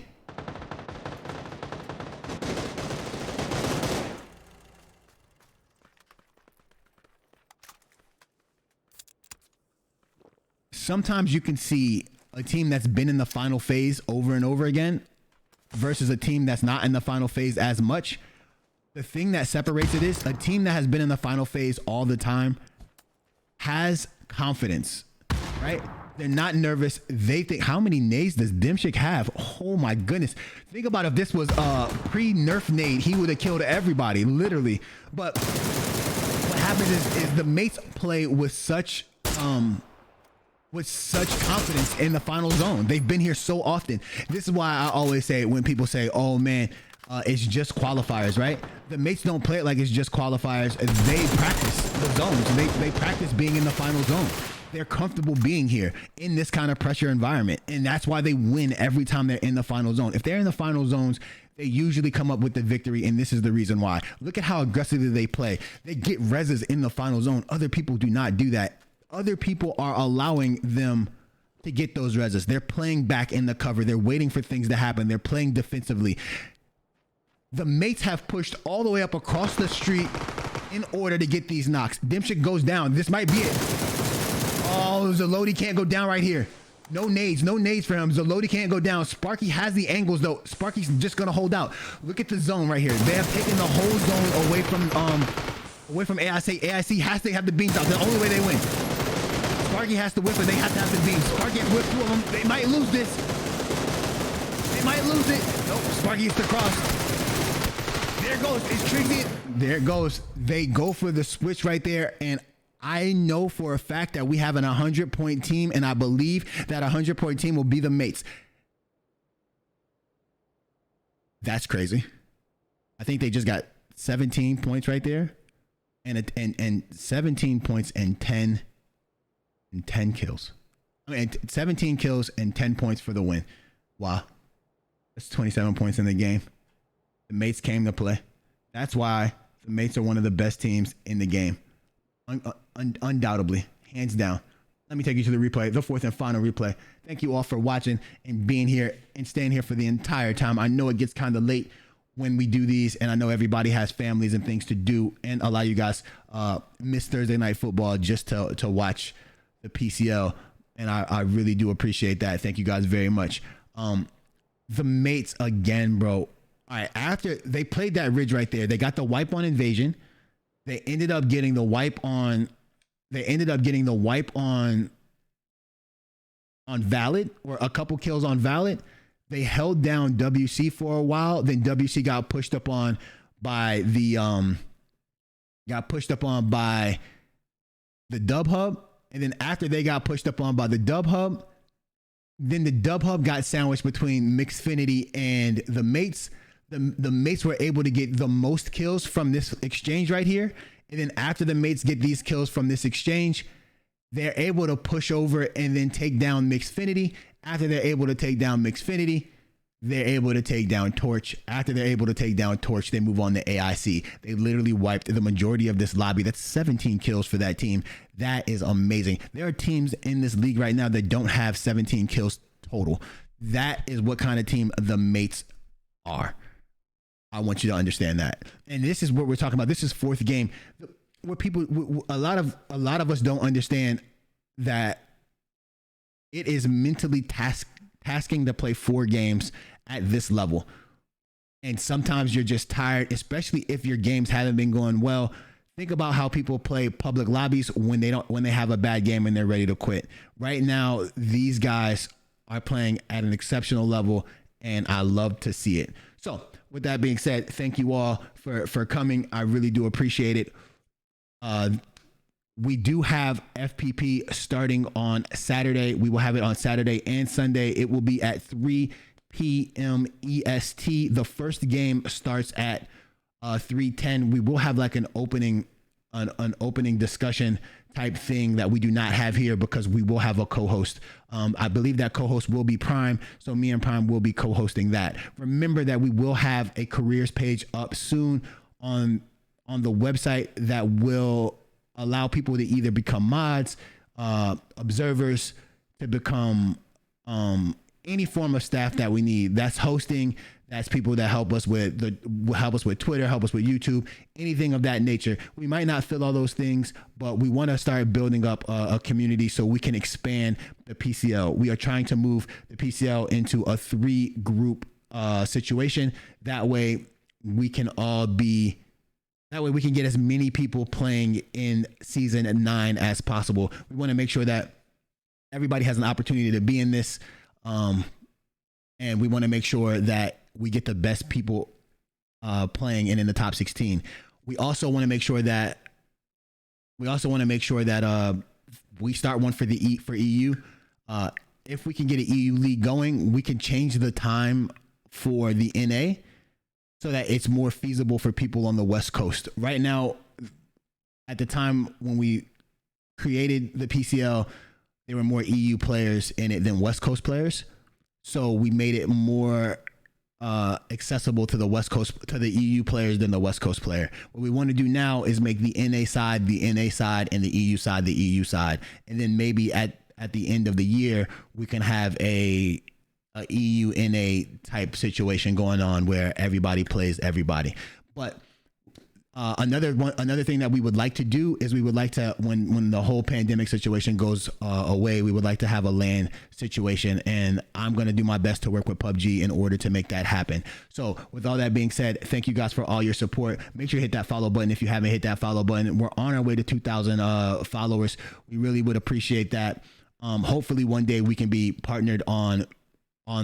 Sometimes you can see a team that's been in the final phase over and over again versus a team that's not in the final phase as much. The thing that separates it is a team that has been in the final phase all the time has confidence, right? They're not nervous. They think, how many nades does Dimshik have? Oh my goodness. Think about if this was pre-nerf nade, he would have killed everybody, literally. But what happens is the mates play with such confidence in the final zone. They've been here so often. This is why I always say when people say, oh man, it's just qualifiers, right? The mates don't play it like it's just qualifiers. They practice the zones. They practice being in the final zone. They're comfortable being here in this kind of pressure environment. And that's why they win every time they're in the final zone. If they're in the final zones, they usually come up with the victory. And this is the reason why. Look at how aggressively they play. They get reses in the final zone. Other people do not do that. Other people are allowing them to get those reses. They're playing back in the cover. They're waiting for things to happen. They're playing defensively. The mates have pushed all the way up across the street in order to get these knocks. Dimshik goes down. This might be it. Oh, Zalodi can't go down right here. No nades for him. Zalodi can't go down. Sparky has the angles though. Sparky's just gonna hold out. Look at the zone right here. They have taken the whole zone away from AIC. AIC has to have the beams out. The only way they win. Sparky has to whip, but they have to have the beams. Sparky has to whip through them. They might lose this. They might lose it. Nope. Sparky gets the cross. There it goes. It's tricky. There it goes. They go for the switch right there. And I know for a fact that we have an 100-point team. And I believe that 100-point team will be the mates. That's crazy. I think they just got 17 points right there. And 17 points and 10 kills. I mean, 17 kills and 10 points for the win. Wow. That's 27 points in the game. The mates came to play. That's why the mates are one of the best teams in the game. Undoubtedly. Hands down. Let me take you to the replay, the 4th and final replay. Thank you all for watching and being here and staying here for the entire time. I know it gets kind of late when we do these, and I know everybody has families and things to do, and a lot of you guys miss Thursday night football just to watch the PCL, and I really do appreciate that. Thank you guys very much. The mates again, bro. All right, after they played that ridge right there, they got the wipe on Invasion. They ended up getting the wipe on. They ended up getting the wipe on Valid, or a couple kills on Valid. They held down WC for a while. Then WC got pushed up on by the Dub Hub. And then after they got pushed up on by the Dub Hub, then the Dub Hub got sandwiched between Mixfinity and the mates. The mates were able to get the most kills from this exchange right here. And then after the mates get these kills from this exchange, they're able to push over and then take down Mixfinity. After they're able to take down Mixfinity, they're able to take down Torch. After they're able to take down Torch, they move on to AIC. They literally wiped the majority of this lobby. That's 17 kills for that team. That is amazing. There are teams in this league right now that don't have 17 kills total. That is what kind of team the mates are. I want you to understand that. And this is what we're talking about. This is fourth game. Where people, a lot of us don't understand that it is mentally tasking to play 4 games at this level. And sometimes you're just tired, especially if your games haven't been going well. Think about how people play public lobbies when they have a bad game and they're ready to quit. Right now, these guys are playing at an exceptional level, and I love to see it. So with that being said, thank you all for coming. I really do appreciate it. We do have FPP starting on Saturday. We will have it on Saturday and Sunday. It will be at 3 p.m. EST. The first game starts at 3:10. We will have like an opening discussion type thing that we do not have here because we will have a co-host. I believe that co-host will be Prime, so me and Prime will be co-hosting that. Remember that we will have a careers page up soon on the website that will allow people to either become mods, observers, to become any form of staff that we need. That's hosting. That's people that help us with Twitter, help us with YouTube, anything of that nature. We might not fill all those things, but we want to start building up a community so we can expand the PCL. We are trying to move the PCL into a 3-group situation. That way we can get as many people playing in season 9 as possible. We want to make sure that everybody has an opportunity to be in this. And we want to make sure that we get the best people playing and in the top 16. We also want to make sure that we start one for EU. If we can get an EU league going, we can change the time for the NA so that it's more feasible for people on the West Coast. Right now, at the time when we created the PCL, there were more EU players in it than West Coast players. So we made it more accessible to the West Coast, to the EU players than the West Coast player. What we want to do now is make the NA side the NA side and the EU side the EU side. And then maybe at the end of the year, we can have a EU NA type situation going on where everybody plays everybody. But another thing that we would like to do is we would like to, when the whole pandemic situation goes away, we would like to have a LAN situation, and I'm going to do my best to work with PUBG in order to make that happen. So with all that being said, thank you guys for all your support. Make sure you hit that follow button if you haven't hit that follow button. We're on our way to 2,000 followers. We really would appreciate that. Hopefully one day we can be partnered on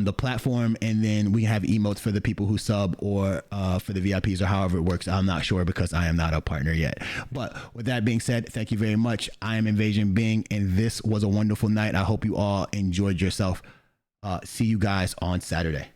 the platform, and then we have emotes for the people who sub, or for the VIPs, or however it works. I'm not sure because I am not a partner yet. But with that being said, thank you very much. I am Invasion Bing, and this was a wonderful night. I hope you all enjoyed yourself. See you guys on Saturday.